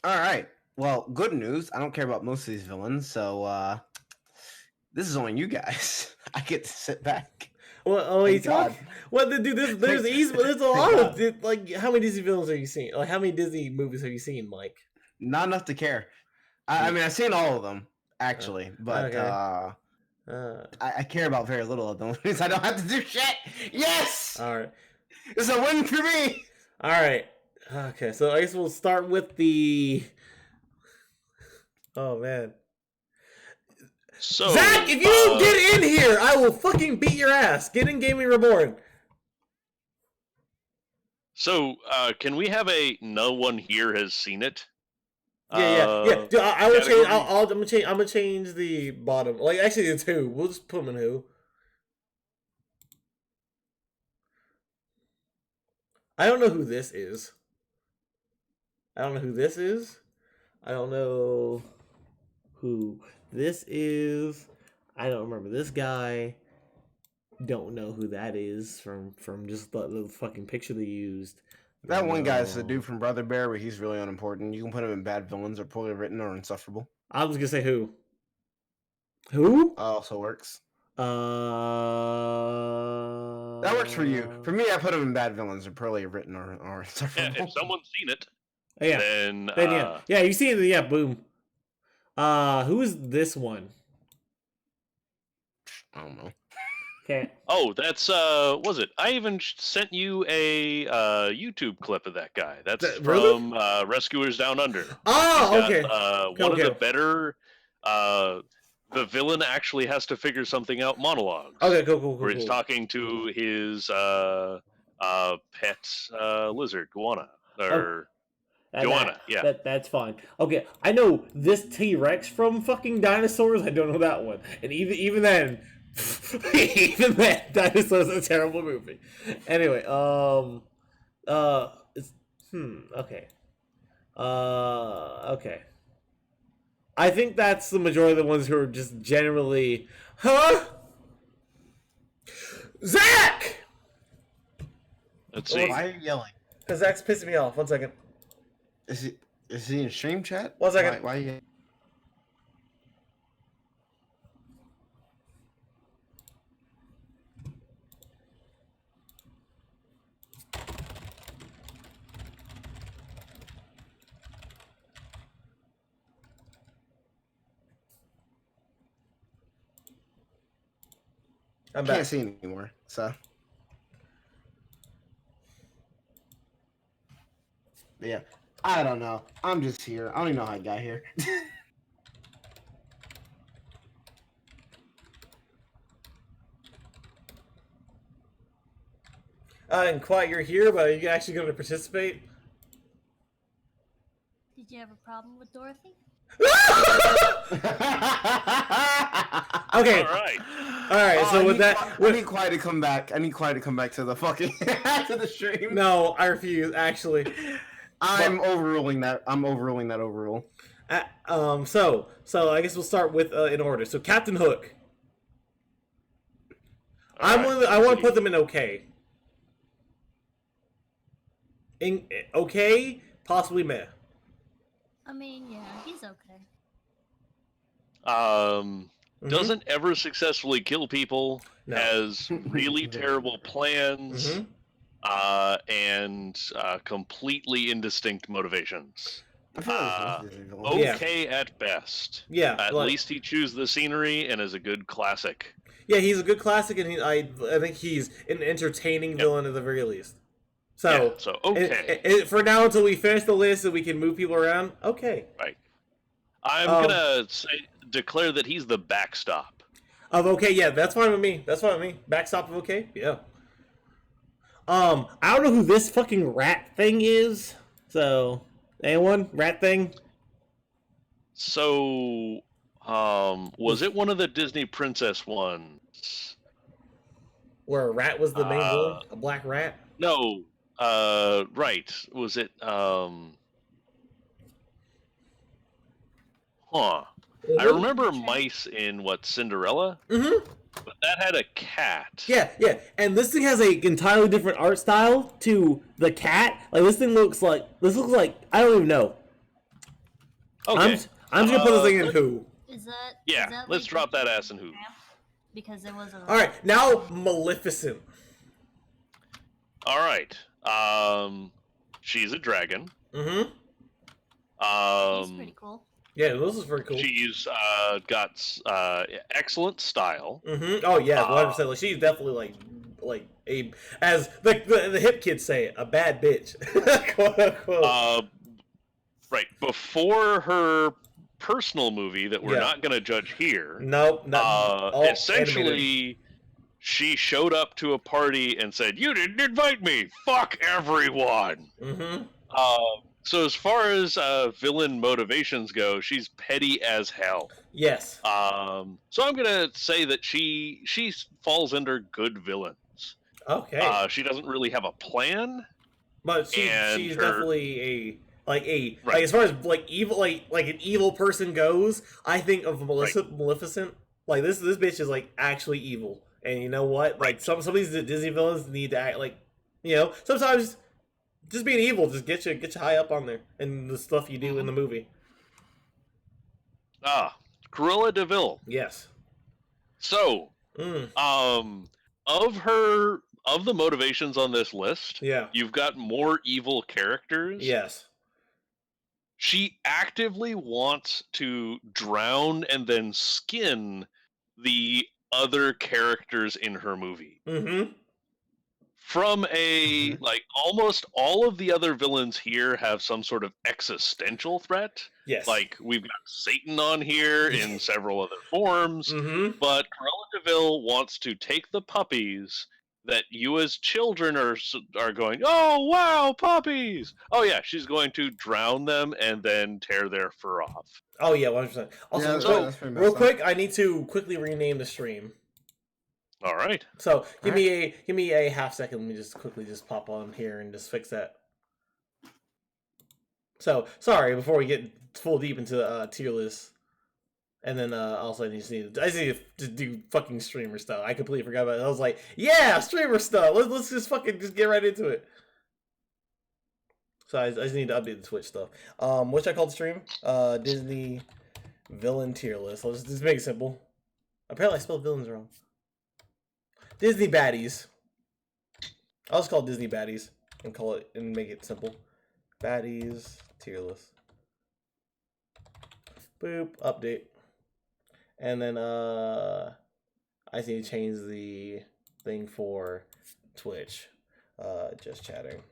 All right. Well, good news. I don't care about most of these villains, so this is on you guys. I get to sit back. Well, he's talking. Well, dude, there's a lot of like. How many Disney villains have you seen? Like, how many Disney movies have you seen, Mike? Not enough to care. I mean, I've seen all of them actually, but I care about very little of them. I don't have to do shit. Yes. All right. It's a win for me. All right. Okay, so I guess we'll start with the. Oh man. So, Zach, if you don't get in here, I will fucking beat your ass. Get in Gaming Reborn. So, can we have a no one here has seen it? Yeah. Dude, I will change. I'm gonna change the bottom. Like, actually, it's who. We'll just put them in who. I don't know who this is. I don't know who this is. I don't know who this is. I don't remember this guy. Don't know who that is from just the fucking picture they used. That one guy is the dude from Brother Bear, but he's really unimportant. You can put him in bad villains or poorly written or insufferable. I was gonna say who. Who? Also works. That works for you. For me, I put him in bad villains or poorly written or insufferable. Yeah, if someone's seen it, then yeah, you see it. Yeah, boom. Who is this one? I don't know. Okay. Oh, that's was it? I even sent you a YouTube clip of that guy. That's from Rescuers Down Under. Oh, okay. One of the better. The villain actually has to figure something out monologues. Okay, cool. Where he's talking to his pet lizard, Goanna. Joanna, yeah. That's fine. Okay, I know this T-Rex from fucking Dinosaurs. I don't know that one. And even then, Dinosaurs is a terrible movie. Anyway, okay. Okay. I think that's the majority of the ones who are just generally, Zach! Let's see. Why are you yelling? Because Zach's pissing me off. 1 second. Is he in stream chat? 1 second. Why are you? I can't see anymore, so. Yeah, I don't know. I'm just here. I don't even know how I got here. And Quiet, you're here, but are you actually going to participate? Did you have a problem with Dorothy? Okay. All right. So with that, I need Quiet to come back. I need Quiet to come back to the fucking to the stream. No, I refuse. Actually, I'm overruling that. I'm overruling that overrule. So I guess we'll start with in order. So Captain Hook. I want to put them in okay. In okay, possibly meh. I mean, yeah, he's okay. Doesn't ever successfully kill people. No. Has really terrible plans. And completely indistinct motivations. Okay at best. Yeah. At least he chews the scenery and is a good classic. Yeah, he's a good classic, and I think he's an entertaining villain at the very least. So, okay. For now, until we finish the list and we can move people around, okay. Right. I'm gonna declare that he's the backstop. Of okay, yeah, that's fine with me. Backstop of okay, yeah. I don't know who this fucking rat thing is. So, anyone? Rat thing? So, was it one of the Disney princess ones? Where a rat was the main villain? A black rat? No. Right. Was it, I remember mice in, Cinderella? Mm-hmm. But that had a cat. Yeah. And this thing has a entirely different art style to the cat. Like, this looks like, I don't even know. Okay. I'm just gonna put this thing in Who. Yeah, let's drop that ass in Who. Because it was a... All right, now Maleficent. All right. She's a dragon. She's pretty cool. Yeah, this is very cool. She's got excellent style. Oh yeah, 100%. Like she's definitely like a, as the hip kids say, a bad bitch. Quote unquote. Right before her personal movie that we're not going to judge here. Nope. Essentially, animated. She showed up to a party and said, "You didn't invite me. Fuck everyone." So as far as villain motivations go, she's petty as hell. Yes. So I'm gonna say that she falls under good villains. Okay. She doesn't really have a plan, but she's definitely like as far as like evil like an evil person goes. I think of Maleficent. Like this bitch is like actually evil, and you know what? Like some of these Disney villains need to act like, you know, sometimes. Just being evil, just get you high up on there, and the stuff you do in the movie. Corella Deville. Yes. So, of the motivations on this list, you've got more evil characters. Yes. She actively wants to drown and then skin the other characters in her movie. From a, like, almost all of the other villains here have some sort of existential threat. Yes. Like, we've got Satan on here in several other forms, but Corella Deville wants to take the puppies that you as children are going, "Oh, wow, puppies!" Oh, yeah, she's going to drown them and then tear their fur off. Oh, yeah, 100%. Also, real quick, I need to quickly rename the stream. All right. So give me a half second. Let me just quickly pop on here and just fix that. So sorry before we get full deep into tier list, and then also I just need to do fucking streamer stuff. I completely forgot about it. I was like, yeah, streamer stuff. Let's just get right into it. So I just need to update the Twitch stuff. What should I call the stream? Disney villain tier list. Let's just make it simple. Apparently I spelled villains wrong. Disney baddies. I'll just call it Disney baddies and call it and make it simple. Baddies tier list. Boop, update. And then I just need to change the thing for Twitch. Just chatting.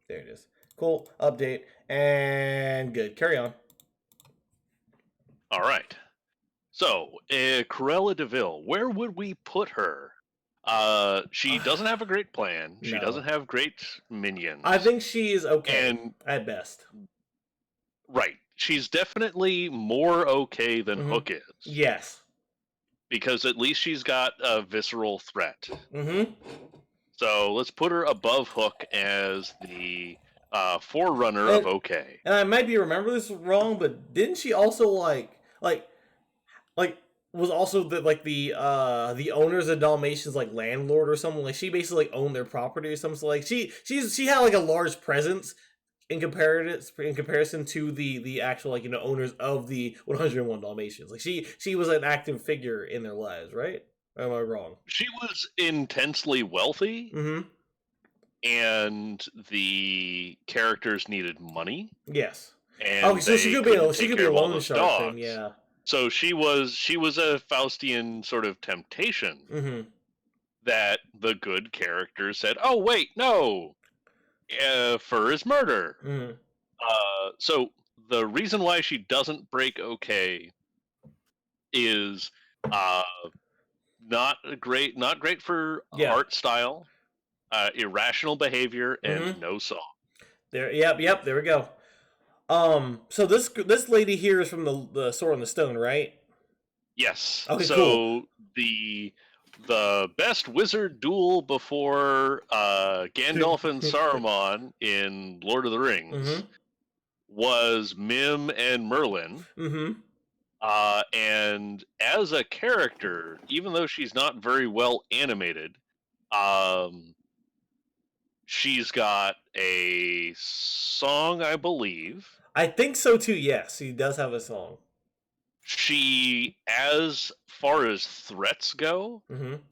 There it is. Cool. Update and good. Carry on. All right. So, Corella Deville, where would we put her? She doesn't have a great plan. She doesn't have great minions. I think she is okay at best. Right. She's definitely more okay than Hook is. Yes. Because at least she's got a visceral threat. So let's put her above Hook as the forerunner of okay. And I might be remembering this wrong, but didn't she also like was also the owners of Dalmatians like landlord or something? Like she basically like owned their property or something. So like she had like a large presence in comparison to the actual like, you know, owners of the 101 Dalmatians. Like she was an active figure in their lives, right? Or am I wrong? She was intensely wealthy. And the characters needed money. Yes. And so she could be a loan shark then, yeah. So she was a Faustian sort of temptation that the good characters said, "Oh wait, no, fur is murder." So the reason why she doesn't break okay is not great for art style, irrational behavior, and no song. Yep. There we go. So this lady here is from the Sword and the Stone, right? Yes. Okay, so cool. the best wizard duel before Gandalf and Saruman in Lord of the Rings was Mim and Merlin. And as a character, even though she's not very well animated, She's got a song, I believe. I think so too. Yes, he does have a song. She, as far as threats go,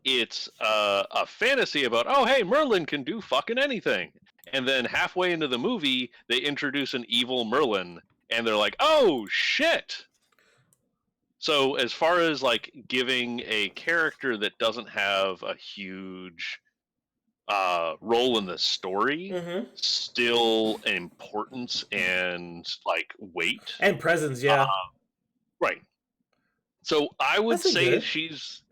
it's a fantasy about, oh, hey, Merlin can do fucking anything. And then halfway into the movie, they introduce an evil Merlin, and they're like, oh, shit! So as far as, like, giving a character that doesn't have a huge role in the story, still importance and, like, weight. And presence, yeah. Right. So I would say she's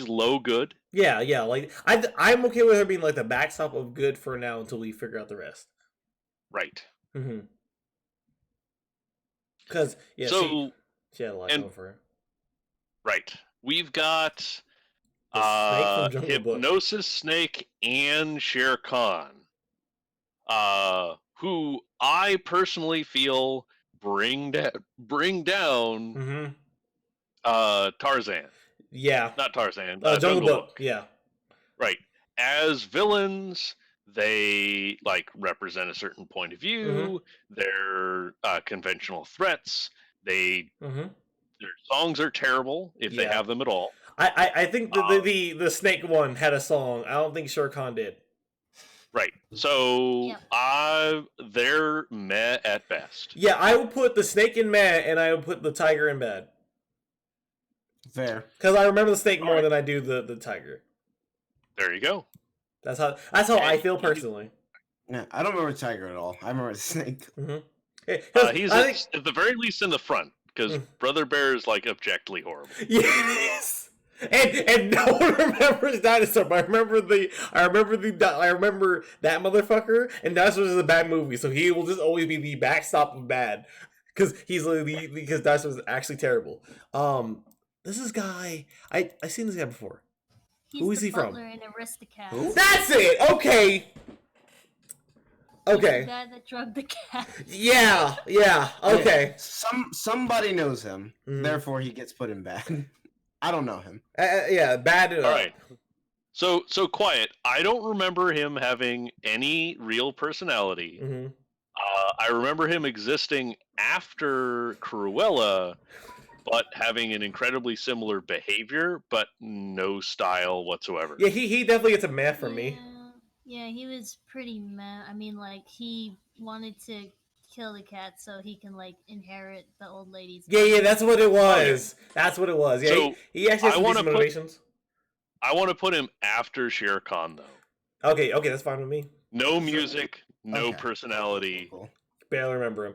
low good. Yeah, like I'm okay with her being like the backstop of good for now until we figure out the rest. Right. Because she had a lot going for her. Right. We've got Hypnosis Snake and Shere Khan, who I personally feel bring down Tarzan. Yeah. Not Tarzan. Jungle Book. Yeah. Right. As villains, they like represent a certain point of view. They're conventional threats. Their songs are terrible if they have them at all. I think the snake one had a song. I don't think Shere Khan did. Right. So they're meh at best. Yeah, I would put the snake in meh, and I would put the tiger in bad. Fair. Because I remember the snake more than I do the tiger. There you go. That's how I feel personally. Yeah, I don't remember the tiger at all. I remember the snake. He's at the very least in the front, because Brother Bear is like objectively horrible. Yes. And no one remembers Dinosaur, but I remember that motherfucker, and Dinosaur is a bad movie, so he will just always be the backstop of bad, because because Dinosaur is actually terrible. This is guy I've seen this guy before. Who is he from? In Aristocats. That's it. Okay. The guy that drugged the cat. Yeah. Okay. Somebody knows him, therefore he gets put in bad. I don't know him. Bad. All right. So quiet. I don't remember him having any real personality. I remember him existing after Cruella, but having an incredibly similar behavior, but no style whatsoever. Yeah, he definitely gets a meh from me. Yeah, he was pretty meh. I mean, like, he wanted to kill the cat so he can, like, inherit the old lady's... Yeah, that's what it was. That's what it was. Yeah, so he actually has some motivations. I want to put him after Shere Khan, though. Okay, that's fine with me. No music, no personality. Cool. Barely remember him.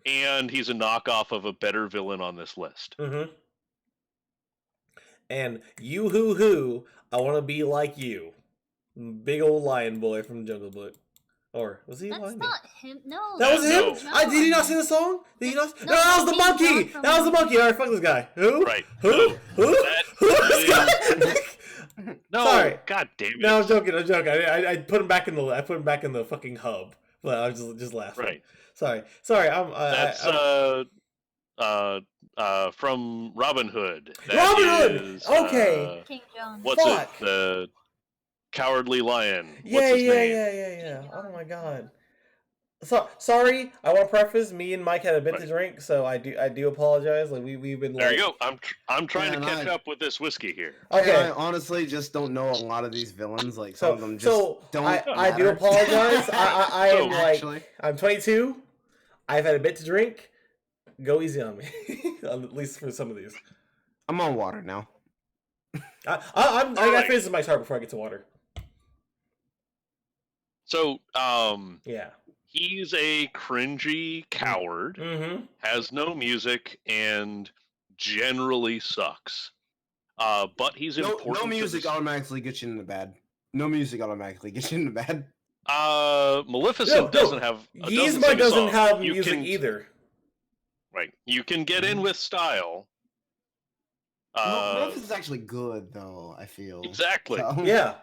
And he's a knockoff of a better villain on this list. And you who, I want to be like you. Big old lion boy from Jungle Book. Or was he? That's not him. No. That was him. No. Did he not sing the song? Did he not? No, that was the monkey. That was the monkey. All right, fuck this guy. Who? Right. Who? This guy? No. Sorry. God damn it. No, I'm joking. I put him back in the fucking hub. But I was just laughing. Right. Sorry. That's from Robin Hood. Robin Hood. Okay. King John. What's it? The Cowardly Lion. What's his name? Yeah. Oh my god. So sorry. I want to preface. Me and Mike had a bit to drink, so I do apologize. Like we've been. There you go. I'm trying to catch up with this whiskey here. Okay. I honestly just don't know a lot of these villains. Like some of them just don't. I do apologize. I am actually, I'm 22. I've had a bit to drink. Go easy on me, at least for some of these. I'm on water now. I gotta finish my chart before I get to water. So, yeah. He's a cringy coward, has no music, and generally sucks. But he's important. No music automatically gets you into bad. No music automatically gets you into bad. Maleficent doesn't have. Yzma doesn't have music either. Right. You can get in with style. Maleficent's actually good, though, I feel. Exactly. So, yeah.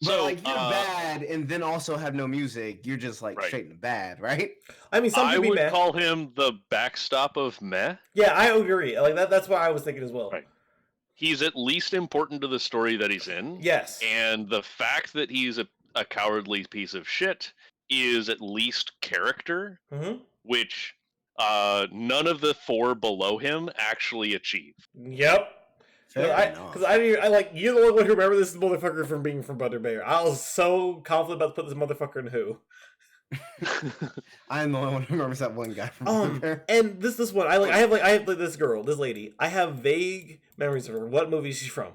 But, like, you're bad and then also have no music. You're just, like, straight into bad, right? I mean, some people would call him the backstop of meh. Yeah, I agree. Like, that's what I was thinking as well. Right. He's at least important to the story that he's in. Yes. And the fact that he's a cowardly piece of shit is at least character, which none of the 4 below him actually achieved. Yep. Because I like, you're the only one who remember this motherfucker from being from Butter Bear. I was so confident about to put this motherfucker in Who. I'm the only one who remembers that one guy from Butter Bear. And this one, I have this girl, this lady. I have vague memories of her. What movie is she from?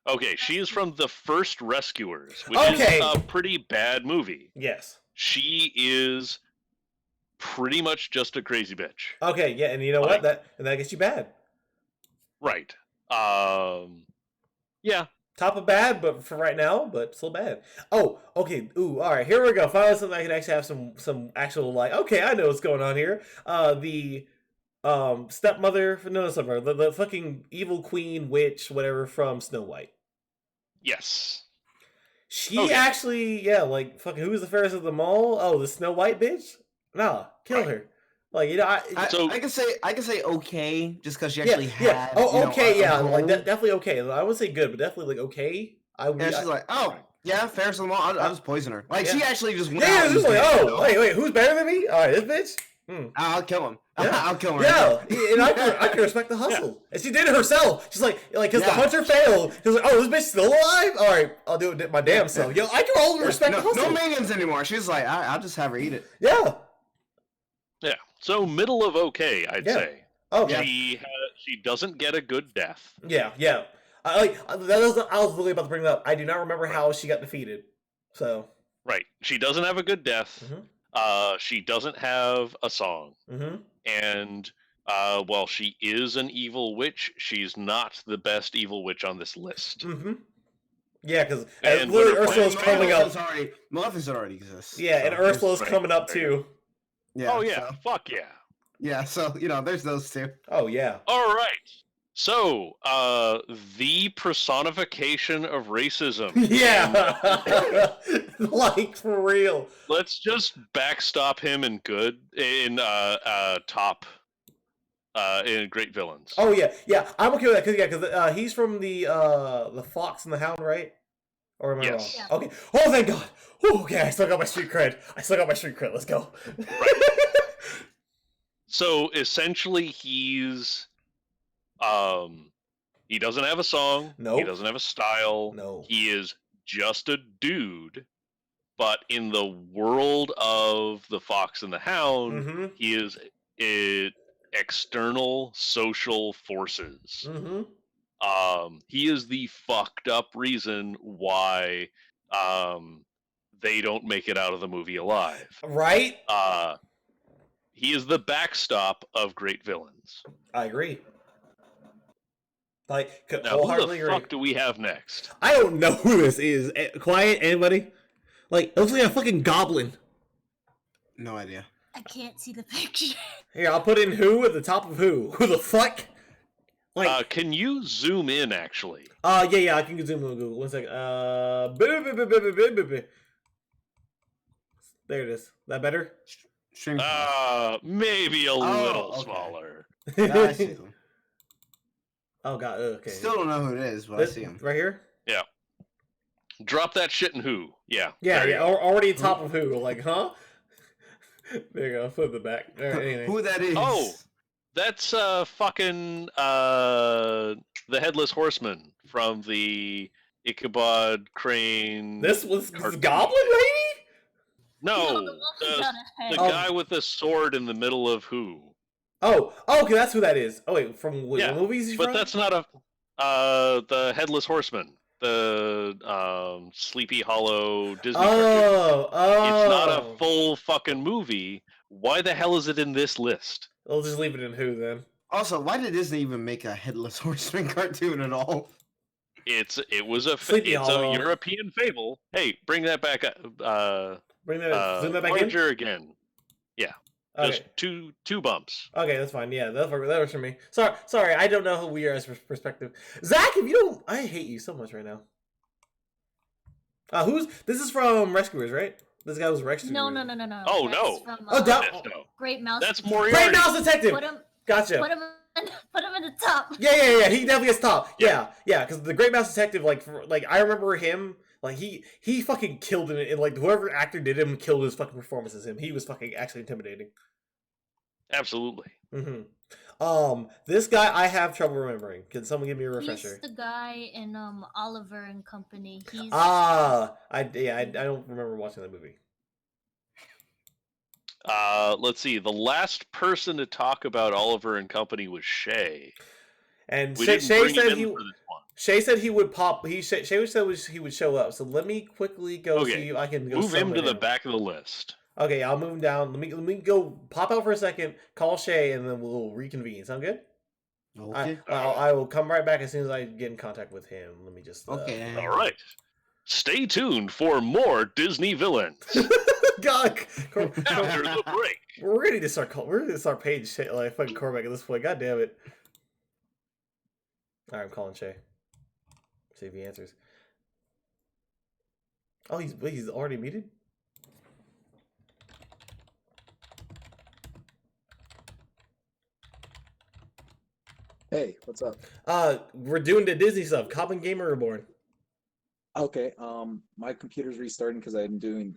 Okay, she is from The First Rescuers, which is a pretty bad movie. Yes. She is pretty much just a crazy bitch. Okay, yeah, and you know what? That gets you bad. Right. Yeah. Top of bad, but for right now, but still bad. Oh, okay. Ooh, all right. Here we go. Finally, something I can actually have some actual like. Okay, I know what's going on here. The stepmother, no, stepmother, the fucking evil queen, witch, whatever from Snow White. Yes. She actually, like fucking. Who was the fairest of them all? Oh, the Snow White bitch. Nah, kill her. Like, you know, I can say okay, just because she actually had. Oh, okay, like definitely okay. I wouldn't say good, but definitely like okay. She's like, oh yeah, fairest of them all. I'll just poison her. Like she actually just went. Yeah, just like, oh, wait, who's better than me? All right, this bitch. I'll kill him. Yeah. I'll kill her. Yeah, and I can respect the hustle. And she did it herself. She's like, because the hunter failed. She's like, oh, this bitch still alive? All right, I'll do it my damn self. Yo, I can all respect the hustle. No minions anymore. She's like, I'll just have her eat it. Yeah. Yeah. So middle of okay, I'd say. Oh, she doesn't get a good death. Yeah. I was really about to bring that up. I do not remember how she got defeated. So. Right. She doesn't have a good death. She doesn't have a song. And while she is an evil witch, she's not the best evil witch on this list. Yeah, because Ursula's coming up. Maleficent already exists. Yeah, and Ursula's coming up too. Yeah, oh yeah, fuck yeah. Yeah, so there's those two. Oh yeah. All right. So, the personification of racism. Yeah. Like for real. Let's just backstop him in top in Great Villains. Oh yeah. I'm okay with that because he's from the Fox and the Hound, right? Or am I wrong? Yeah. Okay. Oh, thank God. Ooh, okay, I still got my street cred. Let's go. Right. So essentially, he's he doesn't have a song. No. He doesn't have a style. No. He is just a dude. But in the world of the Fox and the Hound, he is external social forces. He is the fucked up reason why they don't make it out of the movie alive. Right? He is the backstop of great villains. I agree. Like, now, who the fuck do we have next? I don't know who this is. Quiet, anybody? Like, it looks like a fucking goblin. No idea. I can't see the picture. Here, I'll put in who at the top of who. Who the fuck? Like, can you zoom in, actually? Yeah, I can zoom in on Google. 1 second. There it is. That better? Maybe a little smaller. I see them. Oh, God, okay. Still don't know who it is, but I see him. Right here? Yeah. Drop that shit in who. Yeah. Yeah, already top of who. Like, huh? There you go. Flip it back. Right, anyway. Who that is? Oh, that's fucking the Headless Horseman from the Ichabod Crane. This was Goblin Lady? No, the guy with the sword in the middle of who? Oh, okay, that's who that is. Oh wait, from what movies? But that's not the Headless Horseman, the Sleepy Hollow Disney cartoon. It's not a full fucking movie. Why the hell is it in this list? I'll just leave it in who then. Also, why did Disney even make a Headless Horseman cartoon at all? It's a European fable. Hey, bring that back up. Bring that zoom that back Voyager in again. Yeah. Okay. Just two bumps. Okay, that's fine. Yeah, that works for me. Sorry, I don't know who we are as perspective. Zach, if you don't, I hate you so much right now. This is from Rescuers, right? This guy was Rescuers. No. Oh That's no. From, Great Mouse. That's Moriarty. Great Mouse Detective. Gotcha. Put him in the top. Yeah. He definitely is top. Yeah. Because the Great Mouse Detective, like I remember him. Like he fucking killed it, and like whoever actor did him killed his fucking performance as him. He was fucking actually intimidating. Absolutely. This guy I have trouble remembering. Can someone give me a refresher? He's the guy in Oliver and Company. He's I don't remember watching that movie. Let's see. The last person to talk about Oliver and Company was Shay. And We Shay didn't bring him said in he for this one. Shay said he would pop. Shay said he would show up. So let me quickly go see if I can go move him to summon the back of the list. Okay, I'll move him down. Let me go pop out for a second, call Shay, and then we'll reconvene. Sound good? Okay. I will come right back as soon as I get in contact with him. Let me just... Okay. All right. Stay tuned for more Disney villains. God! After the break. We're ready to start paying Shay, like, fucking Cormac at this point. God damn it. Alright, I'm calling Shay. See if he answers. Oh, he's already muted? Hey, what's up? We're doing the Disney stuff. Cop and Gamer Reborn. Okay, my computer's restarting because I'm doing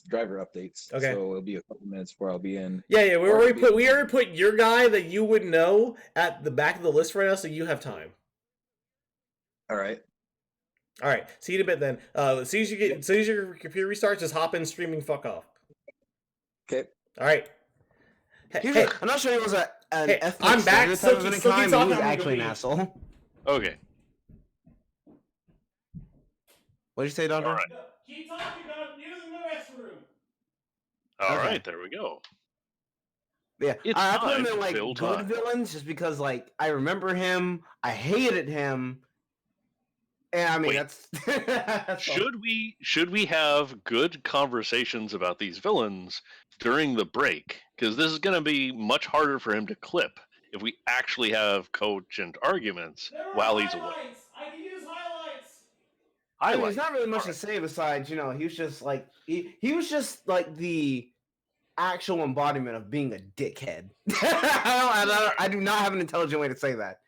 driver updates. Okay. So it'll be a couple minutes before I'll be in. Yeah, we already put your guy that you would know at the back of the list right now, so you have time. All right. All right. See you in a bit then. As soon as your computer restarts, just hop in streaming. Fuck off. Okay. All right. Hey, I'm not sure he was an ethnic I'm back. stereotype of any Still keep kind, but talking, he was I'm actually an gonna asshole. Okay. What did you say, Doctor? All right. Keep talking about using the restroom. All Okay. right, there we go. Yeah, It's I put him time in to like fill good time. villains just because like I remember him, I hated him, and I mean Wait. that's all. Should we have good conversations about these villains during the break? Because this is going to be much harder for him to clip if we actually have cogent arguments while he's away. I can use highlights. I mean, there's not really much to say besides he was just like he was just like the actual embodiment of being a dickhead. I do not have an intelligent way to say that.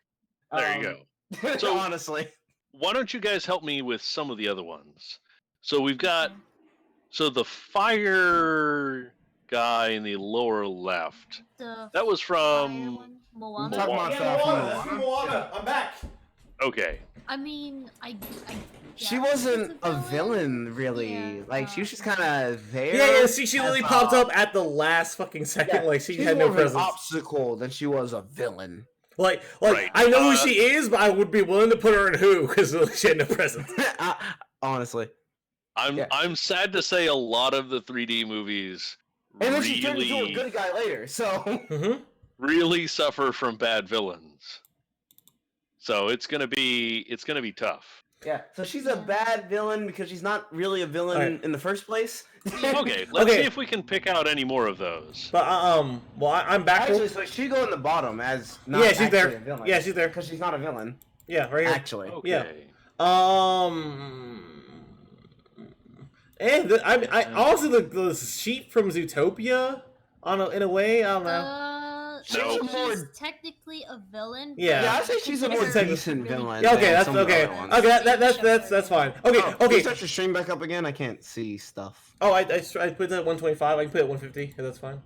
There you go. So- honestly, Why don't you guys help me with some of the other ones? So we've got the fire guy in the lower left. That was from Moana. Talking about Yeah, stuff Moana. from That's Moana. I'm back. Okay. I mean, she guess wasn't it's a villain, really. Yeah, like she was just kind of there. Yeah. She literally as popped up at the last fucking second. Yeah, like she she's had more no of an presence. obstacle than she was a villain. Like Right. I know who she is, but I would be willing to put her in who because she had no presence. Honestly, I'm sad to say a lot of the 3D movies and then she turned into a good guy later. So really suffer from bad villains. So it's gonna be tough. yeah, so she's a bad villain because she's not really a villain in the first place. Okay, let's see if we can pick out any more of those. But well, I'm back. Actually, so she go in the bottom as not Yeah, she's actually there. a villain. Yeah, she's there. Because she's not a villain. Yeah, right here. Actually. Okay. Yeah. And I also the sheep from Zootopia in a way. I don't know. She's technically a villain. Yeah. I say she's a more decent villain. Yeah, okay, than that's some of the okay. other ones. Okay, that's fine. Okay, Can okay. you start your stream back up again? I can't see stuff. Oh, I put that at 125. I can put it at 150. That's fine.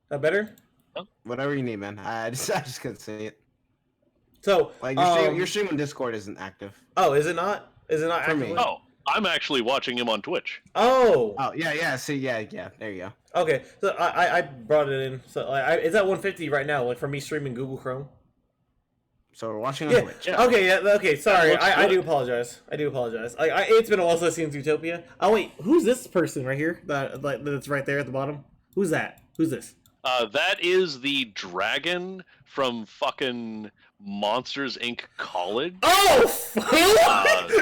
That better? Whatever you need, man. I just couldn't see it. So Like your stream on Discord isn't active. Oh, is it not? Is it not For me. actively? Oh, I'm actually watching him on Twitch. Oh. Oh yeah. See, yeah. There you go. Okay, so I brought it in. So it's at 150 right now. Like for me streaming Google Chrome. So we're watching on Twitch. Yeah. Okay. Yeah. Okay. Sorry. looks I do good. apologize. It's been a while since I've seen Zootopia. Oh wait, who's this person right here? That's right there at the bottom. Who's that? Who's this? That is the dragon from fucking Monsters Inc. College. Oh!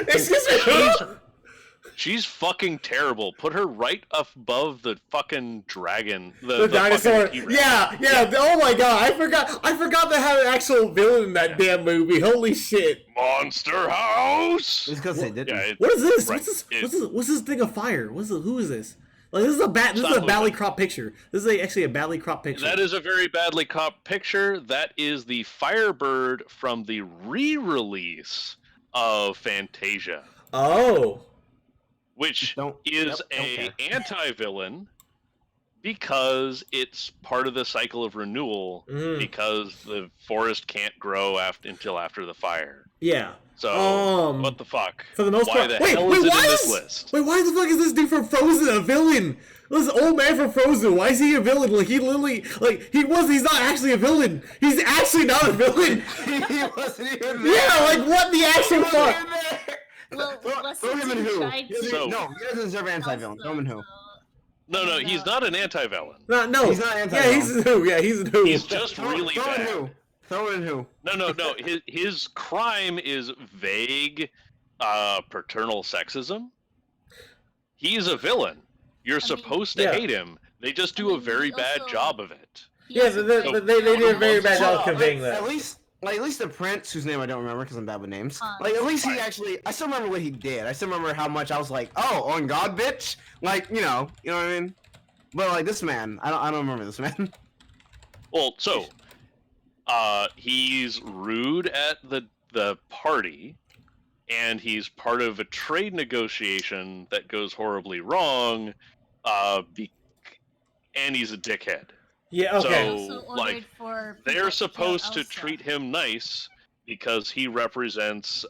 Excuse me. She's fucking terrible. Put her right up above the fucking dragon. The dinosaur. fucking Yeah. Oh my god, I forgot they had an actual villain in that damn movie. Holy shit. Monster House. It's because they didn't. Yeah, What is this? Right. What's this thing of fire? Who is this? Like this is a badly cropped picture. This is actually a badly cropped picture. That is a very badly cropped picture. That is the Firebird from the re-release of Fantasia. Oh. Which is a anti-villain because it's part of the cycle of renewal because the forest can't grow until after the fire. Yeah. So, what the fuck? For the most part. Why the hell is it in this list? Wait, why the fuck is this dude from Frozen a villain? This old man from Frozen, why is he a villain? Like, he literally, like, he's not actually a villain. He's actually not a villain. He wasn't even there. Yeah, like, what the actual fuck? Well, throw him in who? no, He doesn't deserve anti-villain. Throw him in who? No, he's not an anti-villain. No. He's not anti-villain. Yeah, he's who. Yeah, he's who. He's just really throw bad. In who? Throw in who? No. His crime is vague paternal sexism. He's a villain. You're supposed to hate him. They just do a very bad job of it. Yeah, they did a very bad job of conveying that. At least the prince, whose name I don't remember because I'm bad with names. Like, at least he actually, I still remember what he did. I still remember how much I was like, oh, on God, bitch. Like, you know what I mean? But like this man, I don't remember this man. Well, so, he's rude at the party, and he's part of a trade negotiation that goes horribly wrong, and he's a dickhead. Yeah, okay. So, like, they're supposed to treat him nice because he represents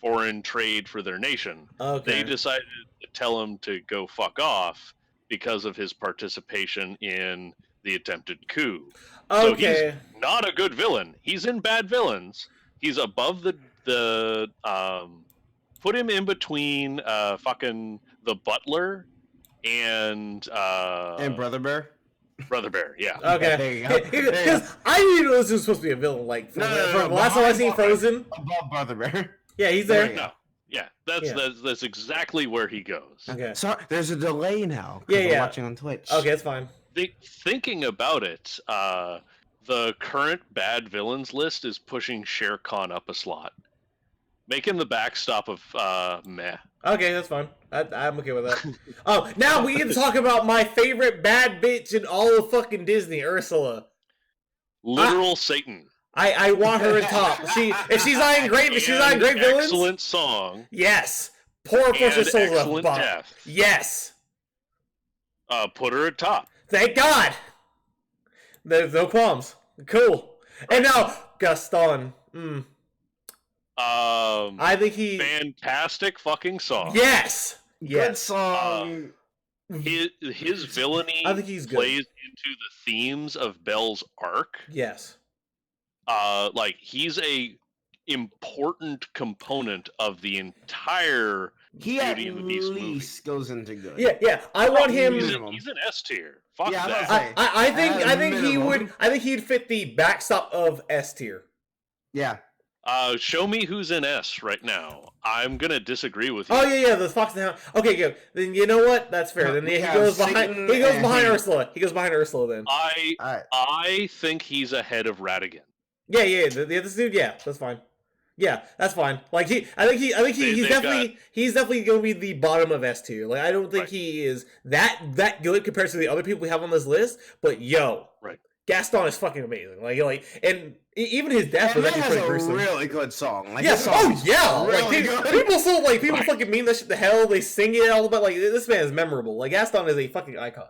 foreign trade for their nation. Okay. They decided to tell him to go fuck off because of his participation in the attempted coup. So he's not a good villain. He's in Bad Villains. He's above the put him in between fucking the butler and Brother Bear. Brother Bear, yeah. Okay. There you go. Because I didn't know this was supposed to be a villain. Like, from the last time I seen Frozen. Above Brother Bear. Yeah, he's there. No. Yeah, that's exactly where he goes. Okay. So there's a delay now. Yeah. I'm watching on Twitch. Okay, it's fine. Thinking about it, the current Bad Villains list is pushing Sheri Khan up a slot, making the backstop of meh. Okay, that's fine. I'm okay with that. Oh, now we get to talk about my favorite bad bitch in all of fucking Disney, Ursula. Literal Satan. I want her in top. If she's not in great villains. Excellent song. Yes. Poor precious soul excellent death. Yes. Put her at top. Thank God. There's no qualms. Cool. And now Gaston. I think he fantastic fucking song. Yes. Good song. His villainy I think he's good. plays into the themes of Belle's arc. Yes. Like he's a important component of the entire Beauty and the Beast movie. Goes into good. Yeah. I want him. He's an S tier. Fuck that. I think he'd fit the backstop of S tier. Yeah. Show me who's in S right now. I'm gonna disagree with you. Oh yeah, the Fox and the Hound. Okay, good. Then you know what? That's fair. Then he goes behind. He goes behind Ursula. He goes behind Ursula. Then I think he's ahead of Ratigan. Yeah. This dude. Yeah, that's fine. Yeah, that's fine. Like I think he's definitely gonna be the bottom of S tier. Like I don't think he is that good compared to the other people we have on this list. But Gaston is fucking amazing. Like, and even his death was actually pretty gruesome. Really good song. Like, people fucking mean that shit to hell. They sing it all about. Like, this man is memorable. Like, Gaston is a fucking icon.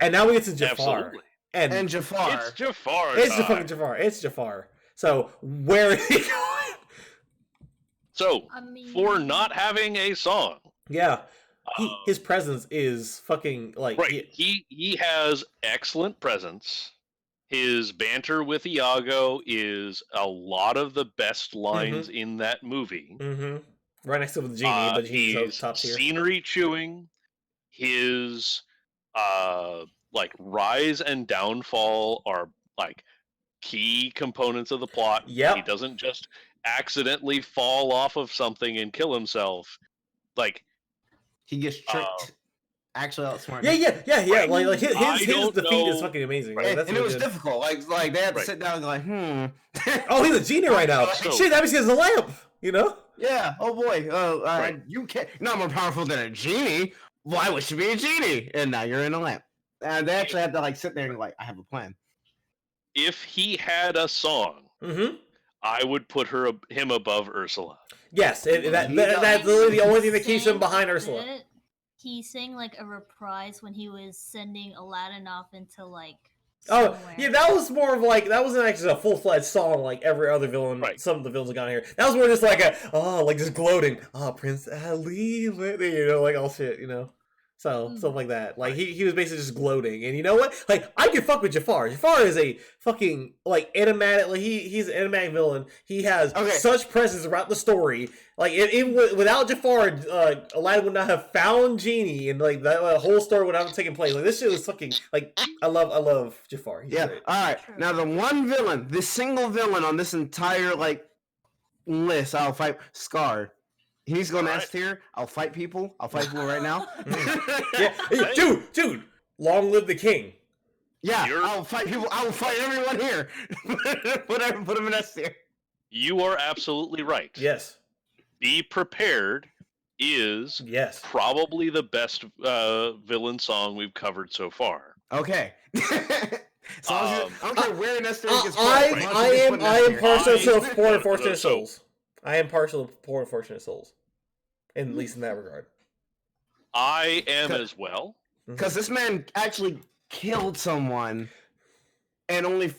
And now we get to Jafar. Absolutely. And Jafar. It's Jafar. It's fucking Jafar. It's Jafar. So where is he going? So for not having a song. Yeah. His presence is fucking like he has excellent presence. His banter with Iago is a lot of the best lines in that movie. Mm-hmm. Right next to the genie, but he's top tier. Scenery chewing. His like rise and downfall are like key components of the plot. Yeah, he doesn't just accidentally fall off of something and kill himself. Like he gets tricked. Actually, outsmarted. Yeah. Like his defeat is fucking amazing. Right? And it was difficult. Like they had to sit down and like, Oh, he's a genie right now. Shit, that means he has a lamp. You know? Yeah. Oh boy. You can't. Not more powerful than a genie. Why would you be a genie? And now you're in a lamp. And they actually had to like sit there and like, I have a plan. If he had a song, I would put him above Ursula. Yes, that's literally the only thing that keeps him behind Ursula. He sang like a reprise when he was sending Aladdin off into like. Oh, yeah, that was more of like, that wasn't actually a full-fledged song like every other villain, some of the villains that got here. That was more just like like just gloating, Prince Ali, like all shit, So, something like that. Like, he was basically just gloating. And you know what? Like, I can fuck with Jafar. Jafar is a fucking, like, enigmatic, like, he's an enigmatic villain. He has such presence throughout the story. Like, without Jafar, Aladdin would not have found Genie, and, like, that whole story would not have taken place. Like, this shit was fucking, like, I love Jafar. He's great. Alright. Now, the one villain, the single villain on this entire, like, list, I'll fight Scar. He's going S tier. I'll fight people. I'll fight people right now. Yeah. Hey, dude. Long live the king. Yeah, I'll fight people. I will fight everyone here. Put him in S tier. You are absolutely right. Yes. Be Prepared is probably the best villain song we've covered so far. Okay. I don't care where in S tier he gets put. I am partial to Poor Unfortunate Souls. I am partial to Poor Unfortunate Souls. At least in that regard. I am as well. Because this man actually killed someone and only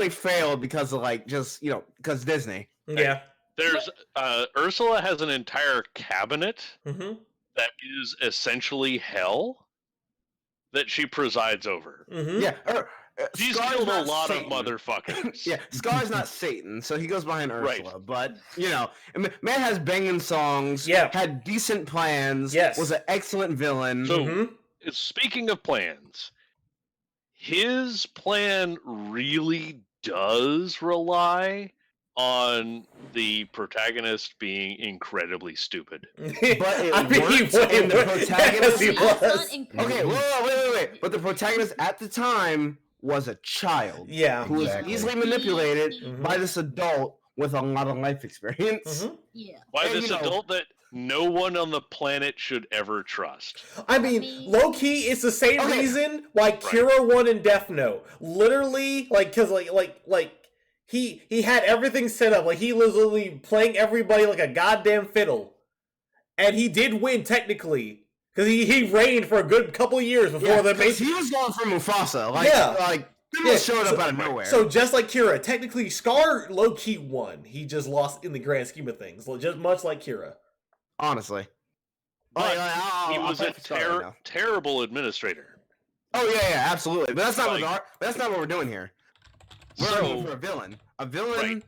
failed because of because Disney. Yeah. There's Ursula has an entire cabinet that is essentially hell that she presides over. Yeah. She's killed a lot of motherfuckers. Yeah, Scar's not Satan, so he goes behind Ursula. But, man has banging songs, had decent plans, was an excellent villain. So, speaking of plans, his plan really does rely on the protagonist being incredibly stupid. But it worked, and the protagonist... Okay, wait. But the protagonist at the time was a child. Yeah. Who was easily manipulated by this adult with a lot of life experience. Yeah. By this adult that no one on the planet should ever trust. I mean, low-key, it's the same reason why Kira won in Death Note. Literally, because he had everything set up. Like, he was literally playing everybody like a goddamn fiddle. And he did win, technically. Because he reigned for a good couple of years before the main... he was going for Mufasa. Showed up out of nowhere. So just like Kira, technically Scar low-key won. He just lost in the grand scheme of things. Just much like Kira. Honestly. But he was a terrible administrator. Oh, yeah, absolutely. But that's not what we're doing here. We're looking for a villain. A villain... Right.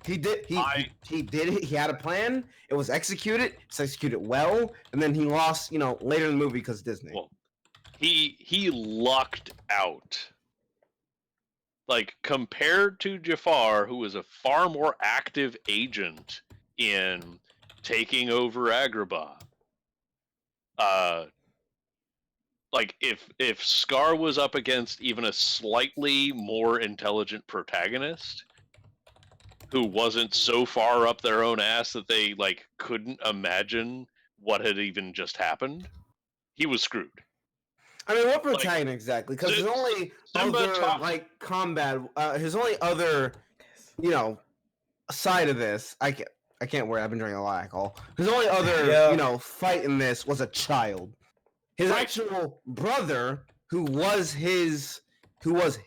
He did it. He had a plan. It was executed. It's executed well, and then he lost. Later in the movie because Disney. Well, he lucked out. Like compared to Jafar, who was a far more active agent in taking over Agrabah. Like if Scar was up against even a slightly more intelligent protagonist, who wasn't so far up their own ass that they couldn't imagine what had even just happened, he was screwed. I mean, what protagonist exactly? Because his only other combat, his only other, side of this, I can't wear. I've been drinking a lot of alcohol. His only other, fight in this was a child. His actual brother, who was his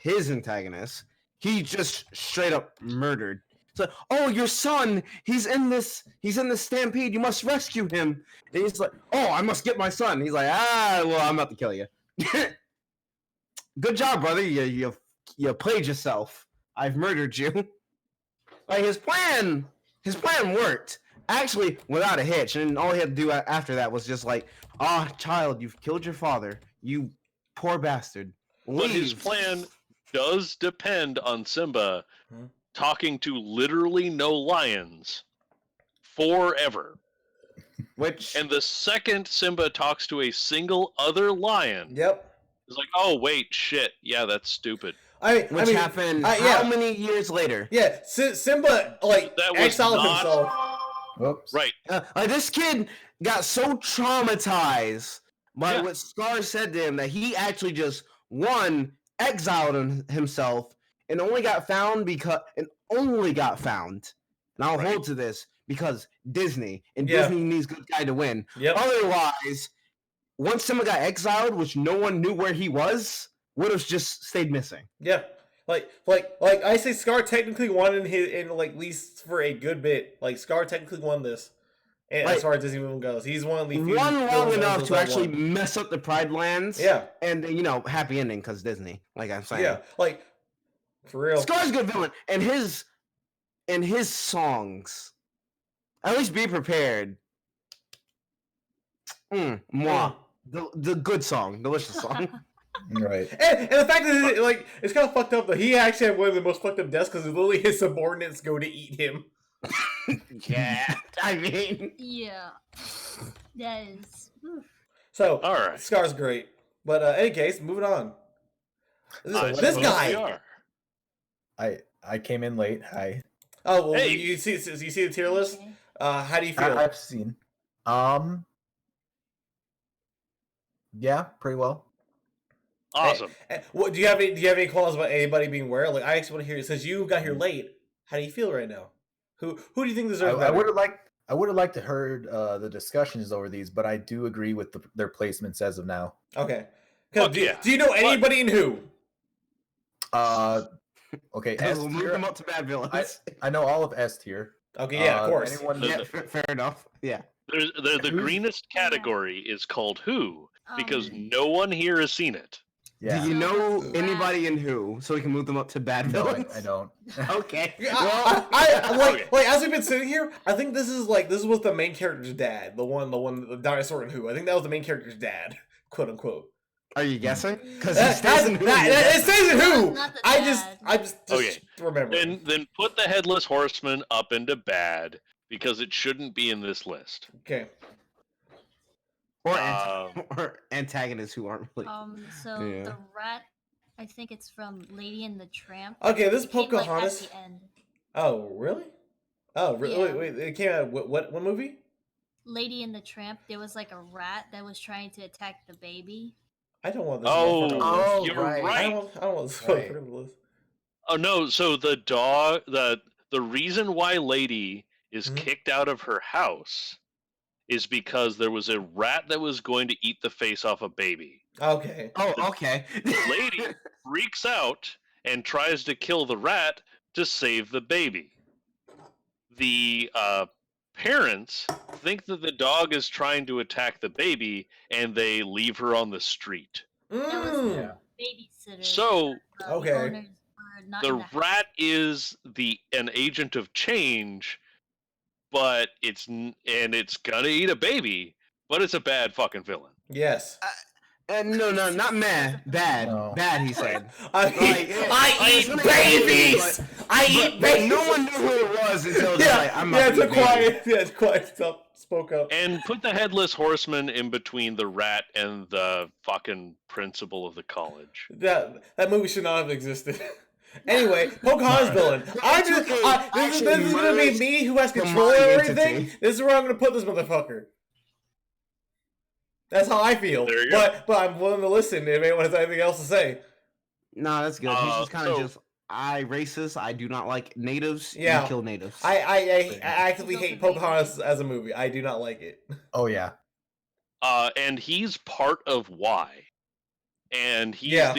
antagonist, he just straight up murdered. It's like, your son, he's in this stampede, you must rescue him. And he's like, I must get my son. He's like, well, I'm about to kill you. Good job, brother. You played yourself. I've murdered you. Like, his plan worked. Actually, without a hitch. And all he had to do after that was just like, child, you've killed your father. You poor bastard. But his plan does depend on Simba talking to literally no lions forever. And the second Simba talks to a single other lion, it's like, oh wait, shit, yeah, that's stupid. Which happened how many years later? Yeah, Simba exiled himself. Whoops. Right. This kid got so traumatized by what Scar said to him that he actually just exiled himself. And only got found because only got found, and I'll hold to this because Disney, and Disney needs good guy to win. Yep. Otherwise, once someone got exiled, which no one knew where he was, would have just stayed missing. Yeah. Like I say, Scar technically won in like, at least for a good bit. Like, Scar technically won this. And as far as Disney movie goes, he's one of the few long enough to actually mess up the Pride Lands. Yeah, and happy ending because Disney, like I'm saying. Yeah, like for real. Scar's a good villain, and his songs. At least be prepared. Moi, the good song, delicious song. Right. And the fact that like it's kind of fucked up that he actually had one of the most fucked up deaths because literally his subordinates go to eat him. Yeah, I mean, yeah, that is. So, all right, Scar's great, but any case, moving on. This guy. I came in late. Hi. Oh well, you see the tier list. How do you feel? I've seen. Yeah, pretty well. Awesome. What do you have any qualms about anybody being where? Like, I actually want to hear, since you got here late, how do you feel right now? Who do you think deserves better? I would have liked to heard the discussions over these, but I do agree with their placements as of now. Okay. Do you know anybody in who? Okay. We'll move them up to bad villains. I know all of S tier. Okay, yeah, of course. Fair enough. Yeah. The greenest category is called Who, because no one here has seen it. Yeah. Do you know anybody in Who, so we can move them up to bad villains? I don't. Okay. Well, I like as we've been sitting here, I think this was the main character's dad, the dinosaur in Who. I think that was the main character's dad, quote unquote. Are you guessing? Because it stays in Who. I just remember. Then put the Headless Horseman up into bad because it shouldn't be in this list. Okay. Or antagonists who aren't really. The rat, I think it's from Lady and the Tramp. Okay, this Came, Pocahontas. at the end. Oh, really? Oh, really? Yeah. Wait, it came out. What movie? Lady and the Tramp. There was like a rat that was trying to attack the baby. I don't want this. You're right. I don't want this on the list. Oh no! So the dog, the reason why Lady is kicked out of her house is because there was a rat that was going to eat the face off a baby. Okay. Oh, okay. Lady freaks out and tries to kill the rat to save the baby. The parents think that the dog is trying to attack the baby, and they leave her on the street. Babysitter. So, okay. The rat is an agent of change, but it's gonna eat a baby, but it's a bad fucking villain. Yes. No, not mad. Bad. No. Bad, he said. I eat babies! I eat babies! No one knew who it was until it's quiet stuff. Spoke up. And put the Headless Horseman in between the rat and the fucking principal of the college. That movie should not have existed. Anyway, Pocahontas Villain. This is going to be me who has control over everything. This is where I'm going to put this motherfucker. That's how I feel. But I'm willing to listen if anyone has anything else to say. No, that's good. He's just kind of racist. I do not like natives. Yeah. You kill natives. I actively hate Pocahontas as a movie. I do not like it. Oh, yeah. And he's part of why. And he's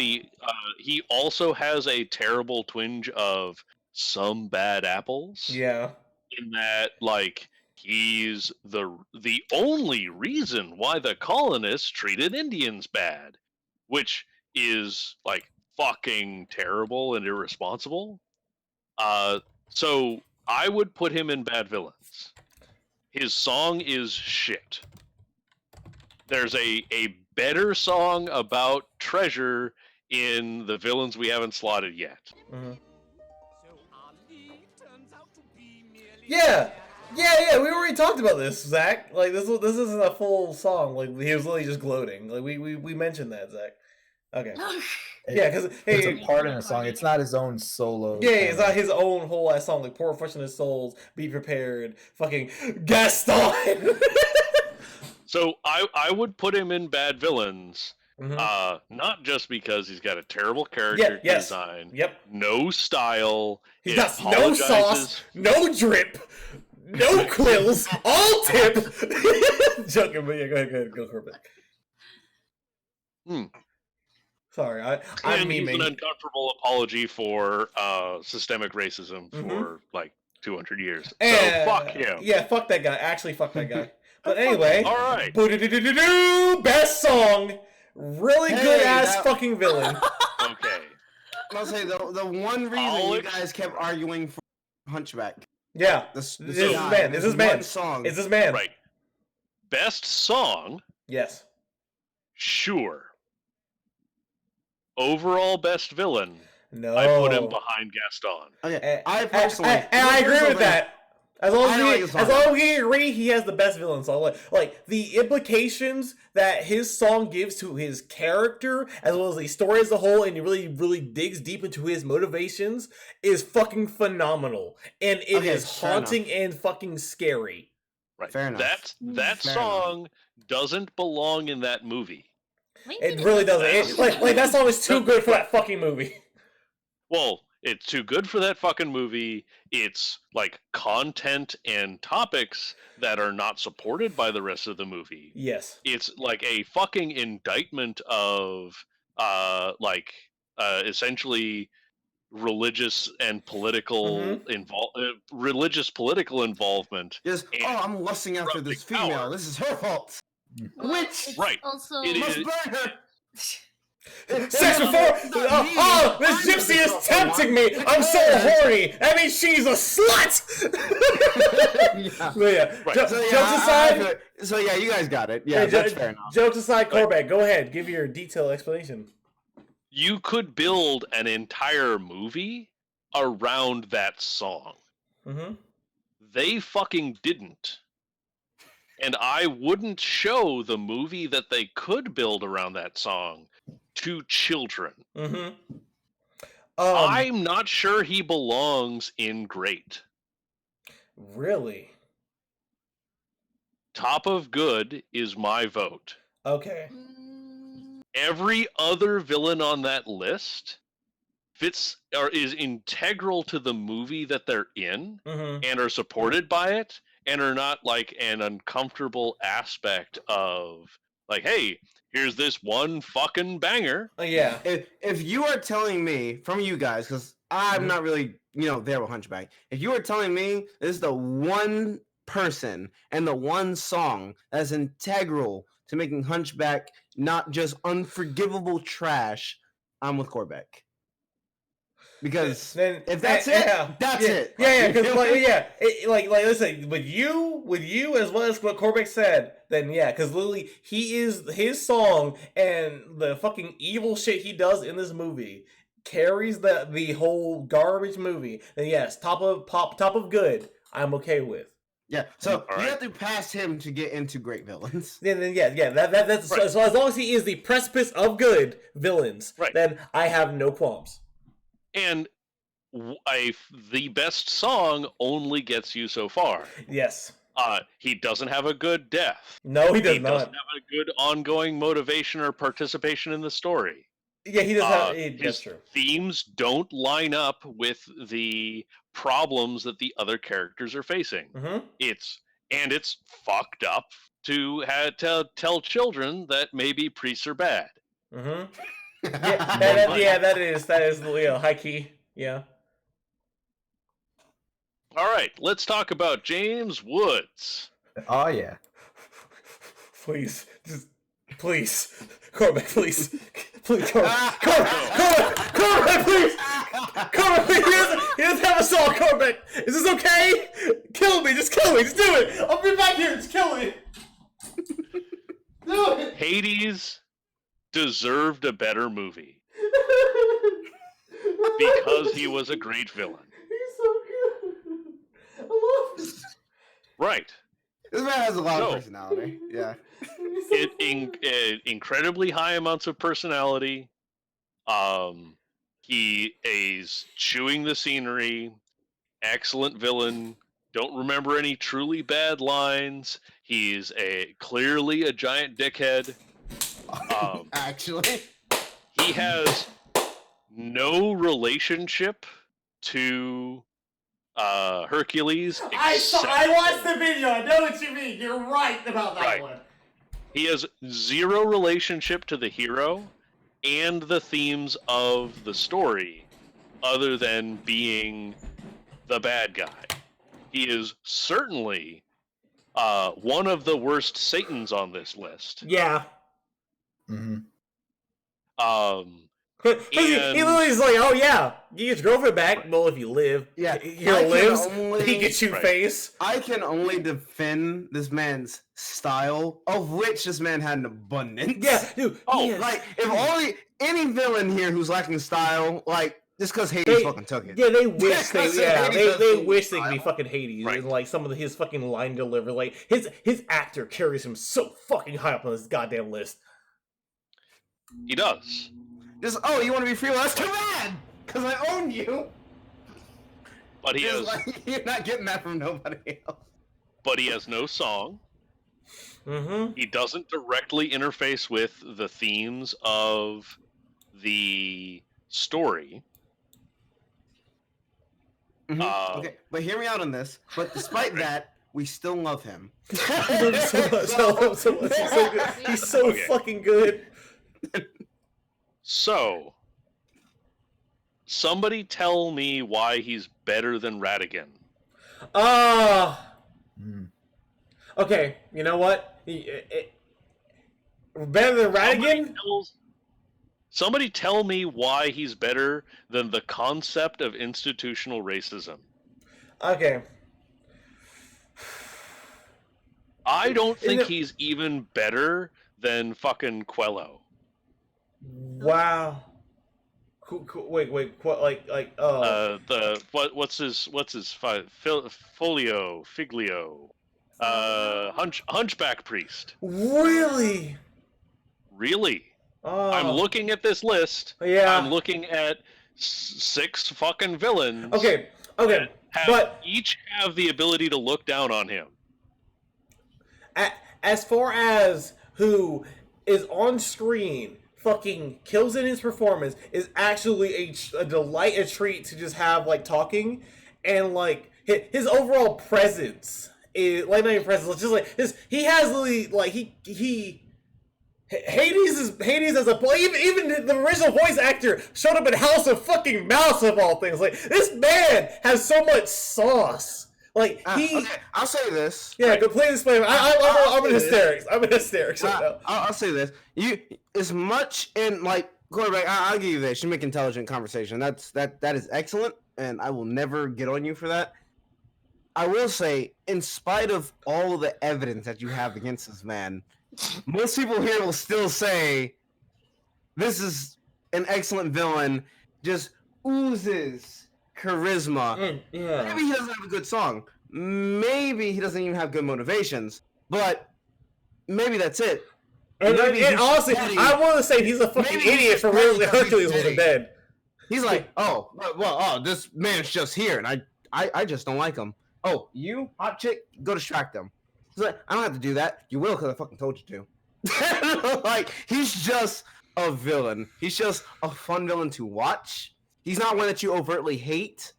he also has a terrible twinge of some bad apples. Yeah. In that, like, he's the only reason why the colonists treated Indians bad, which is like fucking terrible and irresponsible. So I would put him in bad villains. His song is shit. There's a better song about treasure in the villains we haven't slotted yet. Mm-hmm. Yeah, we already talked about this, Zach. Like, this isn't a full song. Like, he was literally just gloating. Like, we mentioned that, Zach. Okay. Yeah, because it's a part in a song. It's not his own solo. Yeah, it's not his own whole ass song. Like, Poor Unfortunate Souls, Be Prepared, fucking Gaston. So I would put him in bad villains Not just because he's got a terrible character design. Yep. No style. He's got no sauce, no drip, no quills, all tip. Joking, but yeah, go ahead, go Corbett. Sorry, I'm he's an uncomfortable apology for systemic racism for like 200 years. So fuck him. Yeah, fuck that guy. Actually, fuck that guy. But anyway, all right. Best song, really good ass fucking villain. Okay. I'll say the one reason you guys kept arguing for Hunchback. Yeah, this man. It's this man. Right. Best song. Yes. Sure. Overall best villain. No. I put him behind Gaston. Okay. I personally, and I agree with that. As long as we agree, he has the best villain song. Like the implications that his song gives to his character, as well as the story as a whole, and he really, really digs deep into his motivations, is fucking phenomenal. And it is haunting and fucking scary. Right. Fair enough. That song doesn't belong in that movie. It really doesn't. Like that song is too good for that fucking movie. Well, it's too good for that fucking movie. It's like content and topics that are not supported by the rest of the movie. Yes. It's like a fucking indictment of essentially religious and political religious political involvement. Yes. I'm lusting after this female. Power. This is her fault. Which also must burn her. Sex before. This gypsy is tempting me. I'm so horny. I mean, she's a slut. Jokes aside. So yeah, you guys got it. Yeah, that's fair enough. Jokes aside, Corbett, go ahead. Give your detailed explanation. You could build an entire movie around that song. They fucking didn't. And I wouldn't show the movie that they could build around that song to children. I'm not sure he belongs in Great. Really? Top of Good is my vote. Okay. Every other villain on that list fits or is integral to the movie that they're in and are supported by it and are not like an uncomfortable aspect of like, hey, here's this one fucking banger. Yeah. If you are telling me from you guys, because I'm not really, there with Hunchback. If you are telling me this is the one person and the one song that's integral to making Hunchback not just unforgivable trash, I'm with Corbeck. Because then, if that's it, that's it. Yeah, because listen, with you as well as what Corbeck said, then yeah, because literally he is his song and the fucking evil shit he does in this movie carries the whole garbage movie. Then yes, top of good, I'm okay with. Yeah, so you have to pass him to get into great villains. Then that's right. So as long as he is the precipice of good villains, then I have no qualms. And the best song only gets you so far. Yes. He doesn't have a good death. No, he does not. He doesn't have a good ongoing motivation or participation in the story. Yeah, he does have. That's true. Themes don't line up with the problems that the other characters are facing. It's fucked up to tell children that maybe priests are bad. That is high key. Yeah. All right, let's talk about James Woods. Oh yeah. Please, Corbett, please, Corbett, please, Corbett, please. He doesn't have a song, Corbett. Is this okay? Kill me, just do it. I'll be back here, just kill me. Do it. Hades deserved a better movie because he was a great villain. He's so good. I love him. Right. This man has a lot of personality. Yeah. Incredibly high amounts of personality. He is chewing the scenery. Excellent villain. Don't remember any truly bad lines. He's clearly a giant dickhead. Actually, he has no relationship to Hercules. I watched the video. I know what you mean. You're right about that one. He has zero relationship to the hero and the themes of the story, other than being the bad guy. He is certainly one of the worst Satans on this list. Yeah. Mm-hmm. He literally is like, oh yeah, you get your girlfriend back. Well, if you live, hero lives. He gets you face. I can only defend this man's style, of which this man had an abundance. Yeah, dude. Like if any villain here who's lacking style, like just because Hades fucking took it. Yeah, they wish they wish they could be fucking Hades, and like some of his fucking line delivery, like his actor carries him so fucking high up on this goddamn list. He does. Just, you want to be free? Well, that's too bad, because I own you. But he has. You're not getting that from nobody else. But he has no song. Mm-hmm. He doesn't directly interface with the themes of the story. Mm-hmm. Okay, but hear me out on this. But despite that, we still love him. So good. He's so fucking good. So, somebody tell me why he's better than Ratigan. Okay, you know what? Better than Ratigan? Somebody tell me why he's better than the concept of institutional racism. Okay. I don't think he's even better than fucking Quello. Wow. Wait. What's his Figlio, Hunchback Priest. Really? I'm looking at this list. Yeah. I'm looking at 6 fucking villains. Okay. But each have the ability to look down on him. As far as who is on screen, fucking kills in his performance, is actually a delight, a treat to just have like talking, and like his overall presence is like not even presence, it's just like this. He has really like he. Hades as a even the original voice actor showed up in House of fucking Mouse of all things. Like this man has so much sauce. Like okay, I'll say this. Yeah, completely explain. I'm in hysterics. I'm in hysterics right now. I'll say this. You as much in like quarterback. I'll give you this. You make intelligent conversation. That is excellent, and I will never get on you for that. I will say, in spite of all the evidence that you have against this man, most people here will still say this is an excellent villain. Just oozes charisma. Yeah. Maybe he doesn't have a good song. Maybe he doesn't even have good motivations. But maybe that's it. And honestly, I want to say he's a fucking idiot for really Hercules wasn't dead. He's like, this man's just here, and I just don't like him. Oh, you hot chick, go distract them. He's like, I don't have to do that. You will, because I fucking told you to. Like, he's just a villain. He's just a fun villain to watch. He's not one that you overtly hate,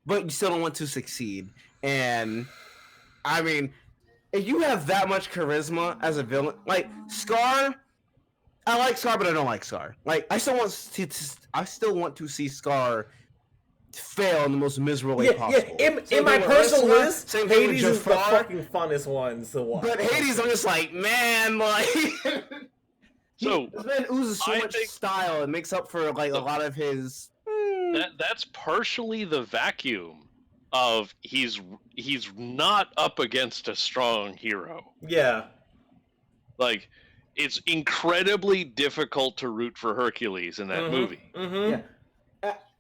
but you still don't want to succeed. And, I mean, if you have that much charisma as a villain, like, Scar, I like Scar, but I don't like Scar. Like, I still want to see Scar fail in the most miserable way possible. In my personal list, Hades is the fucking funnest ones to watch. But Hades, I'm just like, man, like... So this man oozes so much style and makes up for like a lot of his... That's partially the vacuum of he's not up against a strong hero. Yeah. Like, it's incredibly difficult to root for Hercules in that movie. Mm-hmm. Yeah.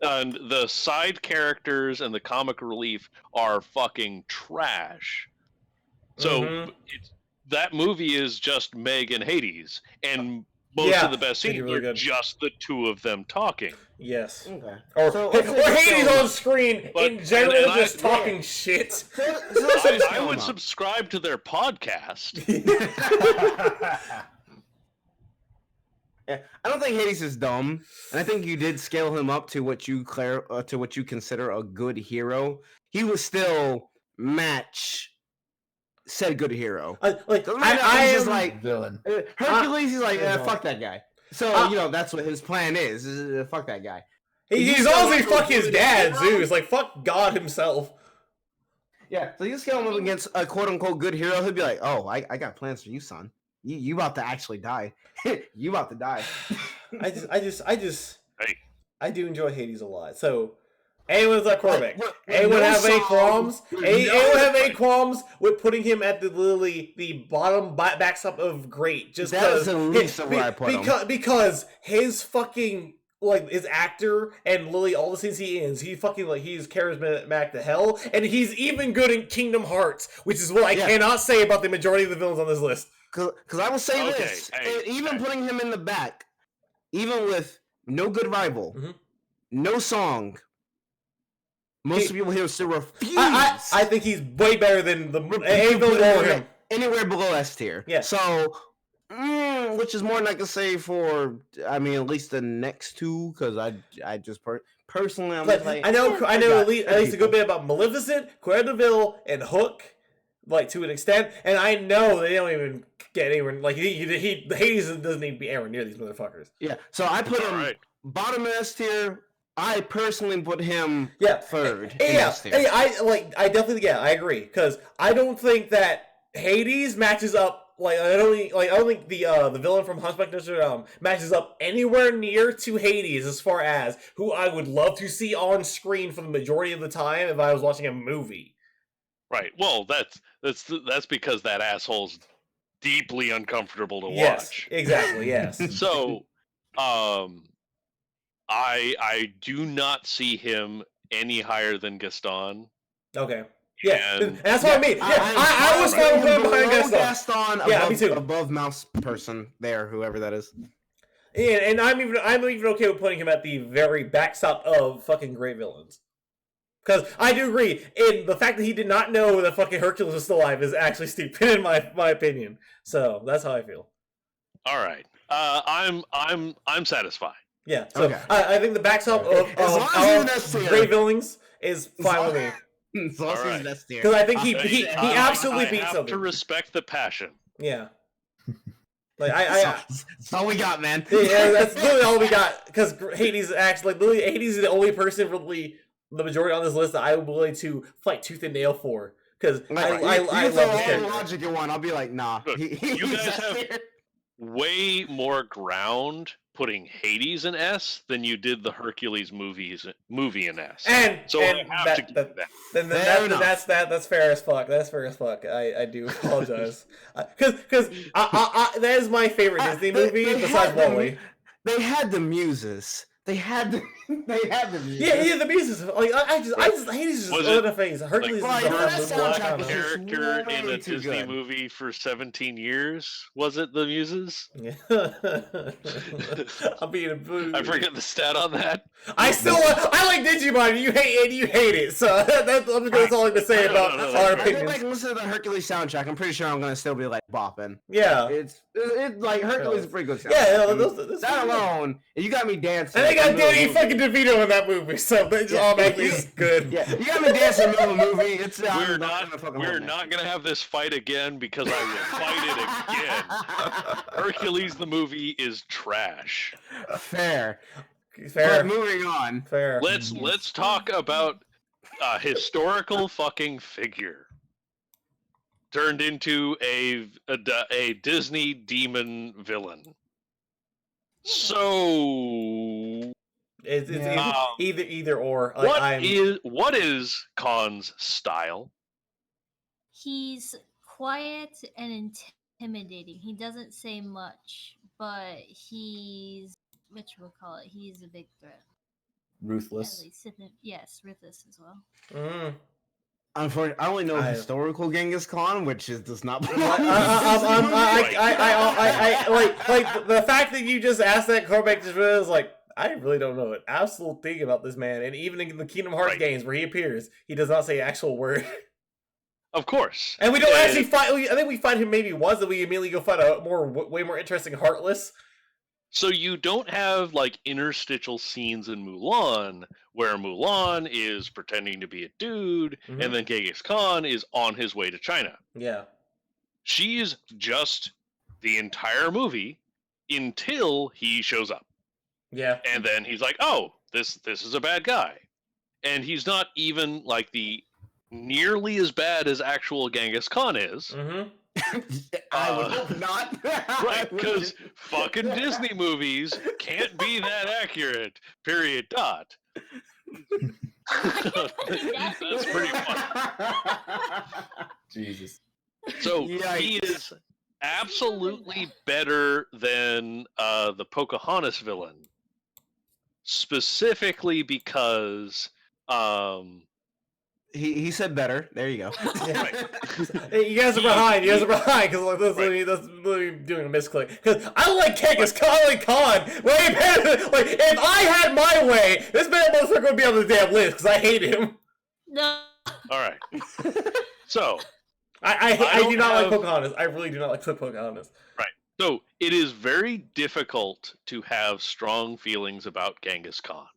And the side characters and the comic relief are fucking trash. So that movie is just Meg and Hades, and most of the best scenes are just the two of them talking. Yes. Okay. Or Hades on screen in general just talking shit. I would subscribe to their podcast. Yeah, I don't think Hades is dumb, and I think you did scale him up to what you consider a good hero. He was still match said good hero. I just am like villain. Hercules. He's like, fuck that guy. So that's what his plan is fuck that guy. He's also fuck his dad, Zeus. Like fuck God himself. Yeah, so you scale him up against a quote unquote good hero, he'll be like, oh, I got plans for you, son. You about to actually die. You about to die. I do enjoy Hades a lot. So anyone's like Cormac. Anyone have any qualms? Anyone have any qualms with putting him at the bottom backstop of great? Just that's the least of where I put him. Because his fucking his actor and Lily, all the scenes he is, he's charismatic to hell, and he's even good in Kingdom Hearts, which is what I cannot say about the majority of the villains on this list. Because I will say this, even putting him in the back, even with no good rival, no song, most people here still refuse. I think he's way better than anywhere below S tier. Yeah. So, which is more than I can say for, at least the next two, because I just personally, I'm just like, I know at least a good bit about Maleficent, Corella Deville, and Hook. To an extent, and I know they don't even get anywhere. Hades doesn't even be anywhere near these motherfuckers. Yeah, so I put him bottom S tier. I personally put him third. I agree because I don't think that Hades matches up. I don't think the villain from Hunchback Notre Dame matches up anywhere near to Hades as far as who I would love to see on screen for the majority of the time if I was watching a movie. Right. Well, that's because that asshole's deeply uncomfortable to yes, watch. Exactly. Yes. So, I do not see him any higher than Gaston. Okay. Yeah, and that's what I mean. Yeah, I was fine with behind Gaston. Me too. Above mouse person there, whoever that is. And I'm even okay with putting him at the very backstop of fucking great villains. Because I do agree, in the fact that he did not know that fucking Hercules was still alive is actually stupid in my opinion. So that's how I feel. All right, I'm satisfied. Yeah. So okay. I think the backstop of great villains is fine with me. Because I think he absolutely beats something. To respect the passion. Yeah. That's all we got, man. Yeah, that's literally all we got. Because Hades Hades is the only person really. The majority on this list that I would be willing to fight tooth and nail for because I love this character. Logic you want, I'll be like, nah. Look, you guys have way more ground putting Hades in S than you did the Hercules movie in S. And so I have to give that. That's fair as fuck. That's fair as fuck. I do apologize because that is my favorite Disney movie besides WALL-E. They had the muses. They had the music. Yeah, the music. I just Hades just in the face. Hercules is the character in a Disney movie for 17 years. Was it the Muses? Yeah. I'm being a boo. I forget the stat on that. I like Digimon. And you hate it. So that's all I'm going to say about our opinions. I listen to the Hercules soundtrack. I'm pretty sure I'm going to still be bopping. Yeah, it's like Hercules is a pretty good soundtrack. Yeah, that alone, you got me dancing. And they got Danny fucking DeVito in that movie, so they just automatically is good. Yeah, you got me dancing in the middle of the movie. It's we're not gonna have this fight again because I will fight it again. Hercules the movie is trash. Fair. But moving on. Fair. Let's talk about a historical fucking figure turned into a Disney demon villain. So it's either or. What is Khan's style? He's quiet and intimidating. He doesn't say much, but he's he's a big threat. Ruthless. Yes, ruthless as well. Unfortunately, I only know historical Genghis Khan, which does not. The fact that you just asked that Cormac just is I really don't know an absolute thing about this man, and even in the Kingdom Hearts games where he appears, he does not say an actual word. Of course, and we don't actually fight. I think we fight him maybe once, and we immediately go fight a way more interesting Heartless. So you don't have like interstitial scenes in Mulan where Mulan is pretending to be a dude and then Genghis Khan is on his way to China. Yeah. She's just the entire movie until he shows up. Yeah. And then he's like, "Oh, this is a bad guy." And he's not even like the nearly as bad as actual Genghis Khan is. I would hope not. Right, because fucking Disney movies can't be that accurate. Period. Dot. That's pretty funny. Jesus. So he is absolutely better than the Pocahontas villain, specifically because he said better. There you go. Right. Hey, you guys are behind. You guys are behind because that's literally doing a misclick. Because I like Genghis Khan way better. Like if I had my way, this man motherfucker would be on the damn list because I hate him. No. All right. So I do not like Pocahontas. I really do not like Pocahontas. Right. So it is very difficult to have strong feelings about Genghis Khan.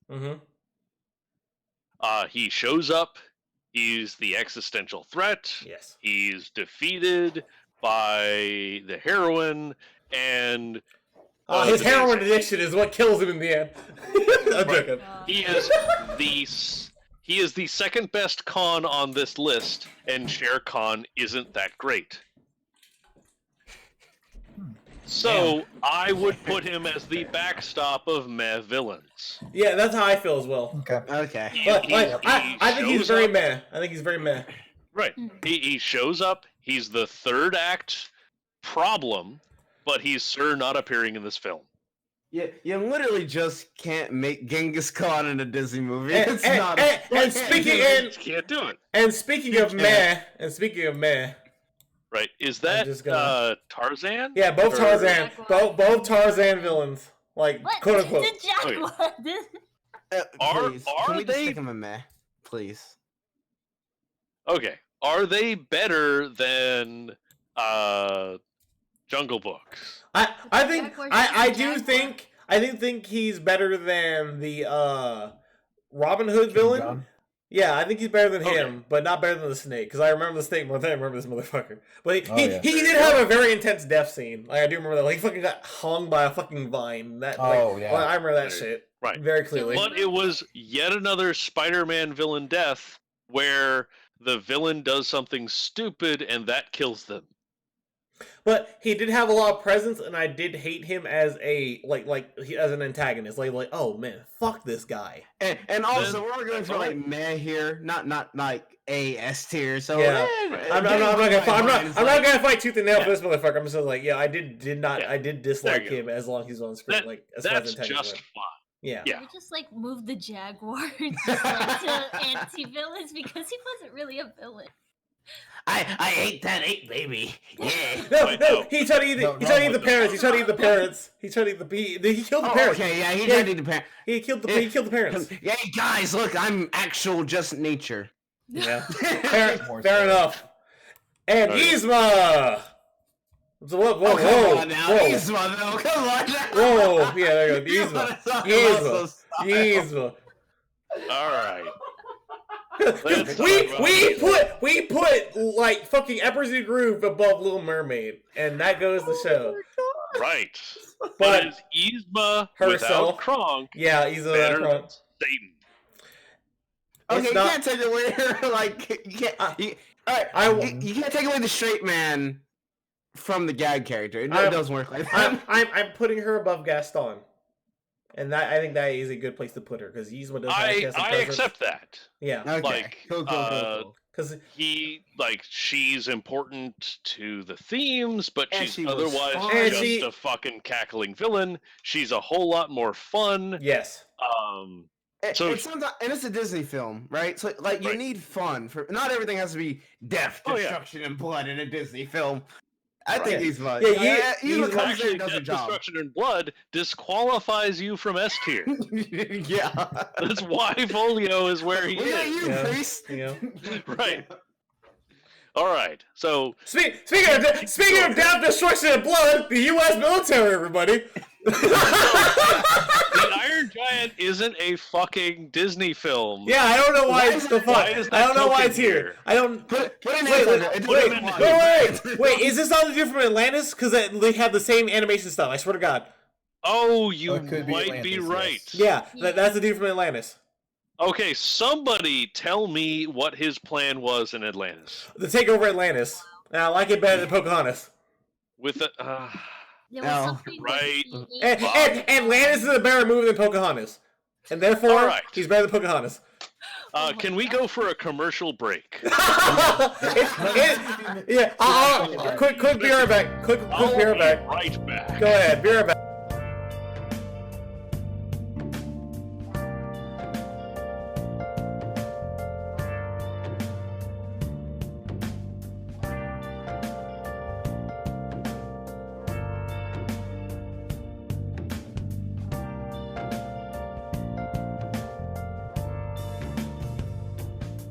He shows up. He's the existential threat. Yes. He's defeated by the heroine, and his heroin addiction is what kills him in the end. I'm joking. He is the second best Khan on this list, and Shere Khan isn't that great. So I would put him as the backstop of meh villains. Yeah, that's how I feel as well. Okay. But I think he's very meh. I think he's very meh. Right. He shows up. He's the third act problem, but he's not appearing in this film. You literally just can't make Genghis Khan in a Disney movie. And speaking can't do it. And speaking of meh, right? Is that Tarzan? Yeah, both Tarzan, both Tarzan villains, like What? quote unquote. The Jaguar. Please, can we just they- stick him in meh, please? Okay. Are they better than Jungle Books? I think Jaguar I versus do Jaguar. think he's better than the Robin Hood villain. John? Yeah, I think he's better than Okay. him, but not better than the snake. Because I remember the snake more than I remember this motherfucker. But Yeah. he did have a very intense death scene. Like I do remember that. Like he fucking got hung by a fucking vine. That Yeah. I remember that shit. Right. Very clearly. But it was yet another Spider-Man villain death where the villain does something stupid and that kills them. But he did have a lot of presence, and I did hate him as a as an antagonist. Like oh man, fuck this guy. And also Then- we're going for like meh here, not like A S tier. So Yeah. I'm not gonna fight tooth and nail for this motherfucker. I'm just like, yeah, I did dislike There you him as long as he's on screen. As far That's as antagonist just went. fine. Yeah. Yeah. We just like move the Jaguar just like to anti-villains because he wasn't really a villain. I ate that ape baby. Yeah. No, he tried to eat No, he tried to eat no, the parents. He tried to eat the parents. He tried to eat he killed the parents. Okay, yeah, he did eat the parent. He killed the parents. Yeah, guys, look, I'm actual just nature. Yeah. More Fair so. enough. And Okay. Yzma! So whoa, whoa, Come on now, whoa. Yzma, though. Come on now. Whoa, yeah, there you go. Yzma. Yzma. All right. We put like fucking Emperor's New Groove above Little Mermaid, and that goes to show. Right. But But is Yzma herself- without Kronk yeah, Yzma. better than Satan? Okay, It's you not- can't take away like you can't. All right, you can't take away the straight man from the gag character. It doesn't work like that. I'm putting her above Gaston, and that I think that is a good place to put her because Yzma does have I presence. accept that. Yeah, Okay, Like, cool. because She's important to the themes, but And she's she was otherwise fun. And just she- a fucking cackling villain. She's a whole lot more fun. yes, So- And sometimes, and it's a Disney film, right? So like you Right. need fun for. Not everything has to be death, Oh, yeah. destruction, and blood in a Disney film. I think Right. Yzma. Yeah, Yzma comes in Actually, and does her death, job. destruction, and blood disqualifies you from S tier. Yeah. That's why Folio is where he Look at is. you, Yeah. priest. you know. Right. All right. So Speaking of death, destruction, and blood, the U.S. military, everybody. The Iron Giant isn't a fucking Disney film. Yeah, I don't know why it's the fuck. Why is that I don't know why token it's here. I don't. Put it in Wait. Is this all the dude from Atlantis? Because they have the same animation style. I swear to God. Oh, you It could be might Atlantis, be right. yes. Yeah, that's the dude from Atlantis. Okay, somebody tell me what his plan was in Atlantis. To take over Atlantis. And I like it better than Pocahontas. With the There was something that right. he ate. And Atlantis is a better movie than Pocahontas. And therefore, Alright. he's better than Pocahontas. Can we go for a commercial break? Quick, be right back. Quick, be right back. Right back. Go ahead, be right back.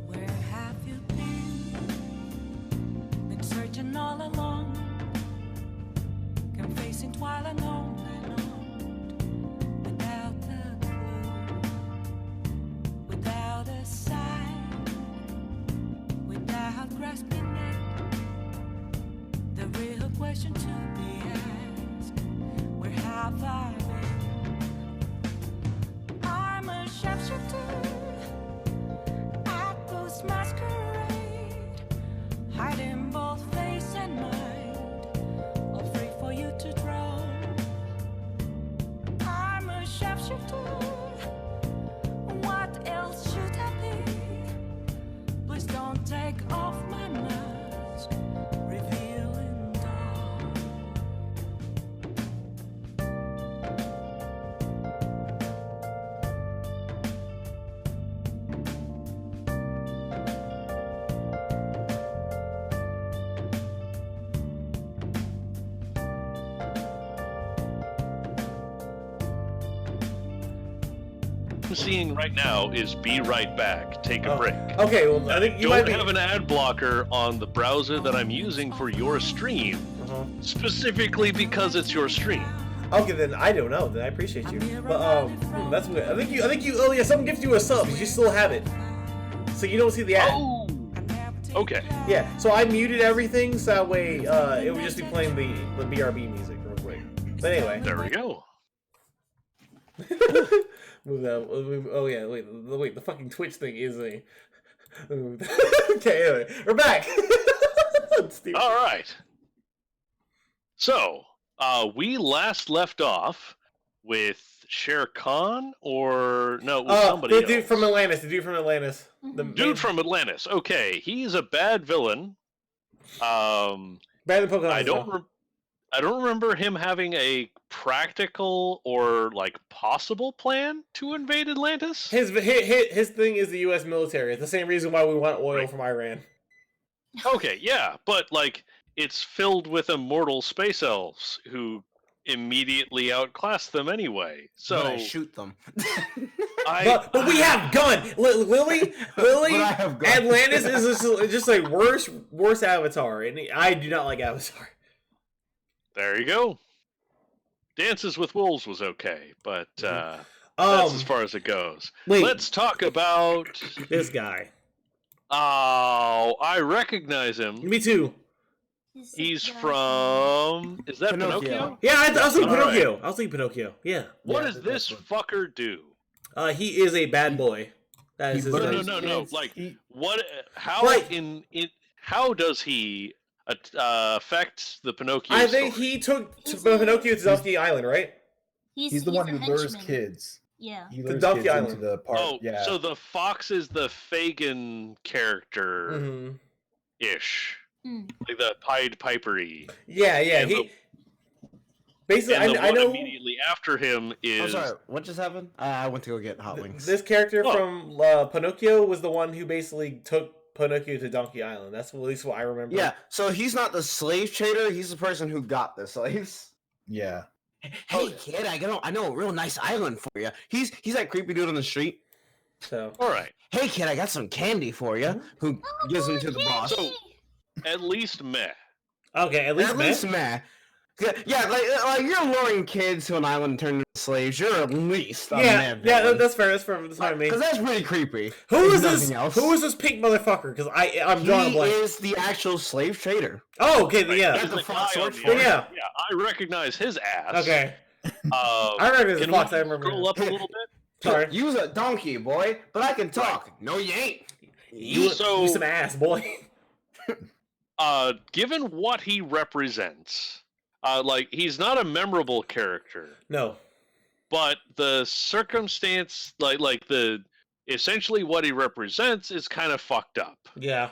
Where have you been searching all along, confessing while alone and on, without a clue, without a sign, without grasping it. The real question to be asked: where have I been? I'm a sharpshooter at Ghost Masquerade, hiding both face and mind, all free for you to draw. I'm a sharpshooter, what else should I be? Please don't take off my mask, revealing dawn. I'm seeing right now is Be Right Back. Take a break. Okay, well, I think you might Don't be... have an ad blocker on the browser that I'm using for your stream, specifically because it's your stream. Okay, then I don't know. Then I appreciate you. But that's weird. I think you. Oh yeah, someone gives you a sub. You still have it, so you don't see the ad. Oh, okay. Yeah. So I muted everything, so that way it would just be playing the BRB music real quick. But anyway. There we go. Move that. Oh yeah. Wait. The fucking Twitch thing is a. Okay. Anyway, we're back. All right. So, we last left off with Sheri Khan, or no, it was somebody the else. dude from Atlantis. The dude from Atlantis. The Dude from Atlantis. Okay, he's a bad villain. Better than Pocahontas. I don't remember him having a practical or like possible plan to invade Atlantis. His thing is the U.S. military. It's the same reason why we want oil from Iran. Okay, yeah, but like it's filled with immortal space elves who immediately outclass them anyway. So But I shoot them. But we have gun. Lily. I have gun. Atlantis is just a worse Avatar, and I do not like Avatar. there you go. Dances with Wolves was okay, but that's as far as it goes. Wait. Let's talk about This guy. Oh, I recognize him. Me too. He's from... Is that Pinocchio? Yeah, I was thinking All Pinocchio. right. I was thinking Pinocchio. Yeah. What does this fucker do? He is a bad boy. That is his name. No. Like, what? How how does he affect the Pinocchio? I think story? he took Pinocchio to Donkey Island, right? He's the one a who lures henchman. kids. Yeah. He lures Donkey kids Island. into the park. Oh, yeah. so the fox is the Fagin character Mm-hmm. ish, Mm. like the Pied Pipery. Yeah. And He basically, And the I one know immediately after him I'm is sorry, what just happened? I went to go get hot wings. this character Oh. from Pinocchio was the one who basically took Pinocchio to Donkey Island. That's at least what I remember. Yeah, so he's not the slave trader, he's the person who got the slaves. Yeah. Hey kid, I know a real nice island for you. He's that creepy dude on the street. So all right. Hey kid, I got some candy for you. Who gives them to the boss? So at least meh. okay, at least At least meh. Yeah, like you're luring kids to an island and turning them into slaves. You're at least a Yeah, man yeah, villain. that's fair. That's fair. That's what I mean. Because that's pretty creepy. Who if is this? nothing else. Who is this pink motherfucker? Because I'm drawing a He blank. is the actual slave trader. Oh, okay, Right, yeah. he's the the fox guy on sword the for end. Yeah. I recognize his ass. Okay. I I remember the fox. I remember. Scroll up a little bit. Sorry. You's a donkey, boy, but I can talk. No, you ain't. You some ass, boy. Given what he represents, like he's not a memorable character, No. but the circumstance, like the essentially what he represents is kind of fucked up. Yeah.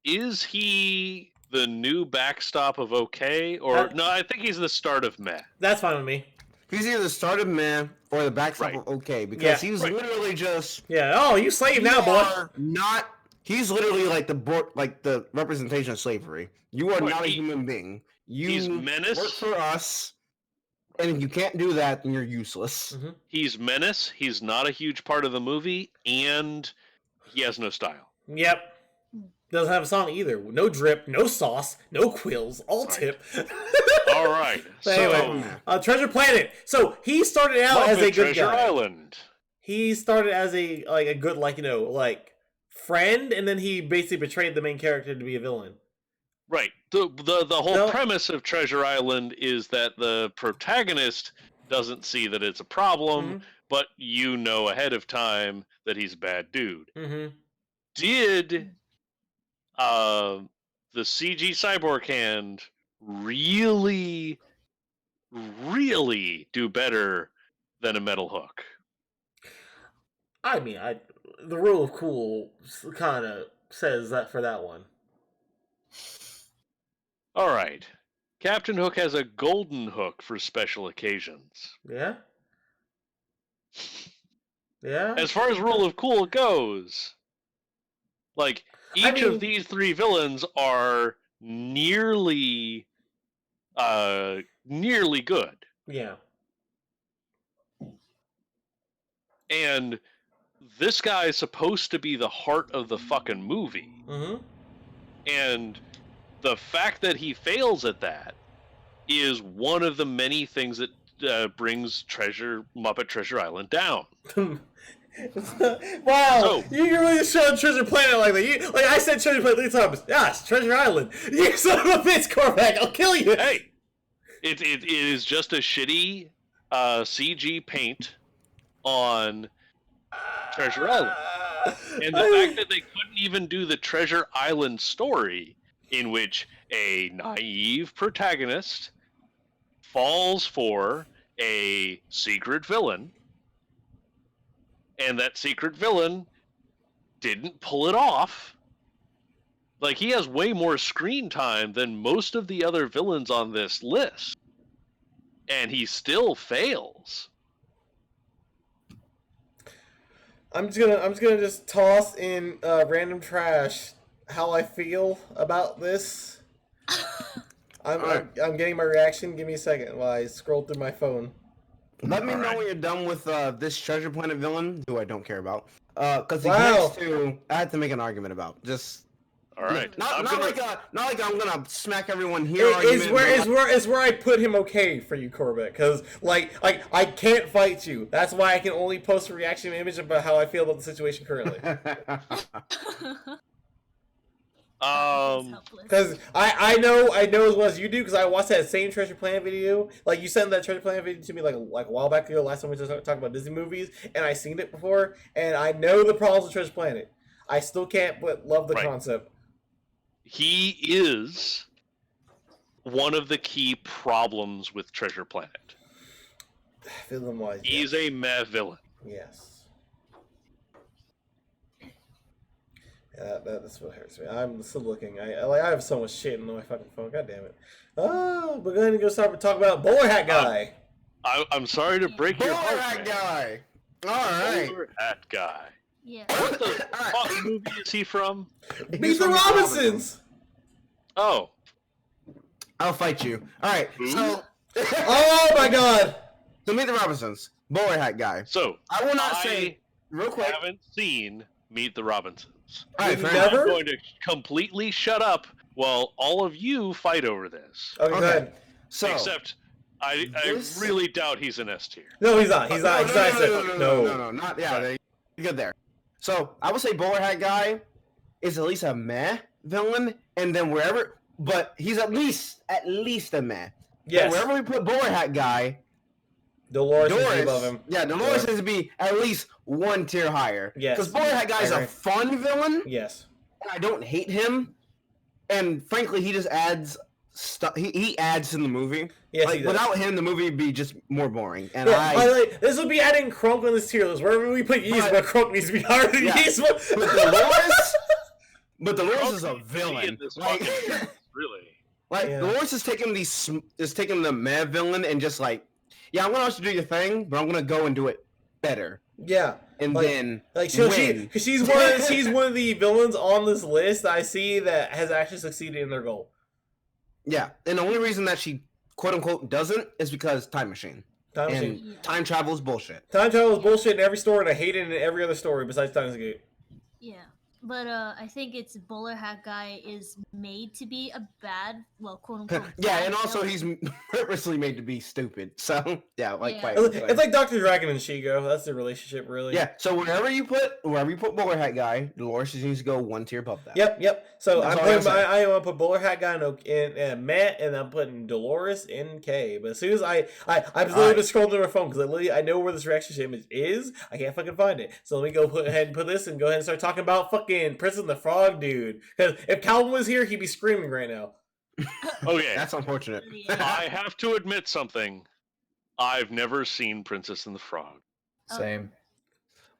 Is he the new backstop of okay, or no? I think he's the start of meh. That's fine with me. He's either the start of man or the backstop Right. of okay, because Yeah. he's literally just Yeah. Oh, you slave now, you boy. are not. He's literally like the representation of slavery. You are Right, not a human being. he's You menace. work for us, and if you can't do that, then you're useless. Mm-hmm. He's menace. He's not a huge part of the movie, and he has no style. Yep. Doesn't have a song either. No drip, no sauce, no quills, all tip. All right. But anyway, Treasure Planet. So he started out as a good Treasure guy. Island. He started as a good friend, and then he basically betrayed the main character to be a villain. Right. The whole No. premise of Treasure Island is that the protagonist doesn't see that it's a problem, but you know ahead of time that he's a bad dude. Mm-hmm. Did the CG cyborg hand really do better than a metal hook? I mean, the rule of cool kind of says that for that one. All right. Captain Hook has a golden hook for special occasions. Yeah? Yeah? As far as rule of cool goes, like each mean- of these three villains are nearly good. Yeah. And this guy is supposed to be the heart of the fucking movie. Mm-hmm. And the fact that he fails at that is one of the many things that brings Muppet Treasure Island down. Wow, So- you really just showed Treasure Planet like that. I said Treasure Planet 3 times. Yeah, it's Treasure Island. You son of a bitch, Cormac, I'll kill you. Hey, it is just a shitty CG paint on Treasure Island. And the fact that they couldn't even do the Treasure Island story, in which a naive protagonist falls for a secret villain, and that secret villain didn't pull it off. Like, he has way more screen time than most of the other villains on this list, and he still fails. I'm just gonna toss in random trash how I feel about this. I'm getting my reaction. Give me a second while I scroll through my phone. Let me know when you're done with this Treasure Planet villain, who I don't care about. Because Wow. I had to make an argument about. Just All right. not like I'm gonna smack everyone here. Is argument, where I put him okay for you, Corbett? Because like I can't fight you. That's why I can only post a reaction image about how I feel about the situation currently. Because I know as well as you do, because I watched that same Treasure Planet video. Like, you sent that Treasure Planet video to me like a while back ago, last time we just talked about Disney movies, and I seen it before, and I know the problems with Treasure Planet. I still can't but love the concept. He is one of the key problems with Treasure Planet. Villain-wise, He's a meh villain. yes. Yeah, that's what hurts me. I'm still looking. I have so much shit in my fucking phone. God damn it. Oh, we're going to go start talk about Bowler Hat Guy. I'm sorry to break your Bowler heart, Hat man. Guy. All right. Bowler Hat Guy. Yeah. What the fuck movie is he from? Meet the Robinsons. Oh, I'll fight you. All right. So, Oh my god. so Meet the Robinsons. Bowler Hat Guy. so I will not say real I quick. haven't seen Meet the Robinsons. All right, You've fair enough. never? I'm going to completely shut up Well, all of you fight over this. Okay, go ahead. So Except, I this- really doubt he's an S tier. No, he's not. He's not. No, not yeah. You're good there. So I would say Bowler Hat Guy is at least a meh villain, and then wherever, but he's at least a meh. Yes. But wherever we put Bowler Hat Guy, Dolores is above him. Yeah, Dolores has to be at least one tier higher. Yes. Because Bowler Hat Guy is a fun villain. Yes. And I don't hate him, and frankly, he just adds stuff. He adds in the movie. Yes, like, he does. without him, the movie would be just more boring. And Yeah, by the way, this would be adding Krunk on this tier list. Wherever we put Yzma, Krunk needs to be higher than Yzma. But Dolores is a villain. Really? Like Dolores is taking the meh villain and just like, yeah, I'm gonna ask you to do your thing, but I'm gonna go and do it better. Yeah, and like, then win. Because she's one of the villains on this list that I see that has actually succeeded in their goal. Yeah, and the only reason that she quote unquote doesn't is because time machine. Time travel is bullshit. Time travel is bullshit in every story, and I hate it in every other story besides Time's Gate. Yeah, but I think it's Bowler Hat Guy is made to be a bad, well, quote unquote. Yeah, and also he's purposely made to be stupid. So yeah, it's like Dr. Dragon and Shigo. That's the relationship, really. Yeah. So wherever you put Bowler Hat Guy, Dolores just needs to go one tier above that. Yep. So I want to put Bowler Hat Guy in Matt, and I'm putting Dolores in K. But as soon as I'm literally just scrolling through my phone because I know where this reaction image is. I can't fucking find it. So let me go ahead and put this and go ahead and start talking about fucking Princess and the Frog, dude. Because if Calvin was here, he'd be screaming right now. Okay. That's unfortunate. I have to admit something. I've never seen Princess and the Frog. Same.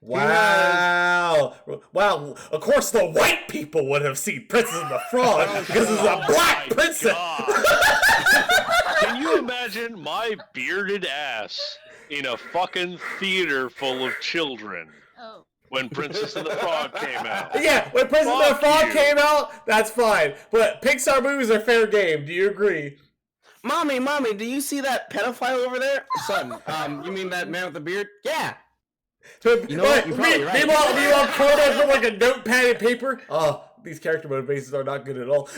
Wow. Of course the white people would have seen Princess and the Frog because it's a black princess. Can you imagine my bearded ass in a fucking theater full of children? Oh. When Princess and the Frog came out. Yeah, when Princess and the Frog came out, that's fine. But Pixar movies are fair game. Do you agree? Mommy, do you see that pedophile over there? Son, you mean that man with the beard? Yeah. You know what? You're probably right. Meanwhile, Conan put like a notepad and paper. Oh, these character motivations are not good at all.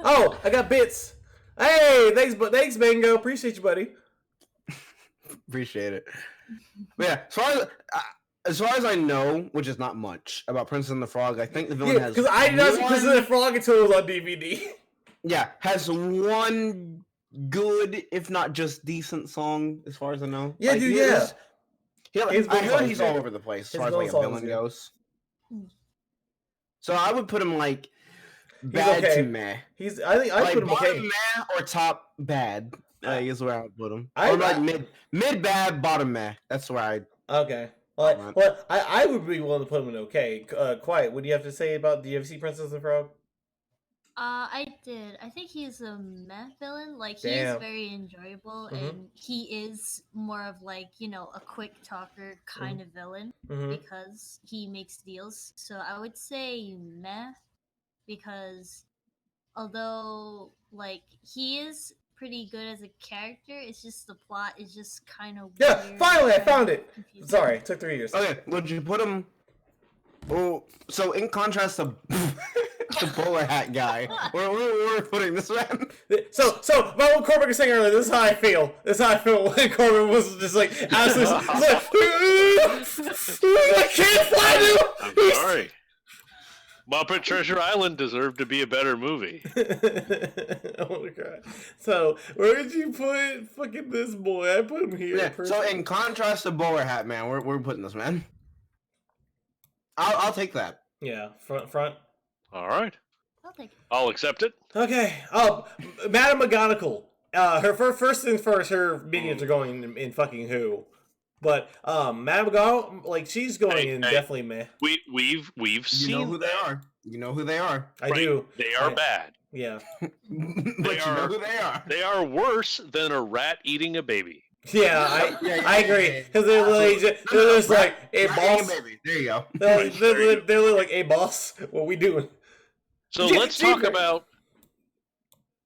Oh, I got bits. Hey, thanks, Mango. Appreciate you, buddy. Appreciate it. But yeah, as far as I know, which is not much about Princess and the Frog, I think the villain has. Because I did not see Princess and the Frog until it was on DVD. Yeah, has one good, if not just decent song, as far as I know. Yeah, dude. Yeah. I heard he's all over the place as far as like a villain goes. So I would put him like bad to meh. I think I put him okay. Meh or top bad. Is where I would put him. Or like mid bad, bottom meh. That's where I. Okay. Well, I would be willing to put him in okay. Quiet. What do you have to say about? Do you ever see Princess and the Frog? I did. I think he's a meh villain. Like he is very enjoyable, and he is more of like a quick talker kind of villain because he makes deals. So I would say meh because although like he is pretty good as a character, it's just the plot is just kind of weird. Finally I found it. Confusing. Sorry, it took 3 years. Okay, would you put him? Oh, so in contrast to the Bowler Hat Guy, we're putting this man. So what Corbin was saying earlier, this is how I feel. This is how I feel when Corbin was just like absolutely like, I can't find him. I'm sorry. Muppet Treasure Island deserved to be a better movie. Oh my god. So, where did you put fucking this boy? I put him here. Yeah, so in contrast to Bowler Hat, man, we're putting this man. I'll take that. Yeah, front. All right. I'll take it. I'll accept it. Okay. Madame McGonagall. Her first things first, her minions are going in fucking who. But Madame McGonagall, like she's going in definitely meh. We've seen you know who they are. You know who they are. I do. They are bad. Yeah. But you know who they are. They are worse than a rat eating a baby. Yeah, I agree. Because they're just like, hey boss. Baby. There you go. They're like, hey boss, what we doing? So let's talk about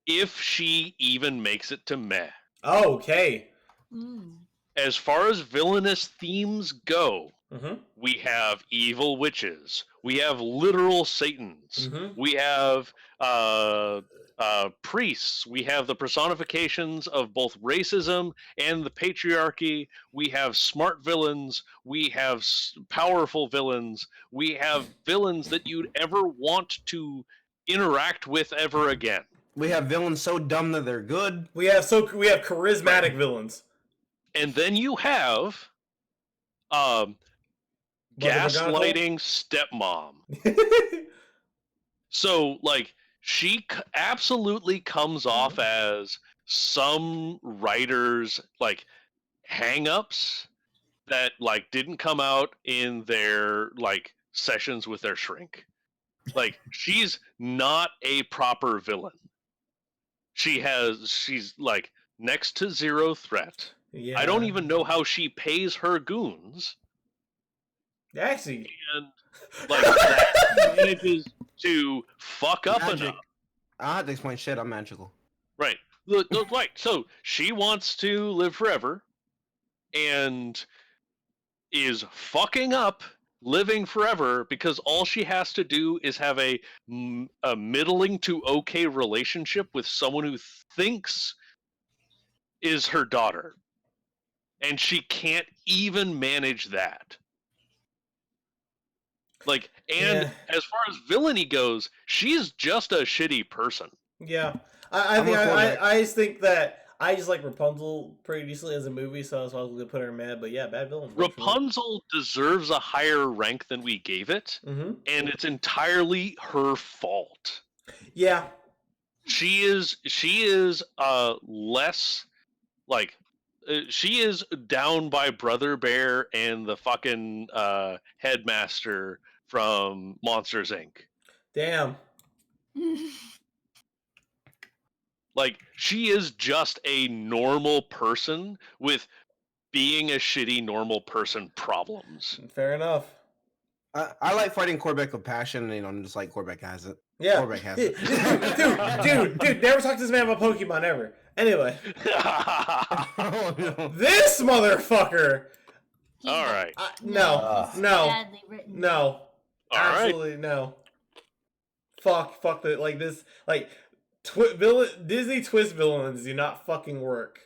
if she even makes it to meh. Okay. as far as villainous themes go, Mm-hmm. we have evil witches. We have literal Satans. Mm-hmm. We have priests. We have the personifications of both racism and the patriarchy. We have smart villains. We have powerful villains. We have villains that you'd ever want to interact with ever again. We have villains so dumb that they're good. We have charismatic villains. And then you have gaslighting stepmom. So, like, she absolutely comes off as some writers' like hang-ups that like didn't come out in their like sessions with their shrink. Like, she's not a proper villain. She's like next to zero threat. Yeah. I don't even know how she pays her goons. Actually, And like that manages to fuck up Magic. enough. I have to explain shit. I'm magical. Right. Right. So she wants to live forever and is fucking up living forever because all she has to do is have a middling to okay relationship with someone who thinks is her daughter. And she can't even manage that. Like, and as far as villainy goes, she's just a shitty person. yeah. I just think that I just like Rapunzel pretty decently as a movie, so I was going to put her mad. But yeah, bad villain. Rapunzel deserves a higher rank than we gave it, Mm-hmm. and it's entirely her fault. Yeah. She is less like she is down by Brother Bear and the fucking headmaster from Monsters Inc. Damn. Like, she is just a normal person with being a shitty normal person problems. Fair enough. I like fighting Corbeck with passion, and just like Corbeck has it. Yeah. Corbeck has it. dude, never talk to this man about Pokemon ever. Anyway, Oh, no. this motherfucker. All right. No. Badly written. No. All right. Absolutely no. Fuck the like this like Disney twist villains do not fucking work.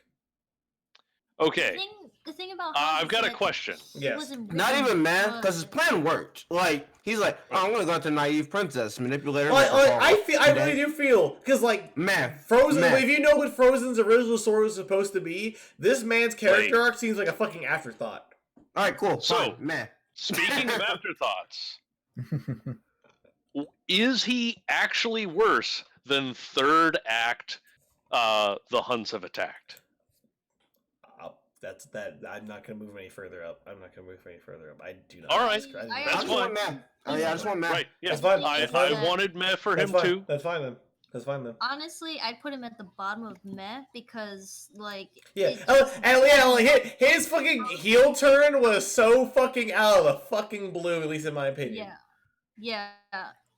Okay. The thing about I've got a question. Yes. Not even mad, because his plan worked. Like, he's like, oh, I'm gonna go after naive princess, manipulate her. I really do feel because like Man, Frozen. man. If you know what Frozen's original story was supposed to be, this man's character arc seems like a fucking afterthought. All right, cool. So- Fine, man. Speaking of afterthoughts, is he actually worse than third act The Huns Have Attacked? That's that. I'm not gonna move any further up. I do not. All right. disagree. I That's I just fine. want meh. Oh, yeah, I just want meh. Right, yeah. That's fine. I That's fine. wanted meh for him That's fine. too. That's fine then. Honestly, I'd put him at the bottom of meh because, like, Yeah. it Oh, just- and yeah, like his fucking heel turn was so fucking out of the fucking blue, at least in my opinion. yeah.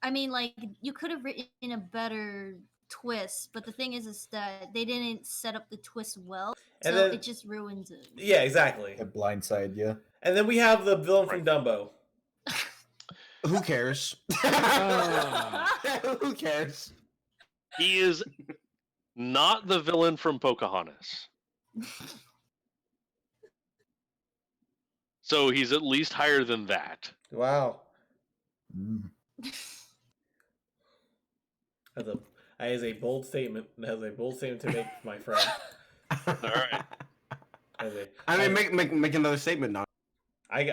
I mean, like, you could have written a better twist, but the thing is that they didn't set up the twist well, so And then- it just ruins it. Yeah, exactly. A blindside, yeah. And then we have the villain from Dumbo. Who cares? Who cares? He is not the villain from Pocahontas. So he's at least higher than that. Wow. Mm. That is a bold statement. That is a bold statement to make, my friend. All right. I mean, make another statement now. I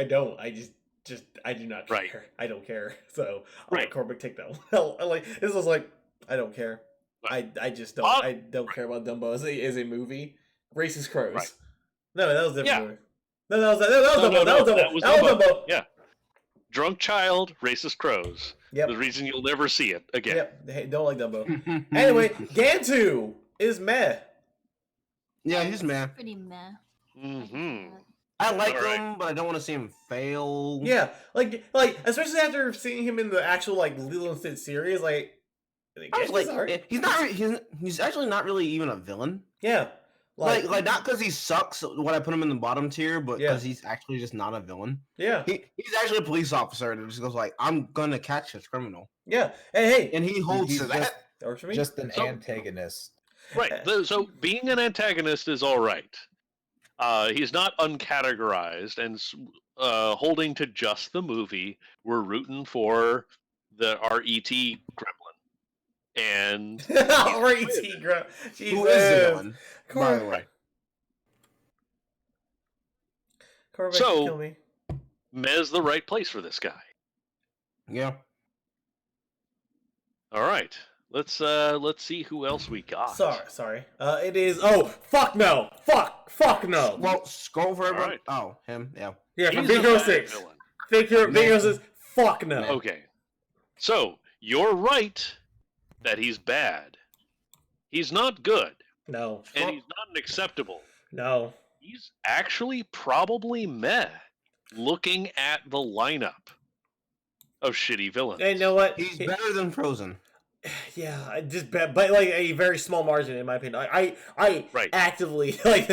don't. I do not care. Right. I don't care. So I'll Right. let Corbett take that one. Like this was like I don't care. Right. I just don't. I don't care about Dumbo as a movie. Racist Crows. Right. No, that was a different Yeah. movie. No, that was Dumbo. That was Dumbo. Yeah. Drunk child, racist crows. Yep. The reason you'll never see it again. Yep. Hey, don't like Dumbo. Anyway, Gantu is meh. Yeah, he's meh. Pretty meh. Mm-hmm. I like All right. him, but I don't want to see him fail. Yeah, like especially after seeing him in the actual like Lilo and Stitch series, like I was Gantu's alright. like, he's actually not really even a villain. Yeah, Like not because he sucks when I put him in the bottom tier, but because he's actually just not a villain. Yeah. He's actually a police officer that just goes like, I'm gonna catch this criminal. Yeah. Hey. And he holds to that. Just an antagonist. Right. So being an antagonist is all right. He's not uncategorized and holding to just the movie. We're rooting for our E.T. gremlin. And our E.T. gremlin. Who is the villain, by the way? So, kill me. Mez the right place for this guy. Yeah. All right. Let's see who else we got. Sorry. It is. Oh, fuck no. Fuck no. Well, scroll for everyone. Right. Oh, him. Yeah. Yeah, from Big Hero 6. Big Hero 6. Fuck no. Okay. So you're right that he's bad. He's not good. No. And he's not acceptable. No. He's actually probably meh. Looking at the lineup of shitty villains. And you know what? He's better than Frozen. Yeah, just by like a very small margin, in my opinion. I actively like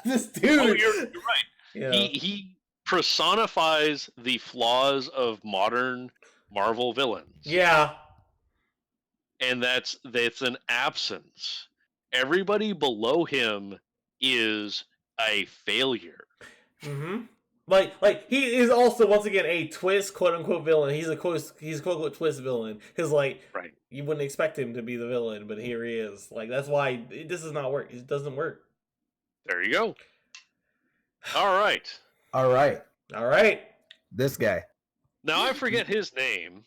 this dude. Oh, you're right. Yeah. He personifies the flaws of modern Marvel villains. Yeah, and that's an absence. Everybody below him is a failure. Mm-hmm. Like he is also once again a twist, quote unquote villain. He's a quote unquote twist villain. Because right. You wouldn't expect him to be the villain, but here he is. Like that's why this does not work. It doesn't work. There you go. All right. This guy. Now I forget his name,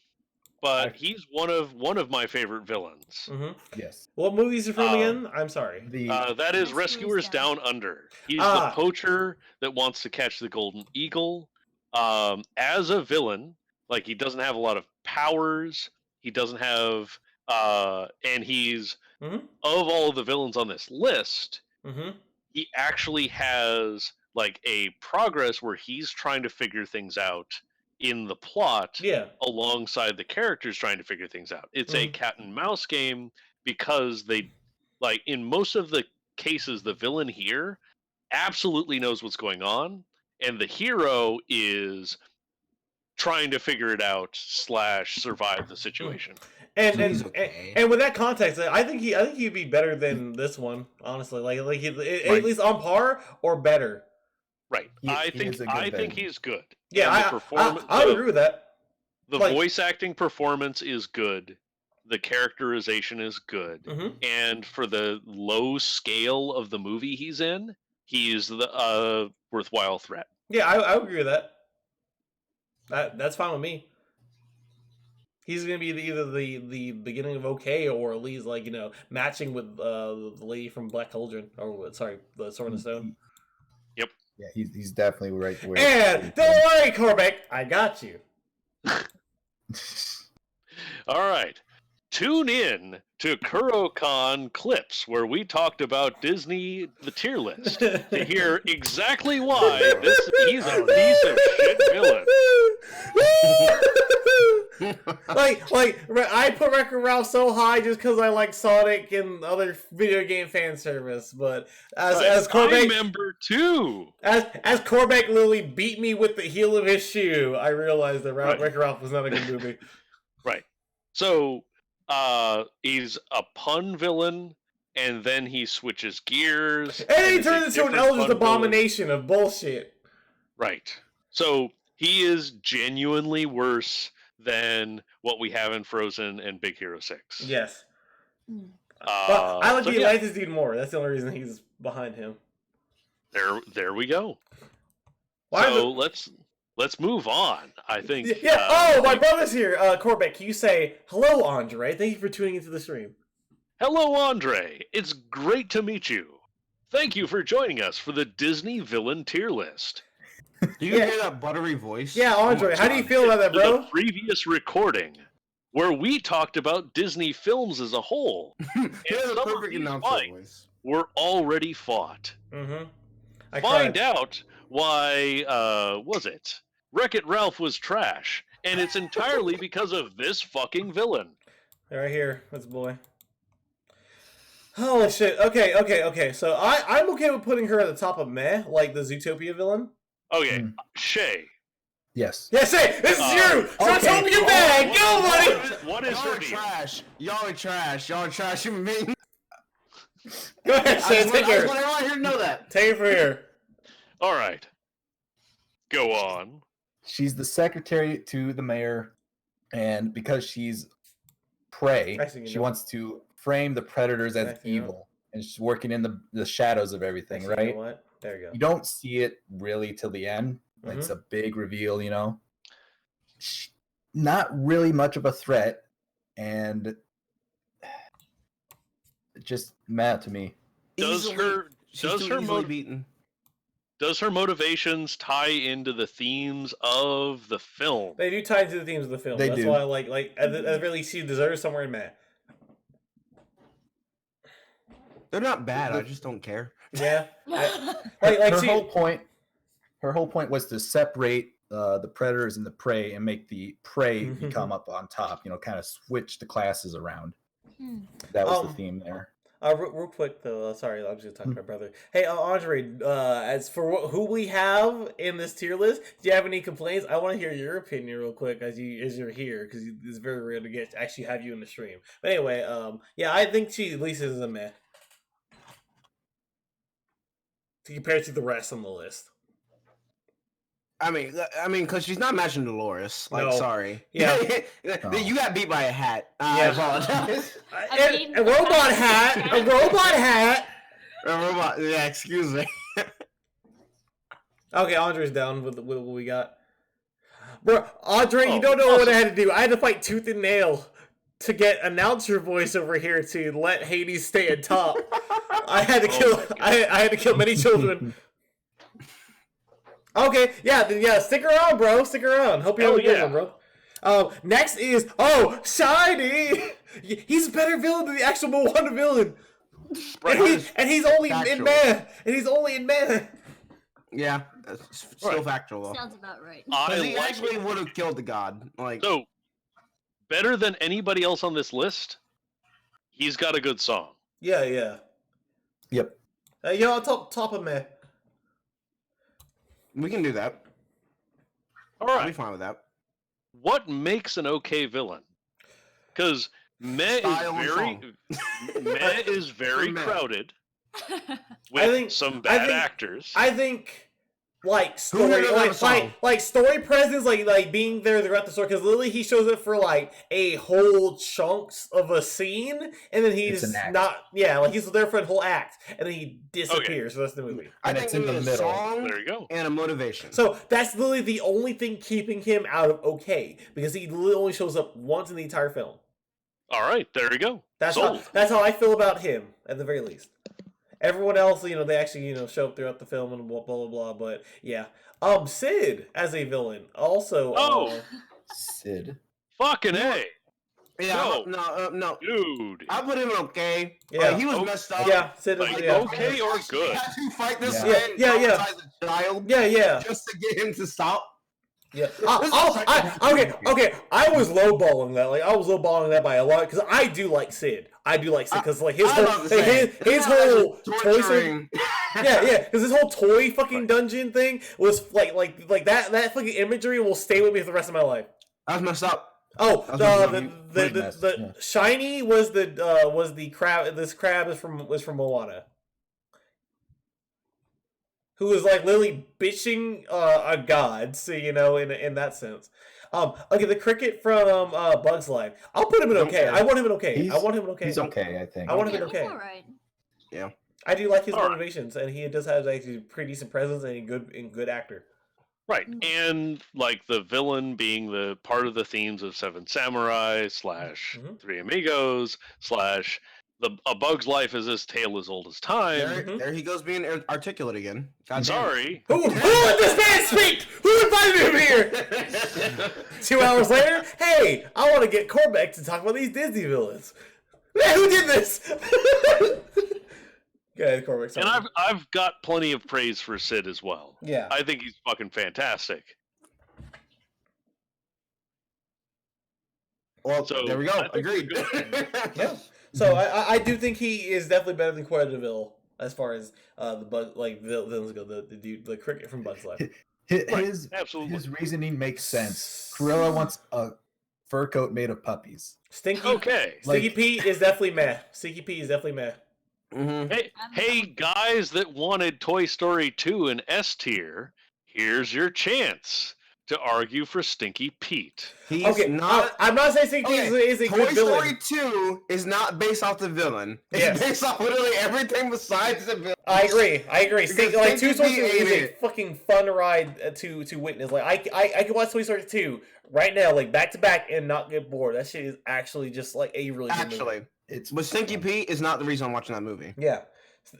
but he's one of my favorite villains. Mm-hmm. Yes. What movie is he from again? I'm sorry. That is Rescuers Down Under. He's the poacher that wants to catch the golden eagle. As a villain, like he doesn't have a lot of powers. He doesn't have, and he's of all of the villains on this list. He actually has like a progress where he's trying to figure things out in the plot alongside the characters trying to figure things out. It's a cat and mouse game because they, like in most of the cases, the villain here absolutely knows what's going on and the hero is trying to figure it out / survive the situation. And with that context, I think he'd be better than this one, honestly. Like he, at least on par or better. Right. I think he's good. Yeah, I agree with that. The voice acting performance is good. The characterization is good. And for the low scale of the movie he's in, he's the worthwhile threat. Yeah, I agree with that. That's fine with me. He's gonna be either the beginning of okay, or at least like matching with the lady from Black Cauldron, or sorry, the Sword in the Stone. Yep. Yeah, he's definitely right where. And don't worry, Corbeck, I got you. All right. Tune in to Kurocon Clips, where we talked about Disney, the tier list, to hear exactly why he's a piece of shit villain. like I put Wreck-It Ralph so high just because I like Sonic and other video game fan service, but as Corbeck, I remember too. As Corbeck literally beat me with the heel of his shoe, I realized that Wreck-It Ralph was not a good movie. Right. So he's a pun villain, and then he switches gears, and then he turns into an eldritch abomination of bullshit. Right. So he is genuinely worse than what we have in Frozen and Big Hero 6. Yes. But I like the Atlantis dude more. That's the only reason he's behind him. There we go. So let's move on. I think. Yeah. My brother's here. Corbeck, can you say hello, Andre? Thank you for tuning into the stream. Hello, Andre. It's great to meet you. Thank you for joining us for the Disney villain tier list. Do you hear that buttery voice? Yeah, Andre, how do you feel about that, bro? The previous recording, where we talked about Disney films as a whole, and some of these fights were already fought. Find out why, Wreck-It Ralph was trash, and it's entirely because of this fucking villain. Right here, this boy. Holy shit. Okay. So I'm okay with putting her at the top of meh, like the Zootopia villain. Okay, Shay. Yes. Yeah, Shay, this is you! Zootopia bag! Go, buddy! What is her deal? trash. Y'all are trash. Y'all are trash human beings. Go ahead, Shay, take I her. just want everyone here to know that. Take it from here. All right. Go on. She's the secretary to the mayor, and because she's prey, she wants to frame the predators as evil, and she's working in the shadows of everything, right? You know what? There you go. You don't see it really till the end. It's a big reveal, you know. Not really much of a threat, and just mad to me. Does her motivations tie into the themes of the film? They do tie into the themes of the film. That's why, like at the very least, she deserves somewhere in meh. They're not bad. I just don't care. Yeah. Her whole point was to separate the predators and the prey and make the prey become up on top. You know, kind of switch the classes around. That was the theme there. Real quick though, sorry, I'm just gonna talk to my brother. Hey, Andre, as for who we have in this tier list, do you have any complaints? I want to hear your opinion real quick as you're here, because it's very rare to actually have you in the stream. But anyway, yeah, I think she at least is a meh compared to the rest on the list. I mean, because she's not matching Dolores. Like, No. sorry. Yeah. You got beat by a hat. I apologize. A robot hat. A robot hat. A robot. Yeah, excuse me. Okay, Andre's down with what we got. Bro, Andre, you don't know what I had to do. I had to fight tooth and nail to get announcer voice over here to let Hades stay at top. I had to kill. I had to kill many children. Okay, yeah, stick around, bro. Stick around. Hope you have a good one, bro. Next is Shiny. He's a better villain than the actual Moana villain, and he's only in man. And he's only in man. Yeah, still factual though. Sounds about right. He actually would have killed the god. Like, so better than anybody else on this list. He's got a good song. Yeah. Yep. Top of meh. we can do that. All I'll be right. fine with that. What makes an okay villain? Because meh is very crowded with some bad actors. I think like story presence, like being there throughout the story. Because literally he shows up for like a whole chunks of a scene, and then he's not. Yeah, like he's there for the whole act, and then he disappears. So that's the movie. And it's in the middle. Song there you go. And a motivation. So that's literally the only thing keeping him out of okay, because he literally only shows up once in the entire film. All right, there you go. That's how I feel about him, at the very least. Everyone else, they actually, show up throughout the film and blah, blah, blah, but yeah. Sid as a villain. Also, Sid. Fucking A. Yeah, no. Dude. I put him in okay. Yeah. He was messed up. Yeah, Sid like, yeah. okay or good. He had to fight this Yeah. man, Yeah. a child, Yeah. just to get him to stop. Yeah. Okay. I was lowballing that. Like, I was lowballing that by a lot because I do like Sid. Because like his whole toy thing. Yeah. Because his whole toy fucking dungeon thing was like that fucking imagery will stay with me for the rest of my life. I was messed up. Oh, the shiny was the crab. This crab was from Moana. Who was like literally bitching a god, so in that sense. Okay, the cricket from Bug's Life. I'll put him in okay. I want him in okay. He's okay, I think. I want him in okay. All right. Yeah. I do like his motivations, and he does have actually pretty decent presence and a good actor. Right, and like the villain being the part of the themes of Seven Samurai / Three Amigos / A Bug's Life is this tale as old as time. There he goes being articulate again. Sorry. Who let this man speak? Who invited him here? 2 hours later, hey, I want to get Cormac to talk about these Disney villains. Man, who did this? Go ahead, Cormac. And I've got plenty of praise for Sid as well. Yeah. I think he's fucking fantastic. Well, there we go. Agreed. Yeah. So I do think he is definitely better than Corella Deville as far as the villains go. The cricket from Bugs Life. His reasoning makes sense. Corella wants a fur coat made of puppies. Stinky Pete is definitely meh. Stinky Pete is definitely meh. Mm-hmm. Hey, guys that wanted Toy Story 2 in S tier, here's your chance to argue for Stinky Pete. I'm not saying Stinky Pete is a good villain. Toy Story 2 is not based off the villain. It's based off literally everything besides the villain. I agree. Toy Story 2 is a fucking fun ride to witness. Like I can watch Toy Story 2 right now, like back to back, and not get bored. That shit is actually just like a really good movie. But Stinky Pete is not the reason I'm watching that movie. Yeah,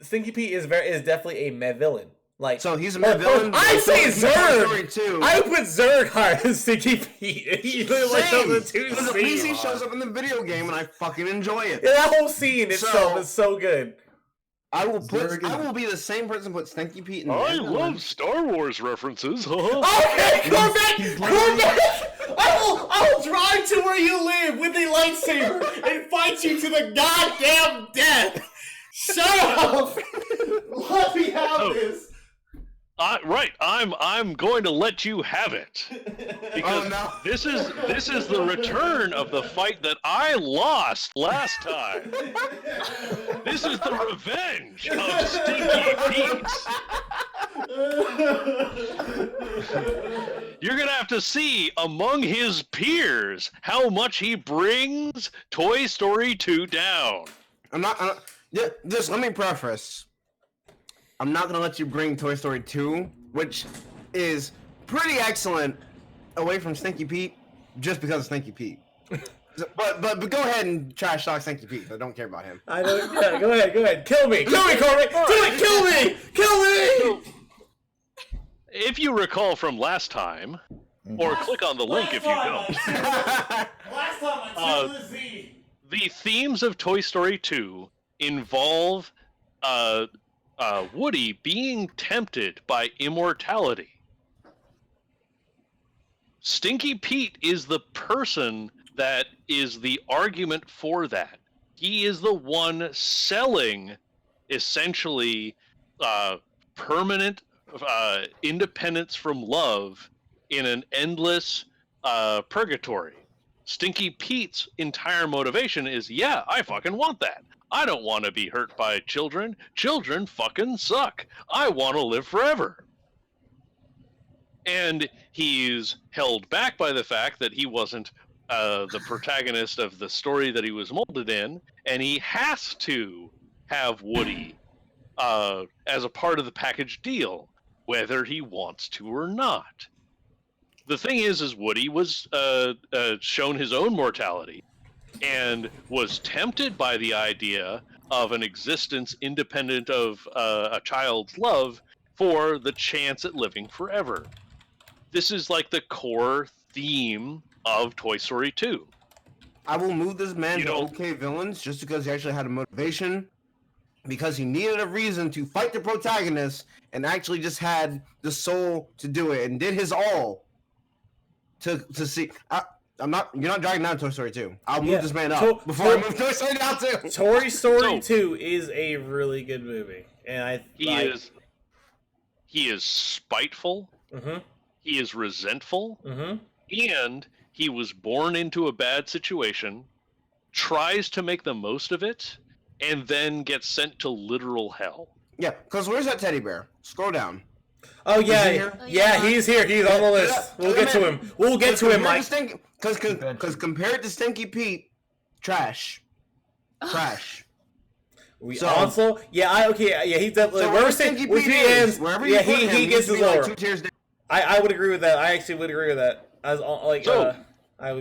Stinky Pete is definitely a meh villain. Like, so he's a meh villain. I'd say Zurg. I would put Zurg higher than Stinky Pete. He shows up in the video game, and I fucking enjoy it. Yeah, that whole scene itself is so good. I will be the same person put Stinky Pete in. I love Star Wars references. Okay, go back. I'll drive to where you live with a lightsaber and fight you to the goddamn death. Shut up. Let me have this. Right, I'm going to let you have it because this is the return of the fight that I lost last time. This is the revenge of Stinky Pete. You're gonna have to see among his peers how much he brings Toy Story 2 down. Just let me preface. I'm not gonna let you bring Toy Story 2, which is pretty excellent, away from Stinky Pete, just because of Stinky Pete. But go ahead and trash talk Stinky Pete. I don't care about him. I don't. Yeah, go ahead. Kill me, Corbin. Do it. Kill me. If you recall from last time, or click on the link if you don't. Last time I took the Z. The themes of Toy Story 2 involve Woody being tempted by immortality. Stinky Pete is the person that is the argument for that. He is the one selling, essentially, permanent independence from love in an endless purgatory. Stinky Pete's entire motivation is, yeah, I fucking want that. I don't want to be hurt by children. Children fucking suck. I want to live forever. And he's held back by the fact that he wasn't the protagonist of the story that he was molded in, and he has to have Woody as a part of the package deal, whether he wants to or not. The thing is Woody was shown his own mortality, and was tempted by the idea of an existence independent of a child's love for the chance at living forever. This is like the core theme of Toy Story 2. I will move this man to okay villains just because he actually had a motivation, because he needed a reason to fight the protagonist and actually just had the soul to do it and did his all to see... You're not dragging down Toy Story 2. I'll move this man up before I move Toy Story down too. Toy Story 2 is a really good movie, and he is spiteful. Mm-hmm. He is resentful, mm-hmm. and he was born into a bad situation, tries to make the most of it, and then gets sent to literal hell. Yeah, because where's that teddy bear? Scroll down. Oh yeah, he's here. He's on the list. We'll get to him. We'll get to him, Mike. Because compared to Stinky Pete, trash. He's definitely wherever Stinky Pete ends. He gets his lower. I would agree with that. I actually would agree with that. I would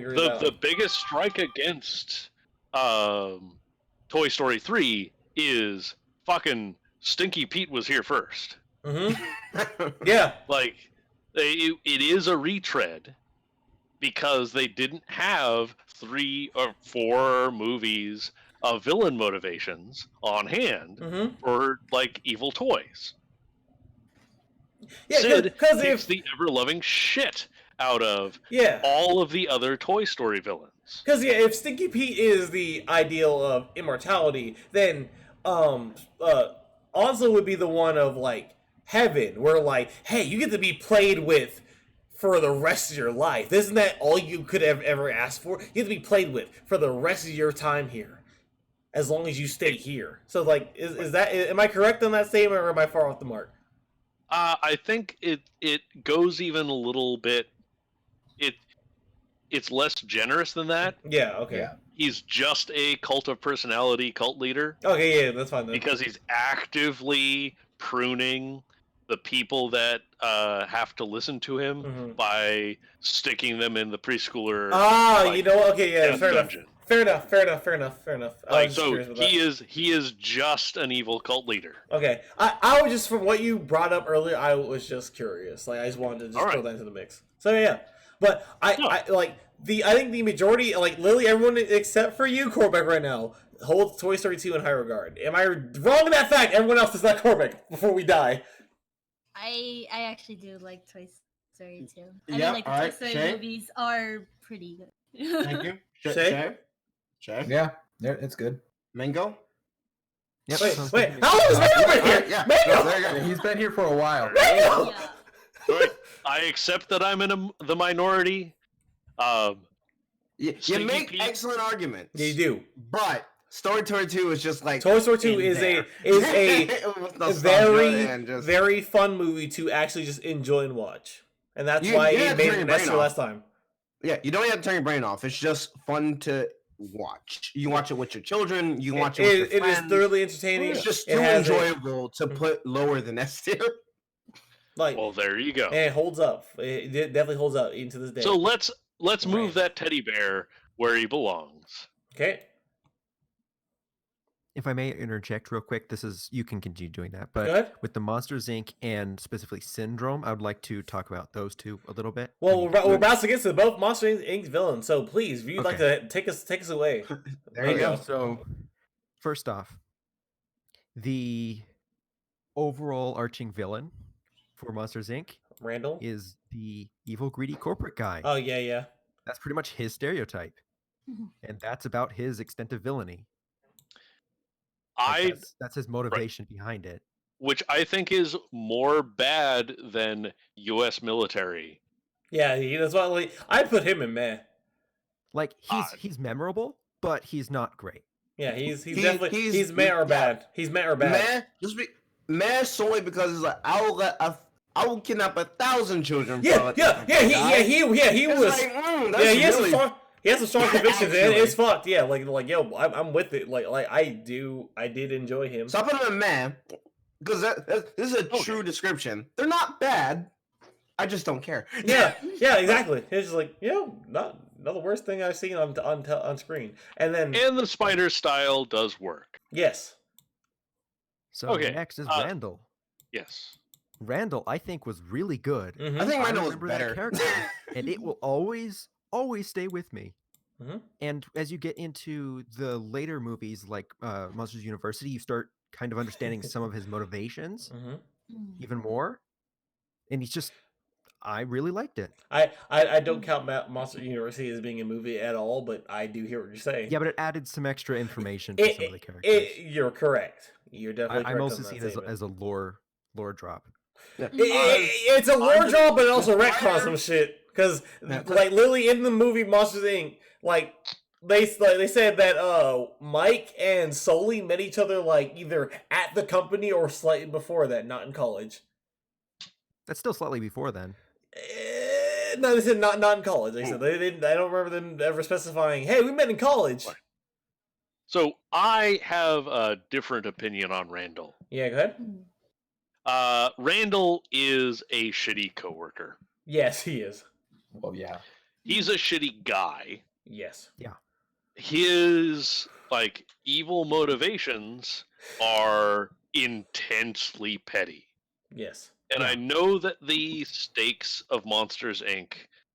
agree with that. The biggest strike against Toy Story 3 is fucking Stinky Pete was here first. Mm-hmm. Yeah. Like, it is a retread because they didn't have 3 or 4 movies of villain motivations on hand for, like, evil toys. Yeah, Sid takes the ever-loving shit out of Yeah. all of the other Toy Story villains. Because if Stinky Pete is the ideal of immortality, then Onslow would be the one of like heaven, where like, hey, you get to be played with for the rest of your life. Isn't that all you could have ever asked for? You get to be played with for the rest of your time here, as long as you stay here. So like, is that, am I correct on that statement, or am I far off the mark? I think it goes even a little bit. It's less generous than that. Yeah. Okay. Yeah. He's just a cult of personality cult leader. Okay. Yeah, that's fine then. Because he's actively pruning the people that have to listen to him by sticking them in the preschooler. You know, okay, yeah, fair enough. dungeon. Fair enough. Like, so he is just an evil cult leader. Okay, I was just, from what you brought up earlier, I was just curious. Like, I just wanted to just throw that into the mix. So yeah, but I think the majority, like literally everyone except for you, Corbeck, right now holds Toy Story 2 in high regard. Am I wrong in that fact? Everyone else is not Corbeck. Before we die. I actually do like Toy Story 2. I Yep, mean, like the Toy alright, Story Shay? movies are pretty good. Thank you. Shay? Shay? Yeah, it's good. Mango? Yep. Wait, how long has Mango been here? Yeah. Mango! There you go. He's been here for a while. Mango! Yeah. Right. I accept that I'm in the minority. You Stinky make Pete. excellent arguments. Yeah, you do. But Story 2 is just like Toy Story 2 is a With nostalgia and just- very fun movie to actually just enjoy and watch, and that's You- why you it have to made turn it your best brain for off. last time. Yeah, you don't have to turn your brain off. It's just fun to watch. You watch it with your children. You can watch it with your It is friends. thoroughly entertaining. It's just It too has enjoyable to put lower than S tier. like, Well, there you go. and it holds up. It definitely holds up even to this day. So let's move that teddy bear where he belongs. Okay. If I may interject real quick, you can continue doing that. Go But ahead. with the Monsters Inc. and specifically Syndrome, I would like to talk about those two a little bit. Well, we're about to get to both Monster Inc. villains, so please, if you'd like Okay. to take us away. There you go. So, first off, the overall arching villain for Monsters Inc. Randall. is the evil, greedy corporate guy. Oh yeah. That's pretty much his stereotype. And that's about his extent of villainy. That's his motivation behind it. Which I think is more bad than U.S. military. Yeah, that's why I put him in meh. Like he's memorable, but he's not great. Yeah, he's definitely he's meh or bad. He's meh or bad. Meh solely because it's like I will kidnap 1,000 children. He was. He has some strong convictions, and it's fucked. Yeah, like yo, I'm with it. Like I did enjoy him. So I put him in man because this is a true description. They're not bad. I just don't care. Yeah, exactly. It's just like, not the worst thing I've seen on screen. And the spider style does work. Yes. So next is Randall. Yes. Randall, I think, was really good. Mm-hmm. I think Randall was remember better. that character, and it will always stay with me. Mm-hmm. And as you get into the later movies, like Monsters University, you start kind of understanding some of his motivations even more. And I really liked it. I don't count Monster University as being a movie at all, but I do hear what you're saying. Yeah, but it added some extra information to some of the characters. You're correct. You're definitely correct. I'm also seeing it as a lore drop. Yeah. It's a lore drop, but it also retcons some shit. Because, like, literally in the movie Monsters Inc., like, they said that Mike and Sully met each other, like, either at the company or slightly before that, not in college. That's still slightly before then. No, they said not in college. They said they didn't. I don't remember them ever specifying, "Hey, we met in college." So I have a different opinion on Randall. Yeah, go ahead. Randall is a shitty coworker. Yes, he is. Well, yeah. He's a shitty guy. Yes. Yeah. His evil motivations are intensely petty. Yes. And I know that the stakes of Monsters Inc.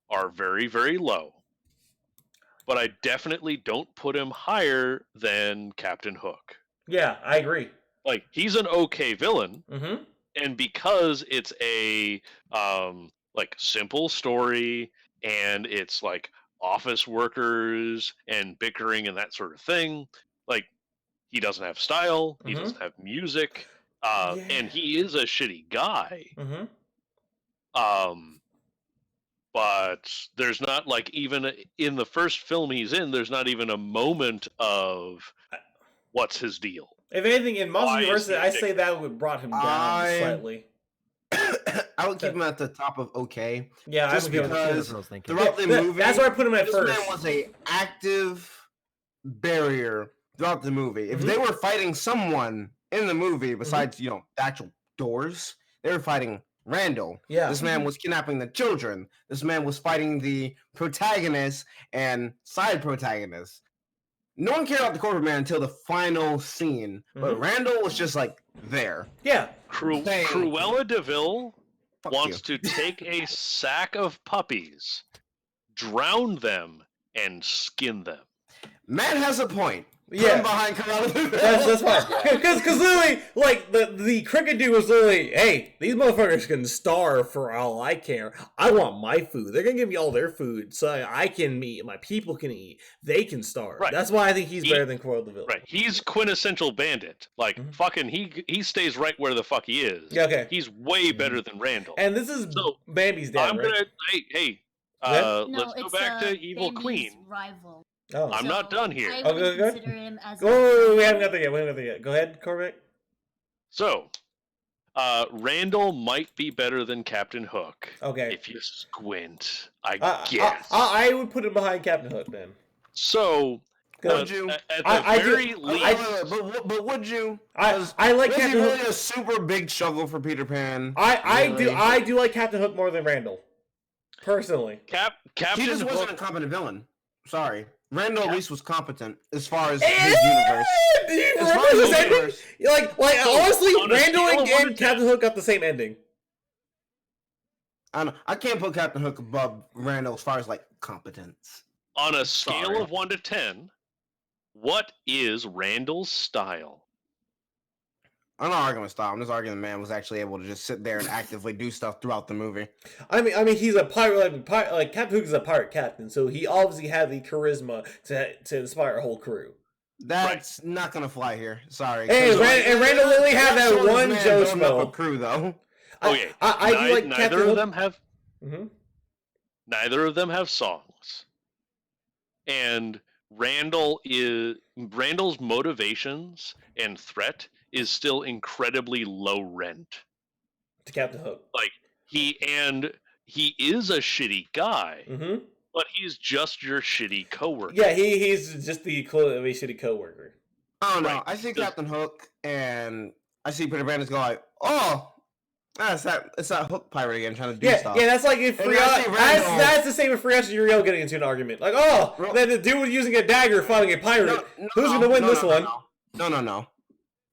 are very, very low. But I definitely don't put him higher than Captain Hook. Yeah, I agree. He's an okay villain. Mm-hmm. And because it's a like simple story, and it's like office workers and bickering and that sort of thing. Like, he doesn't have style, he doesn't have music, and he is a shitty guy. But there's not, like, even in the first film he's in, there's not even a moment of what's his deal. If anything, in Monsters University, I say that would brought him down slightly. I would keep him at the top of okay. Yeah, just because throughout the movie, that's where I put him at first. This man was a active barrier throughout the movie. If they were fighting someone in the movie besides the actual doors, they were fighting Randall. Yeah. This man was kidnapping the children. This man was fighting the protagonist and side protagonists. No one cared about the corporate man until the final scene, but Randall was just like there. Yeah. Corella Deville wants to take a sack of puppies, drown them, and skin them. Man has a point. Yeah, behind that's fine. Because literally, like the cricket dude was literally, hey, these motherfuckers can starve for all I care. I want my food. They're gonna give me all their food so I can eat. My people can eat. They can starve. Right. That's why I think he's better than Corella Deville. Right. He's quintessential bandit. Like fucking, he stays right where the fuck he is. Yeah, okay. He's way better than Randall. And this is Bambi's dad. Let's go back to Evil Bambi's Queen. Rival. Oh. I'm not done here. I would consider him as we haven't got there yet. Go ahead, Cormac. So, Randall might be better than Captain Hook. Okay. If you squint, I guess. I would put him behind Captain Hook then. So, would you? At the very least, but would you? I like Captain Hook. Really a super big struggle for Peter Pan. I do like Captain Hook more than Randall, personally. Captain He just Hook wasn't a competent villain. Sorry. Randall at least was competent as far as his universe. Honestly, Randall and Captain Hook got the same ending. I can't put Captain Hook above Randall as far as like competence. On a scale of 1 to 10, what is Randall's style? I'm not arguing with style. I'm just arguing the man was actually able to just sit there and actively do stuff throughout the movie. I mean, he's a pirate. Like Captain Hook is a pirate captain, so he obviously had the charisma to inspire a whole crew. That's not gonna fly here. Sorry. Hey, Randall literally had that one Joe Schmo crew though. Okay, I do like neither of them have. Neither of them have songs, and Randall's motivations and threat is still incredibly low rent to Captain Hook. Like he is a shitty guy, but he's just your shitty coworker. Yeah, he's just the equivalent of a shitty coworker. I don't know. Right. I see Captain Hook and I see Peter Pan go like, oh, it's that Hook pirate again trying to do stuff. Yeah, that's like if that's the same if Frias and Uriel getting into an argument. Like, then the dude using a dagger fighting a pirate. Who's gonna win this one? No.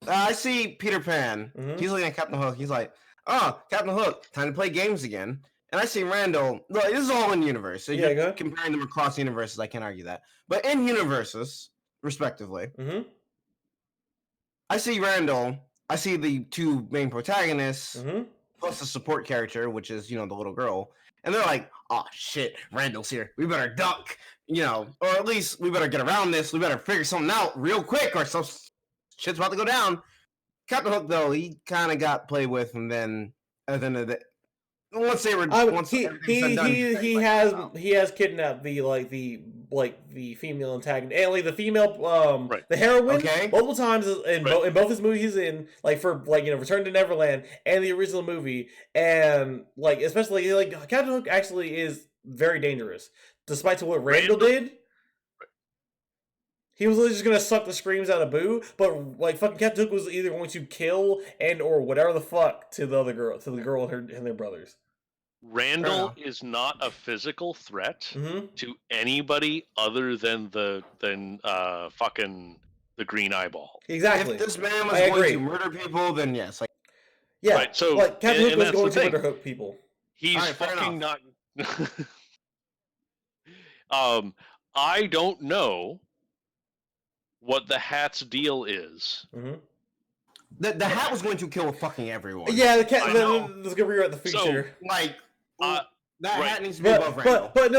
I see Peter Pan. He's looking at Captain Hook. He's like, oh, Captain Hook, time to play games again. And I see Randall. Look, this is all in universe. So you're comparing them across universes. I can't argue that. But in universes, respectively, I see Randall. I see the two main protagonists, plus the support character, which is, the little girl. And they're like, oh, shit, Randall's here. We better duck, or at least we better get around this. We better figure something out real quick or some shit's about to go down. Captain Hook, though, he kind of got played with, and then at the end of the once they were he has kidnapped the female antagonist, and the female the heroine multiple times in both his movies he's in, Return to Neverland and the original movie, and especially Captain Hook actually is very dangerous, despite to what Randall did. He was literally just gonna suck the screams out of Boo, but fucking Captain Hook was either going to kill and or whatever the fuck to the girl and their brothers. Randall is not a physical threat to anybody other than fucking the green eyeball. Exactly. If this man was going to murder people, then yes. Yeah. Right, so Captain Hook was going to murder people. He's fucking not. I don't know what the hat's deal is. The hat was going to kill fucking everyone. Yeah, let's go rewrite the future. So, That hat needs to be above Randall. But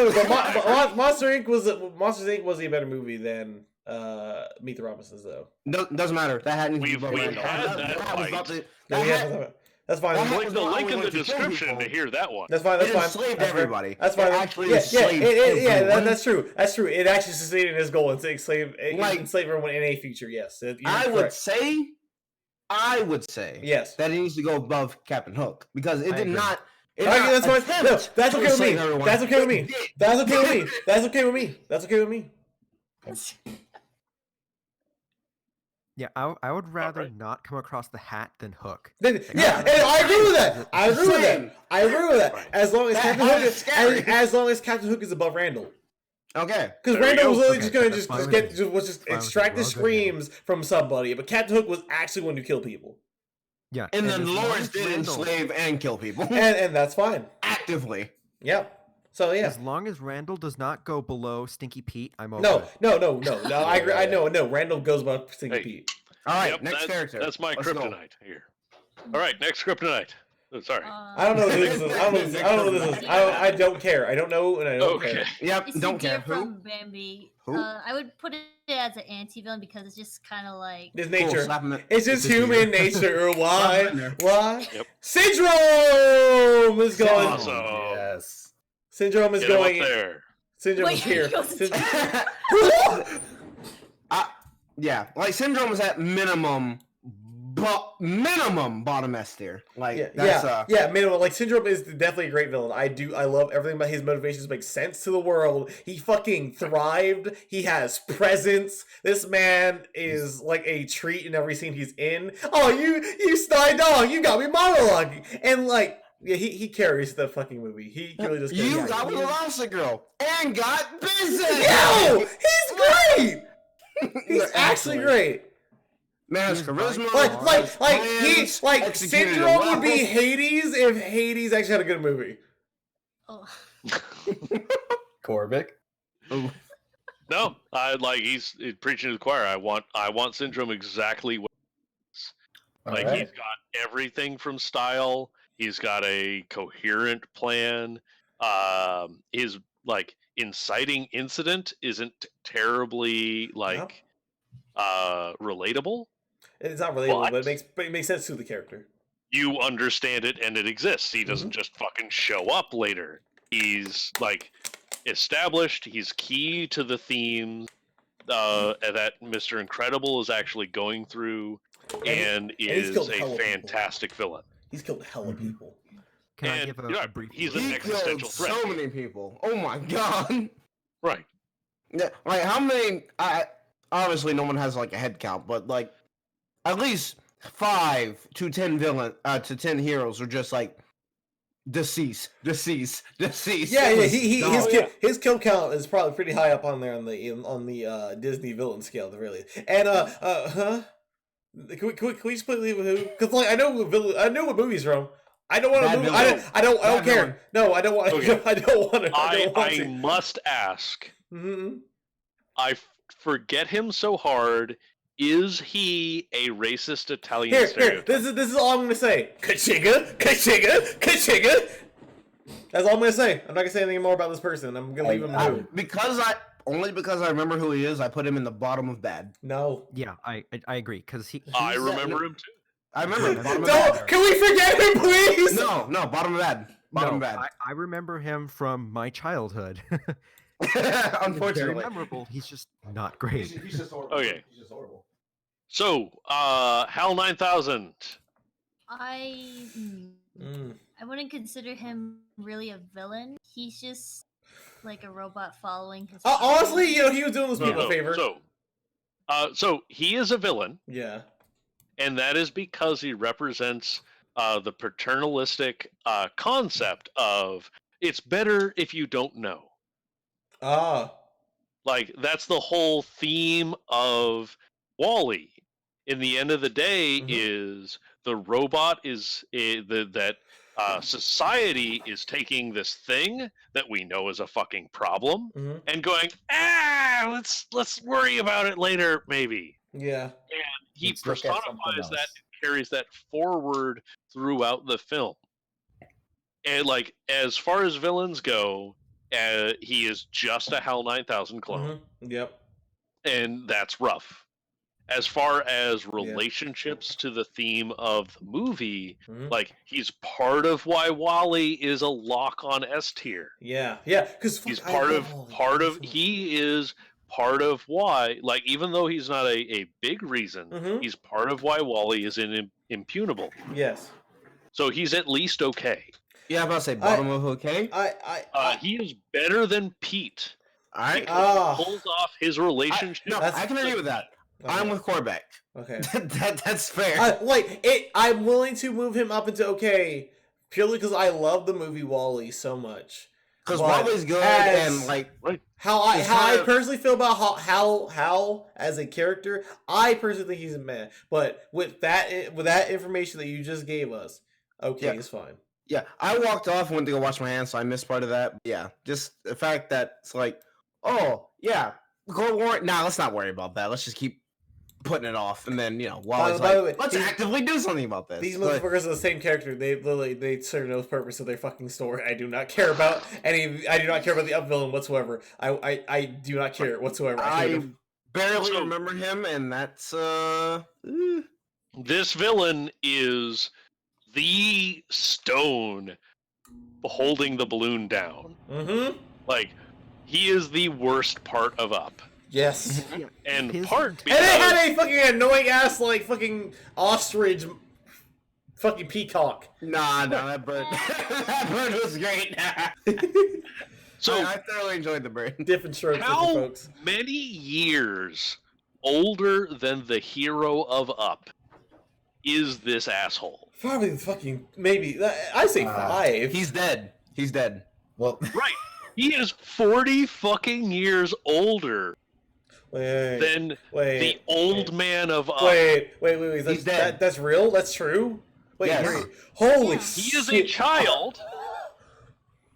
Monster Inc. was a better movie than Meet the Robinsons, though. No, doesn't matter. That hat needs to be above Randall. That's fine. Click the link in the description to hear that one. That's fine. That's fine. Enslaved everybody. That's fine. Actually, that's true. That's true. It actually succeeded in his goal and enslave everyone in a future. Yes, I would say yes that it needs to go above Captain Hook because it did not. That's fine. No, that's okay with me. That's okay with me. That's okay with me. That's okay with me. That's okay with me. Yeah, I would rather not come across the hat than Hook. I agree with that. I agree with that. As long as Captain Hook is above Randall. Okay. Because Randall was literally just going to extract the screams from somebody, but Captain Hook was actually one to kill people. Yeah. And then Lawrence did enslave and kill people. And that's fine. Actively. Yep. So yeah. As long as Randall does not go below Stinky Pete, I'm okay. No. I agree. I know. No, Randall goes above Stinky Pete. All right, next character. That's my kryptonite here. All right, next kryptonite. Oh, sorry. I don't know who this is. I don't know who this is. I don't care. I don't know, and I don't care. Yep, don't care. From Bambi. Who? I would put it as an anti-villain because it's just kind of like... It's nature. Cool, it's just human nature. Why? Yep. Syndrome is going... Awesome. Yes. Syndrome is going... there. Syndrome is here. Yeah, like Syndrome is at minimum bottom S tier. Like minimum. Like Syndrome is definitely a great villain. I love everything about his motivations. Make sense to the world. He fucking thrived. He has presence. This man is like a treat in every scene he's in. Oh, you sly dog! You got me monologuing, and like. Yeah, he carries the fucking movie. He really does. You got with Elastigirl and got business. Yo, he's great. He's actually great. Man, his charisma. Syndrome would be Hades if Hades actually had a good movie. Oh. Korvik. No, he's preaching to the choir. I want Syndrome exactly what he's got everything from style. He's got a coherent plan. His inciting incident isn't terribly relatable. It's not relatable, but it makes sense to the character. You understand it and it exists. He doesn't just fucking show up later. He's established. He's key to the themes that Mr. Incredible is actually going through, and is a fantastic villain. He's killed hella people. Can I give a brief? He's an existential threat. So many people. Oh my god. Right. Yeah. Like how many? Obviously, no one has a head count, but at least 5 to 10 to 10 heroes are just deceased. Yeah. His kill count is probably pretty high up on there on the Disney villain scale, really. And Can we just play with who? Because I know what movie's from. I don't want to move. I don't care. Villain. No, I don't want. Okay. I don't want to. I must ask. Mm-hmm. I forget him so hard. Is he a racist Italian stereotype? This is all I'm gonna say. Kachiga. That's all I'm gonna say. I'm not gonna say anything more about this person. I'm gonna leave him alone. Only because I remember who he is, I put him in the bottom of bad. No. Yeah, I agree because I remember him too. I remember him. Bottom of bad. Can we forget him, please? No, bottom of bad. Bottom of bad. I remember him from my childhood. Unfortunately, very memorable. He's just not great. He's just horrible. Okay. He's just horrible. So, HAL 9000. I wouldn't consider him really a villain. He's just like a robot following his. Honestly, he was doing those people a favor. So he is a villain. Yeah. And that is because he represents the paternalistic concept of it's better if you don't know. That's the whole theme of WALL-E. In the end of the day, is the robot is that society is taking this thing that we know is a fucking problem and going, let's worry about it later, maybe. Yeah. And he personifies that and carries that forward throughout the film. And like as far as villains go, he is just a HAL 9000 clone. Yep. And that's rough. As far as relationships to the theme of the movie, like he's part of why Wally is a lock on S tier. Yeah, because he's part of he is part of why, like even though he's not a big reason, he's part of why Wally is impunable. Yes. So he's at least okay. Yeah, I'm about to say bottom of okay. He is better than Pete. All right. He pulls off his relationship. I can agree with that. Okay. I'm with Corbeck. Okay. That's fair. I'm willing to move him up into okay purely because I love the movie WALL-E so much. Because Wally's good and like how I personally feel about how as a character, I personally think he's a man. But with that information that you just gave us, it's fine. Yeah, I walked off and went to go wash my hands, so I missed part of that. Yeah, just the fact that it's like, oh yeah, let's not worry about that. Let's just keep putting it off, and then Wally's let's actively do something about this. These motherfuckers are the same character. They serve no purpose of their fucking story. I do not care about I do not care about the up villain whatsoever. I do not care whatsoever. I barely remember him, and that's This villain is the stone holding the balloon down. Like he is the worst part of Up. Yes. And they had a fucking annoying ass like fucking ostrich fucking peacock. Nah, that bird that bird was great. So I thoroughly enjoyed the bird. Different strokes, how folks. Many years older than the hero of Up is this asshole? Probably fucking maybe I say 5. He's dead. Well, right. He is 40 fucking years older than the old man of Up. Wait. He's dead. That's real? That's true? Wait, yes. Holy He is a child,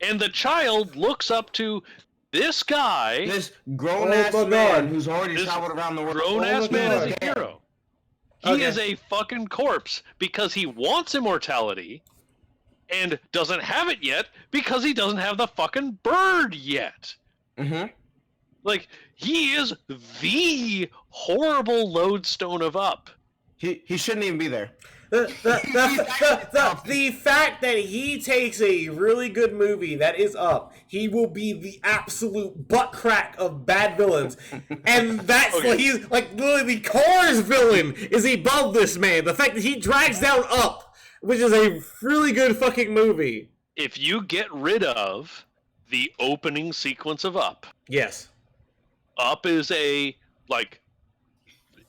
and the child looks up to this guy. This grown-ass man who's already traveled around the world. Grown-ass man is a hero. He is a fucking corpse because he wants immortality and doesn't have it yet because he doesn't have the fucking bird yet. Like, he is the horrible lodestone of Up. He shouldn't even be there. The fact that he takes a really good movie that is Up, he will be the absolute butt crack of bad villains, and that's like he's like literally the Cars villain is above this man. The fact that he drags down Up, which is a really good fucking movie. If you get rid of the opening sequence of Up, yes, Up is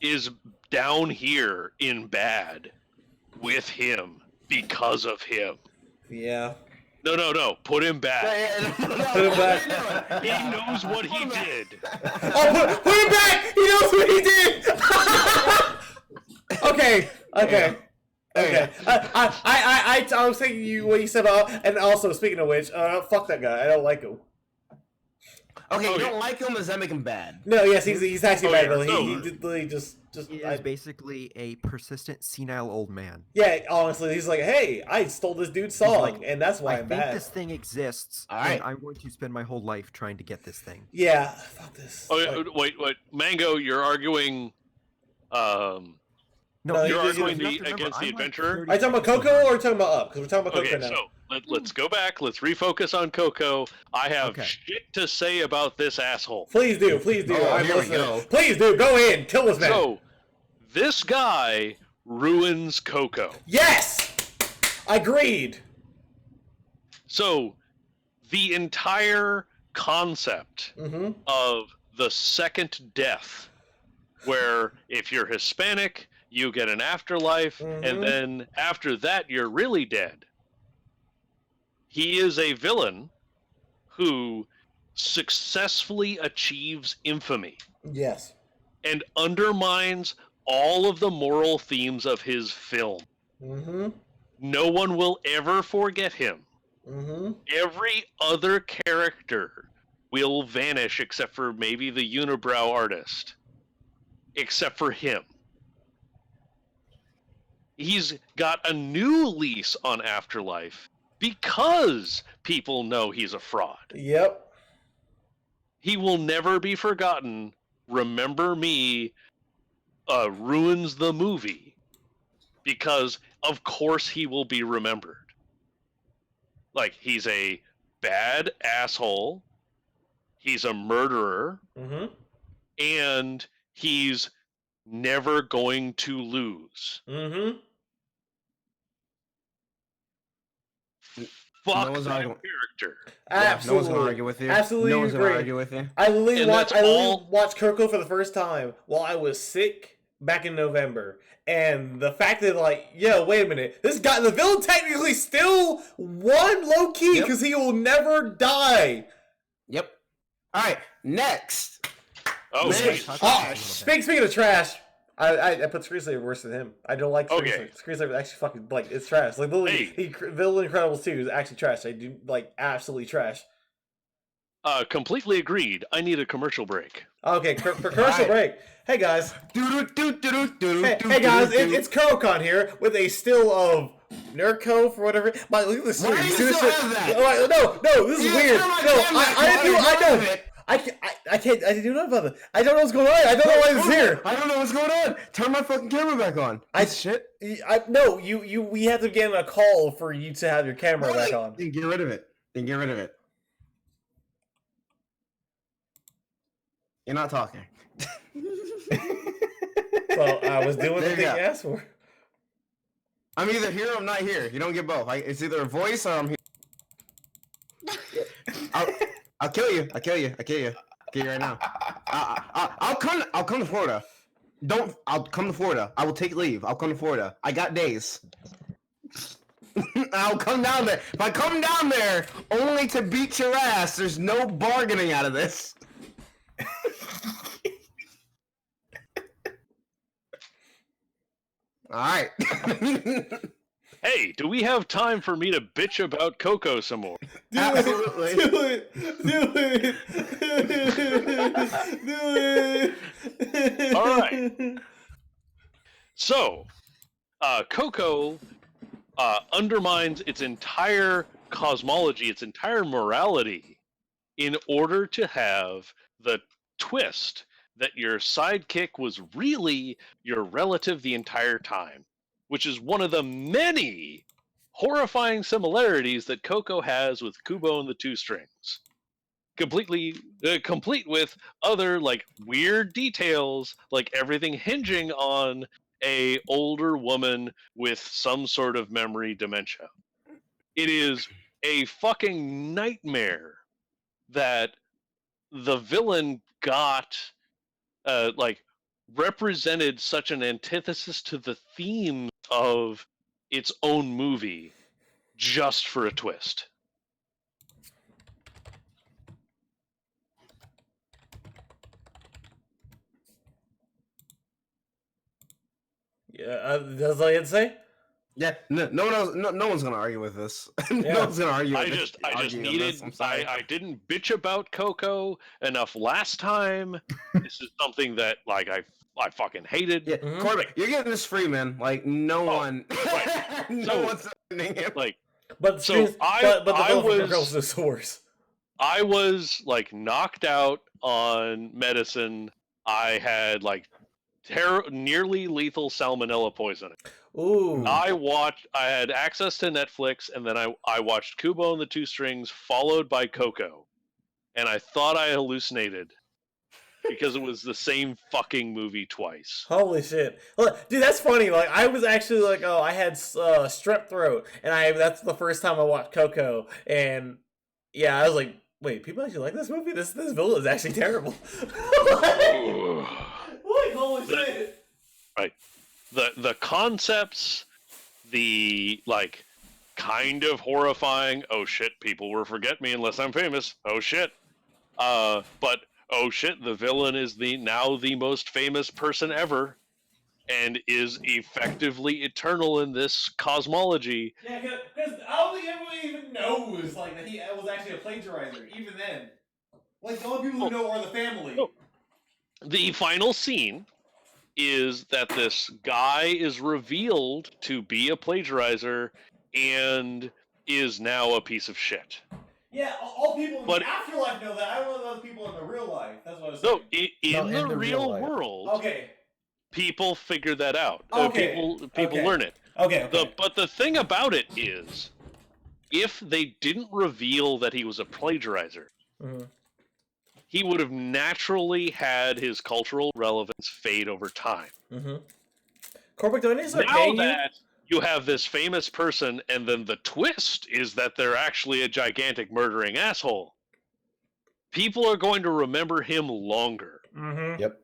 is down here in bad with him because of him. Yeah. No. Put him back. Put him back. He knows what he did. Oh, put him back! He knows what he did! Okay. I was thinking you what you said about, and also speaking of which, fuck that guy. I don't like him. Okay, you don't like him? Does that make him bad? No, yes, he's actually bad. He just he is basically a persistent senile old man. Yeah, honestly, he's like, hey, I stole this dude's song, and that's why I'm bad. I think this thing exists, and I'm going to spend my whole life trying to get this thing. Yeah, fuck this. Oh, wait, Mango, you're arguing. No, you're arguing against the adventurer. Are you talking about Coco or are you talking about Up? Because we're talking about Coco now. So let's go back. Let's refocus on Coco. I have shit to say about this asshole. Please do. I'm listening. Please do. Go in. Kill this man. So, this guy ruins Coco. Yes! Agreed. So, the entire concept of the second death, where if you're Hispanic, you get an afterlife, and then after that, you're really dead. He is a villain who successfully achieves infamy. Yes. And undermines all of the moral themes of his film. No one will ever forget him. Every other character will vanish except for maybe the unibrow artist. Except for him. He's got a new lease on afterlife because people know he's a fraud. Yep. He will never be forgotten. Remember Me ruins the movie because, of course, he will be remembered. Like, he's a bad asshole. He's a murderer. Mm-hmm. And he's never going to lose. Mm-hmm. Fuck No one's that arguing. character. Yeah, no one's gonna argue with you. Absolutely no one's agree. gonna argue with you. I literally And watched that's all- watched Coco for the first time while I was sick back in November. And the fact that, like, yo, wait a minute, this guy, the villain technically still won low key because he will never die. Yep. All right, next. Oh, Man, sweet. Speaking of trash, I put Screenslaver worse than him. I don't like Okay. Screenslaver. Actually, fucking, like, it's trash. Like, literally, Villain Incredibles 2 is actually trash. I do, like, absolutely trash. Completely agreed. I need a commercial break. Okay, for commercial break. Hey guys. Hey guys, it's Kurocon here with a still of Nerko for whatever. But look at this. Why do you still have that? No, this is weird. No, I don't. I can't. I do know about it. I don't know what's going on. I don't know why it's here. I don't know what's going on. Turn my fucking camera back on. Shit. No, we have to get a call for you to have your camera back on. Then get rid of it. You're not talking. Well, I was doing the thing you asked for. I'm either here or I'm not here. You don't get both. It's either a voice or I'm here. I'll kill you. I'll kill you right now. I'll come to Florida. I'll come to Florida. I will take leave. I'll come to Florida. I got days. I'll come down there. If I come down there only to beat your ass, there's no bargaining out of this. All right. Hey, do we have time for me to bitch about Coco some more? Absolutely. Do it. All right. So, Coco undermines its entire cosmology, its entire morality, in order to have the twist that your sidekick was really your relative the entire time, which is one of the many horrifying similarities that Coco has with Kubo and the Two Strings. Complete with other, like, weird details, like everything hinging on a older woman with some sort of memory dementia. It is a fucking nightmare that the villain got represented such an antithesis to the theme of its own movie just for a twist. Yeah, that's all you had to say? Yeah, no one's gonna argue with this. No one's gonna argue. I didn't bitch about Coco enough last time. This is something that, like, I fucking hated. Yeah, Corbett, you're getting this free, man. Like, no one, right. no one's defending him. Like, but the was the source. I was, like, knocked out on medicine. I had, like, nearly lethal salmonella poisoning. Ooh. I had access to Netflix, and then I watched Kubo and the Two Strings, followed by Coco. And I thought I hallucinated because it was the same fucking movie twice. Holy shit. Look, dude, that's funny. Like, I was actually like, oh, I had strep throat, and that's the first time I watched Coco, and yeah, I was like, wait, people actually like this movie? This villain is actually terrible. Like, holy shit. Right. The concepts, the, like, kind of horrifying, oh shit, people will forget me unless I'm famous, oh shit. But, oh shit, the villain is now the most famous person ever, and is effectively eternal in this cosmology. Yeah, because I don't think everyone even knows, like, that he was actually a plagiarizer, even then. Like, the only people who know are the family. The final scene is that this guy is revealed to be a plagiarizer, and is now a piece of shit. Yeah, all people in the afterlife know that. I don't know about the people in the real life. That's what I was saying. No, in the real world, people figure that out. People learn it. Okay. But the thing about it is, if they didn't reveal that he was a plagiarizer, he would have naturally had his cultural relevance fade over time. Now that you have this famous person, and then the twist is that they're actually a gigantic murdering asshole, people are going to remember him longer. Yep.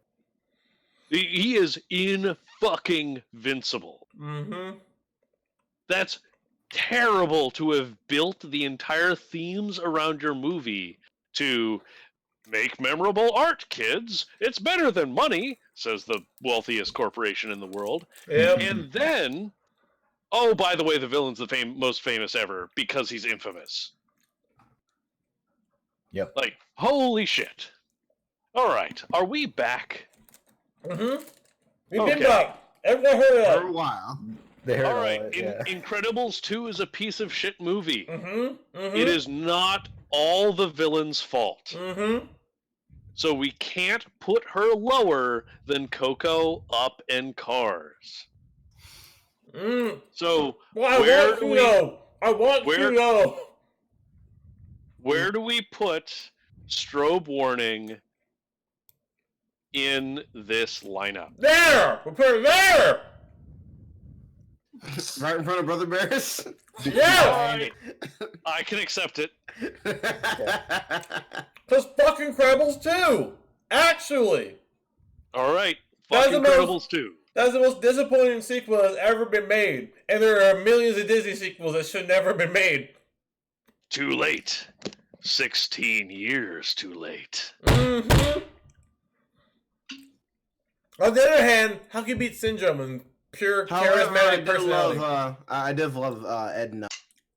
He is in-fucking-vincible. That's terrible to have built the entire themes around your movie to make memorable art, kids. It's better than money, says the wealthiest corporation in the world. And then, oh, by the way, the villain's the most famous ever because he's infamous. Yep. Like, holy shit. All right, are we back? We've been back. Everyone heard for a while. All right, Incredibles 2 is a piece of shit movie. It is not all the villain's fault. So we can't put her lower than Coco, Up, and Cars. So where do we put Strobe Warning in this lineup? There! We'll put it there! Right in front of Brother Bears? Yeah! I can accept it. Because fucking Incredibles 2! Actually! Alright, fucking Incredibles 2. That's the most disappointing sequel that's ever been made. And there are millions of Disney sequels that should never have been made. Too late. 16 years too late. On the other hand, how can you beat Syndrome and pure charismatic personality? I did love Ed and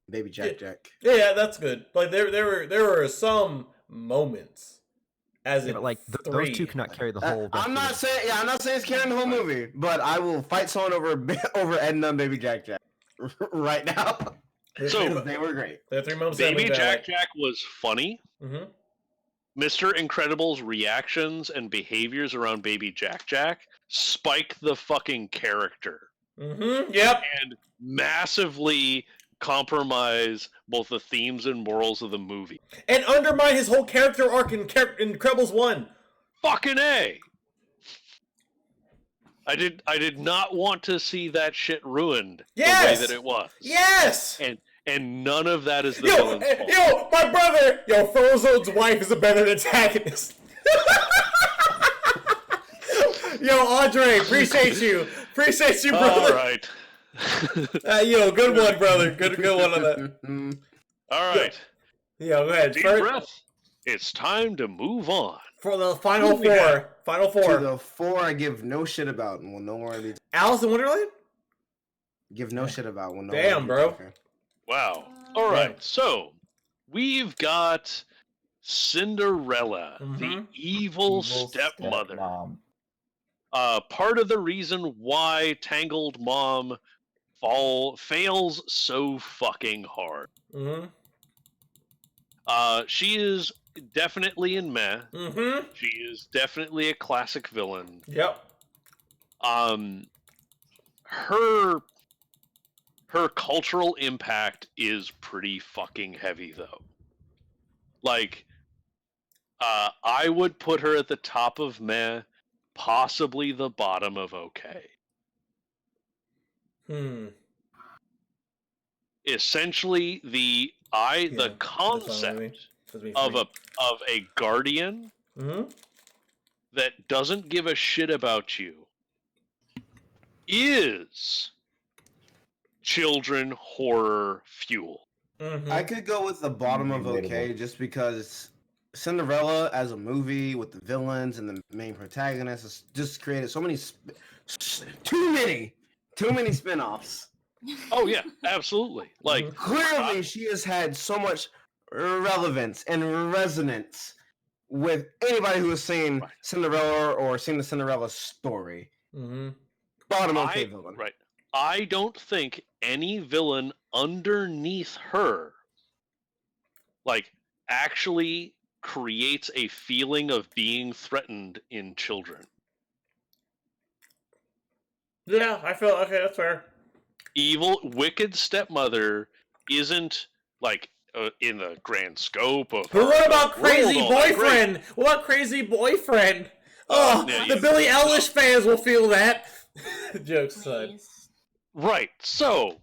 Baby Jack Jack. Yeah, that's good. Like there were some moments, as in but like those two cannot carry the whole. I'm not saying it's carrying the whole movie, but I will fight someone over Edna and Baby Jack Jack right now. So they were great. Baby Jack Jack was funny. Mr. Incredible's reactions and behaviors around Baby Jack Jack spike the fucking character. Yep. And massively compromise both the themes and morals of the movie. And undermine his whole character arc in Incredibles 1. Fucking A! I did not want to see that shit ruined the way that it was. Yes! And none of that is the villain's fault. Yo, my brother! Yo, Frozo's wife is a better antagonist. Yo, Andre, appreciate you. Appreciate you, brother. All right. Yo, good one, brother. Good one on that. All right. Yo, go ahead. Deep breath. It's time to move on. For the final four. Final four. To the four I give no shit about and will no more be. Alice in Wonderland? Give no shit about. Will no Damn, bro. Wow. All right. So, we've got Cinderella, the evil stepmother. Part of the reason why Tangled Mom fails so fucking hard. She is definitely in meh. She is definitely a classic villain. Yep. Her cultural impact is pretty fucking heavy, though. Like, I would put her at the top of meh, possibly the bottom of okay. Essentially, the concept of a guardian that doesn't give a shit about you is children horror fuel. I could go with the bottom of okay, just because Cinderella as a movie with the villains and the main protagonist has just created so many too many spin-offs. Oh yeah, absolutely. Like clearly she has had so much relevance and resonance with anybody who has seen Cinderella or seen the Cinderella story. Bottom okay villain. Right. I don't think any villain underneath her, like, actually creates a feeling of being threatened in children. Yeah, I feel okay. That's fair. Evil, wicked stepmother isn't like in the grand scope of. But what about Crazy Boyfriend? What about Crazy Boyfriend? Oh, the Billie Eilish fans will feel that. Jokes aside. Right. So,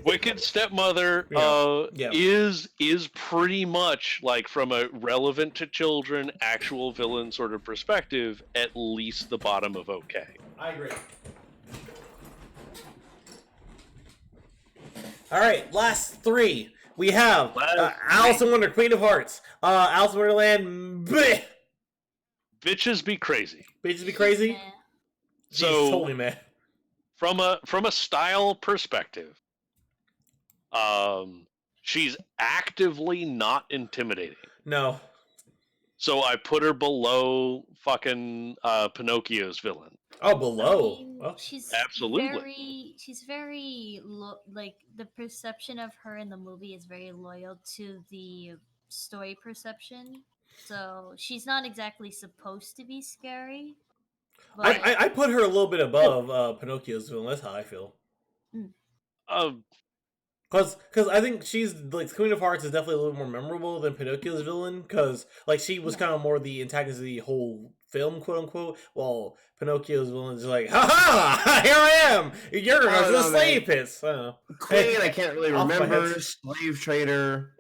wicked stepmother is pretty much like, from a relevant to children actual villain sort of perspective, at least the bottom of okay. I agree. All right, last three. We have Alice in Wonder, Queen of Hearts. Alice in Wonderland. Bleh. Bitches be crazy. Bitches be crazy. So she's totally mad. From a style perspective, she's actively not intimidating. No. So I put her below fucking Pinocchio's villain. Oh, below. I mean, oh. She's absolutely. She's very like, the perception of her in the movie is very loyal to the story perception. So she's not exactly supposed to be scary. But... I put her a little bit above Pinocchio's villain. That's how I feel. Because I think she's, like, Queen of Hearts is definitely a little more memorable than Pinocchio's villain, because, like, she was kind of more the antagonist of the whole film, quote unquote, while Pinocchio's villain is like, ha, here I am, you're the slave pits. I don't know. Queen, I can't really remember. Slave trader.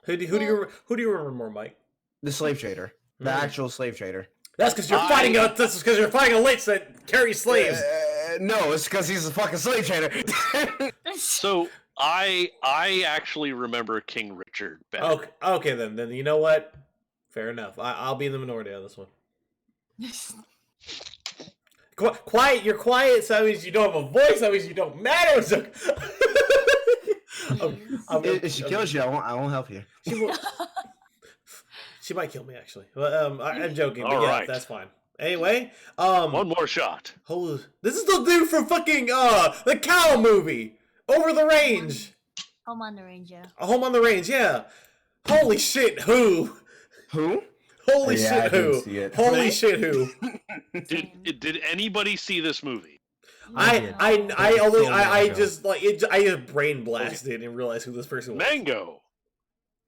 Who do you remember more, Mike? The slave trader, the actual slave trader. That's because you're fighting a. That's because you're fighting a lich that carries slaves. No, it's because he's a fucking slave trader. So I actually remember King Richard better. Okay, then you know what? Fair enough. I'll be in the minority on this one. Quiet. You're quiet. So that means you don't have a voice. That means you don't matter. If she kills you, I won't help you. She might kill me, actually. Well, I'm joking, but All right. That's fine. Anyway, one more shot. This is the dude from fucking the cow movie, Over the Range. Home on the Range, yeah. Home on the Range, yeah. Holy shit, who? Who? Holy shit, who? Holy shit, who? Did anybody see this movie? I just brain blasted and realized who this person was.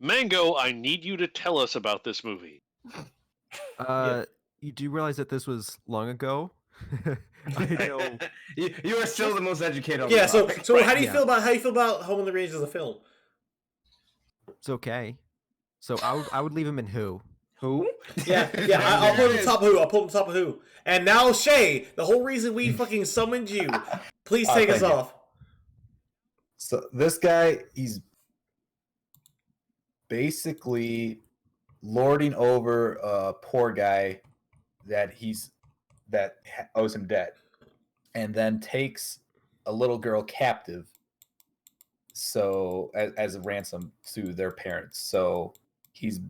Mango, I need you to tell us about this movie. You do realize that this was long ago? I know. You are still the most educated. Yeah. So how do you feel about Home on the Range as a film? It's okay. So I would leave him in Who. Who? Yeah. I'll put him top of Who. And now Shay, the whole reason we fucking summoned you, please take us off. So this guy, he's basically lording over a poor guy that owes him debt, and then takes a little girl captive, so as a ransom to their parents. So he's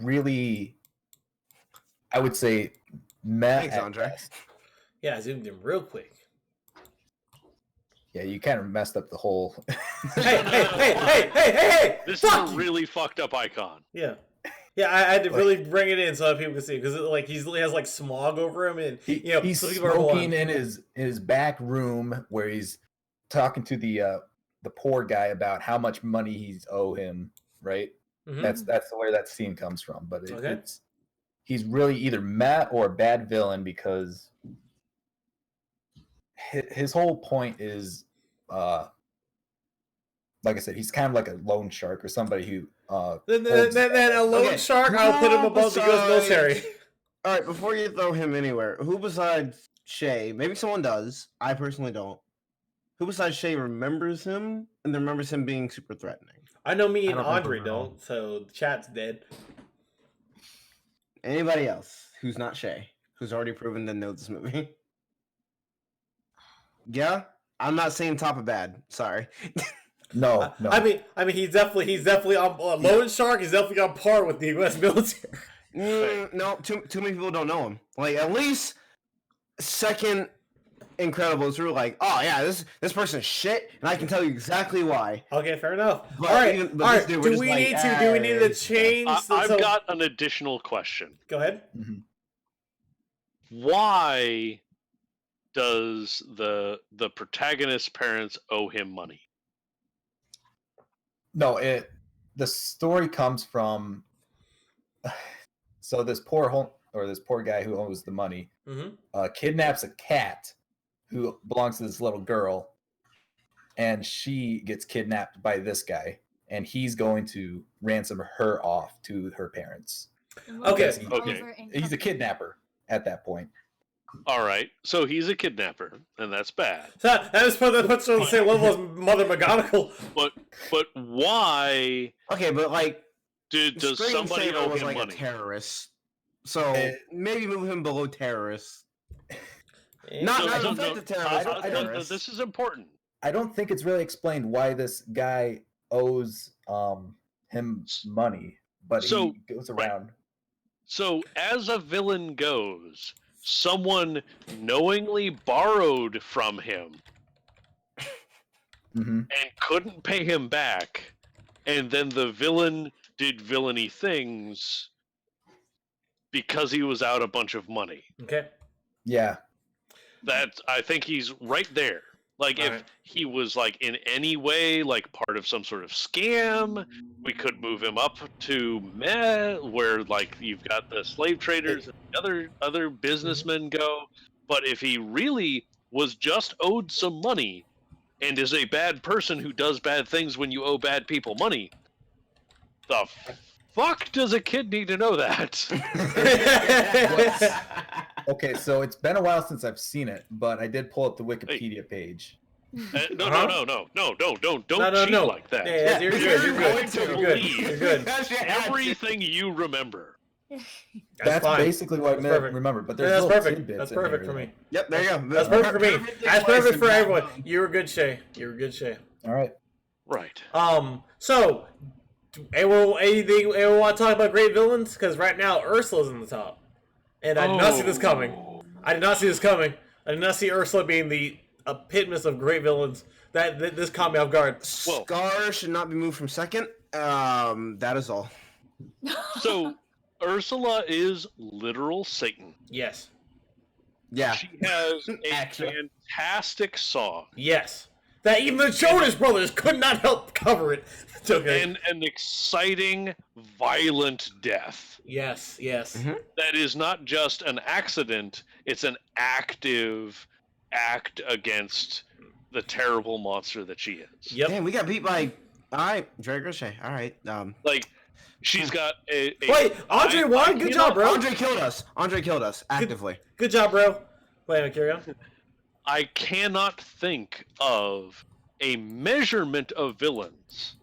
really, I would say, Thanks, Andre. Yeah, I zoomed in real quick. Yeah, you kind of messed up the whole. Hey! This is a really fucked up icon. Yeah, I had to really bring it in so that people can see, because he has like smog over him, and he's so smoking in his back room where he's talking to the poor guy about how much money he's owe him. Right, that's where that scene comes from. But he's really either Matt or a bad villain, because his whole point is, like I said, he's kind of like a loan shark or somebody who. Then a loan shark, I'll put him above the U.S. military. All right, before you throw him anywhere, who besides Shay? Maybe someone does. I personally don't. Who besides Shay remembers him and remembers him being super threatening? I know me and Andre don't, so the chat's dead. Anybody else who's not Shay, who's already proven to know this movie? Yeah, I'm not saying top of bad. Sorry. No. I mean, he's definitely on loan shark. He's definitely on par with the U.S. military. No, too many people don't know him. Like, at least second incredible. It's really like, oh yeah, this person's shit, and I can tell you exactly why. Okay, fair enough. But all right, even, all right. Dude, Do we need to change? I've got an additional question. Go ahead. Mm-hmm. Why does the protagonist's parents owe him money? No, the story comes from so this poor guy who owes the money kidnaps a cat who belongs to this little girl, and she gets kidnapped by this guy, and he's going to ransom her off to her parents. Okay. He's a kidnapper at that point. All right, so he's a kidnapper, and that's bad. That puts her on the same level as Mother McGonagall. But why? Okay, but like, does somebody owe him like money? A terrorist, so maybe move him below terrorist. Not the terrorist. This is important. I don't think it's really explained why this guy owes him money, but he goes around. So as a villain goes, someone knowingly borrowed from him and couldn't pay him back, and then the villain did villainy things because he was out a bunch of money. Okay. Yeah. I think he's right there. Like, if he was, like, in any way, like, part of some sort of scam, we could move him up to where, like, you've got the slave traders and other businessmen go. But if he really was just owed some money and is a bad person who does bad things when you owe bad people money, the fuck does a kid need to know that? Okay, so it's been a while since I've seen it, but I did pull up the Wikipedia page. Don't cheat like that. Yeah, you're good. Everything you remember. That's basically what I remember. But there's little tidbits. That's perfect for me. Yep, there you go. That's perfect for me. That's perfect for everyone. You were good, Shay. All right. Right. So, anyone want to talk about great villains? Because right now Ursula's in the top, and I did not see this coming. I did not see Ursula being the epitome of great villains. This caught me off guard. Scar should not be moved from second. That is all. So, Ursula is literal Satan. Yes. Yeah. She has a fantastic song. Yes. That even the Jonas Brothers could not help cover it. It's okay. And an exciting, violent death. Yes. That is not just an accident, it's an active act against the terrible monster that she is. Yep. Damn, we got beat by... Alright, Dre Grishay. Alright. Like, she's got a Wait, Andre won? Good job, bro. Andre killed us, actively. Good job, bro. Wait, carry on. I cannot think of a measurement of villains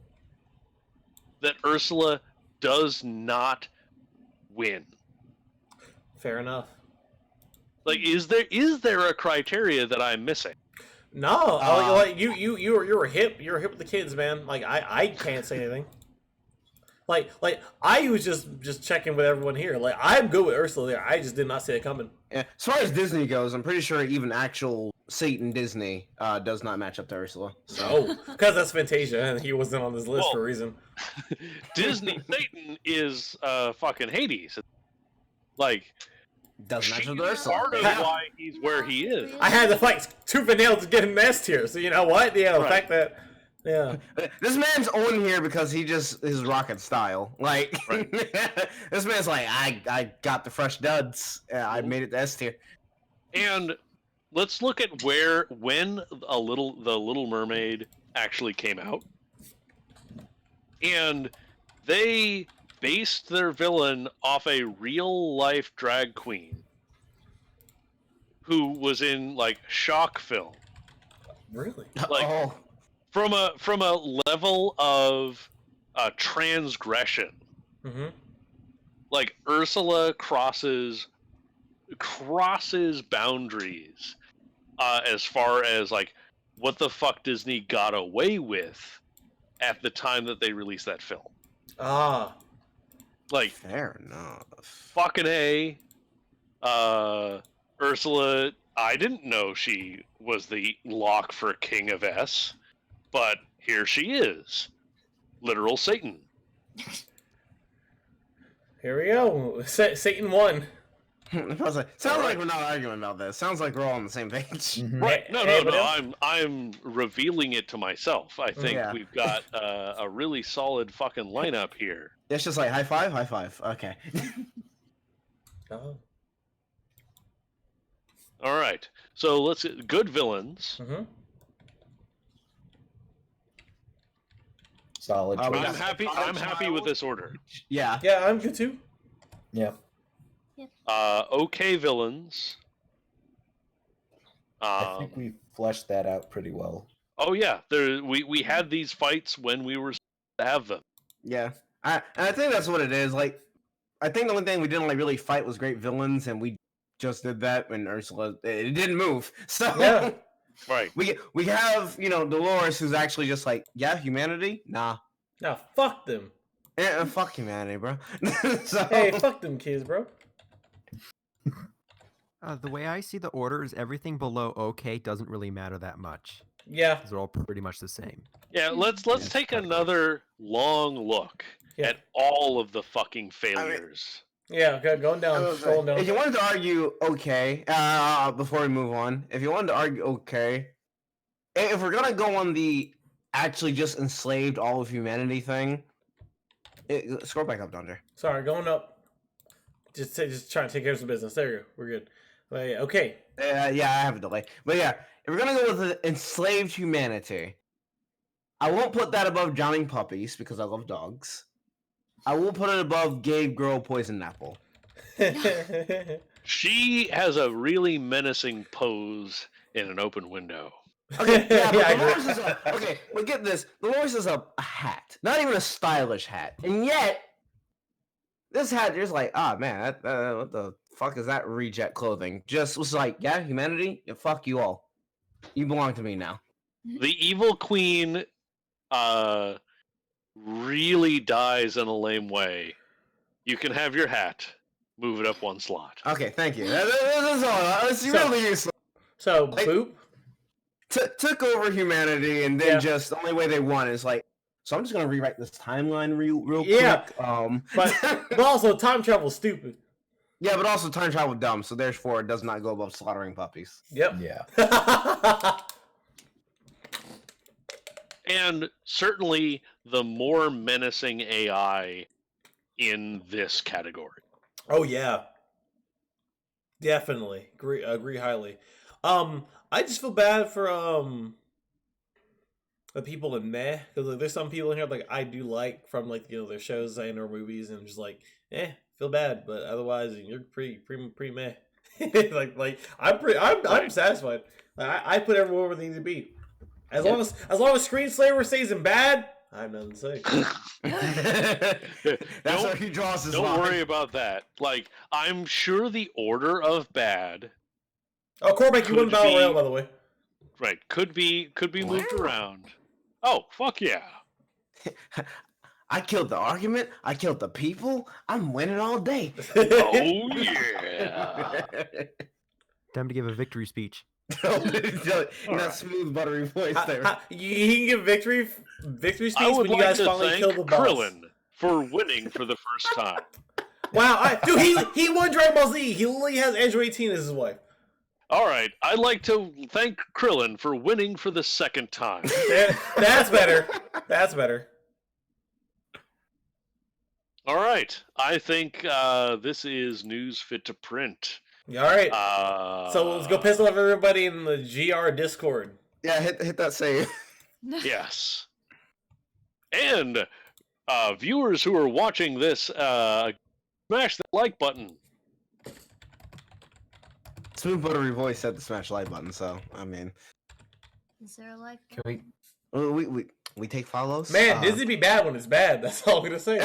that Ursula does not win. Fair enough. Like, is there a criteria that I'm missing? No, like you were hip. You were hip with the kids, man. Like I can't say anything. Like I was just checking with everyone here. Like I'm good with Ursula there. I just did not see it coming. Yeah. As far as Disney goes, I'm pretty sure even actual Satan Disney does not match up to Ursula. So because that's Fantasia, and he wasn't on this list for a reason. Disney Satan is fucking Hades. Like doesn't match up to Ursula. Part of why he's where he is. I had to fight tooth and nail to get him S tier. So you know what? Yeah, the fact that. Yeah. This man's on here because he just is rocking style. Like this man's like, I got the fresh duds. I made it to S tier. And let's look at when the Little Mermaid actually came out. And they based their villain off a real life drag queen who was in like shock film. Really? Like from a level of transgression. Mm-hmm. Like Ursula crosses boundaries as far as like what the fuck Disney got away with at the time that they released that film. Like fair enough. Fucking A. Ursula I didn't know she was the lock for King of S, but here she is. Literal Satan. Here we go. Satan won. Sounds like we're not arguing about this. Sounds like we're all on the same page. Right. No. I'm revealing it to myself. I think we've got a really solid fucking lineup here. It's just like high five. Okay. Oh. All right. So let's good villains. Mm-hmm. Solid. I'm happy with this order. Yeah. Yeah, I'm good too. Yeah. Okay villains. I think we fleshed that out pretty well. Oh yeah, we had these fights when we were to have them. Yeah, I think that's what it is. Like, I think the only thing we didn't really fight was great villains, and we just did that when Ursula it didn't move. So yeah, right. We have Dolores, who's actually just like humanity. Nah, fuck them. Yeah, fuck humanity, bro. So, hey, fuck them kids, bro. The way I see the order is everything below OK doesn't really matter that much. Yeah, they're all pretty much the same. Yeah, let's take another long look at all of the fucking failures. Going down, scrolling down. If you wanted to argue okay, before we move on, if you wanted to argue okay, if we're gonna go on the actually just enslaved all of humanity thing, scroll back up, Dondre. Sorry, going up. Just trying to take care of some business. There you go. We're good. Okay. Yeah, I have a delay. But yeah, if we're gonna go with the enslaved humanity, I won't put that above drowning puppies because I love dogs. I will put it above gay girl poison apple. She has a really menacing pose in an open window. Okay, but okay, but get this. Dolores is a hat. Not even a stylish hat. And yet, this hat is like, man, what the fuck is that reject clothing? Just was like, humanity, fuck you all. You belong to me now. The evil queen really dies in a lame way. You can have your hat. Move it up one slot. Okay, thank you. That's all. It's really useful. So, boop. Took over humanity, and then just the only way they won is like, so I'm just gonna rewrite this timeline real quick. But also time travel stupid. Yeah, but also time travel dumb. So therefore, it does not go above slaughtering puppies. Yep. Yeah. And certainly the more menacing AI in this category. Oh yeah, definitely agree highly. I just feel bad for the people in meh, because there's some people in here like I do like from like their shows and or movies, and I'm just like feel bad, but otherwise you're pretty meh. like I'm satisfied. I put everyone where they need to be. As long as Screenslaver stays in bad, I have nothing to say. That's where he draws his line. Don't worry about that. Like, I'm sure the order of bad. Oh, Cormac, you won Battle Royale, by the way. Right, could be moved around. Oh, fuck yeah! I killed the argument. I killed the people. I'm winning all day. Oh yeah! Time to give a victory speech. That smooth, buttery voice there. He can give victory speech when you guys finally kill the boss. Krillin for winning for the first time. Wow, dude, he won Dragon Ball Z. He literally has Android 18 as his wife. All right, I'd like to thank Krillin for winning for the second time. That's better. That's better. All right, I think this is news fit to print. All right. So let's go piss off everybody in the GR Discord. Yeah, hit that save. Yes. And viewers who are watching this, smash the like button. Smooth buttery voice said to smash like button, so I mean. Is there a like? Can we take follows? Man, Disney be bad when it's bad. That's all I'm gonna say.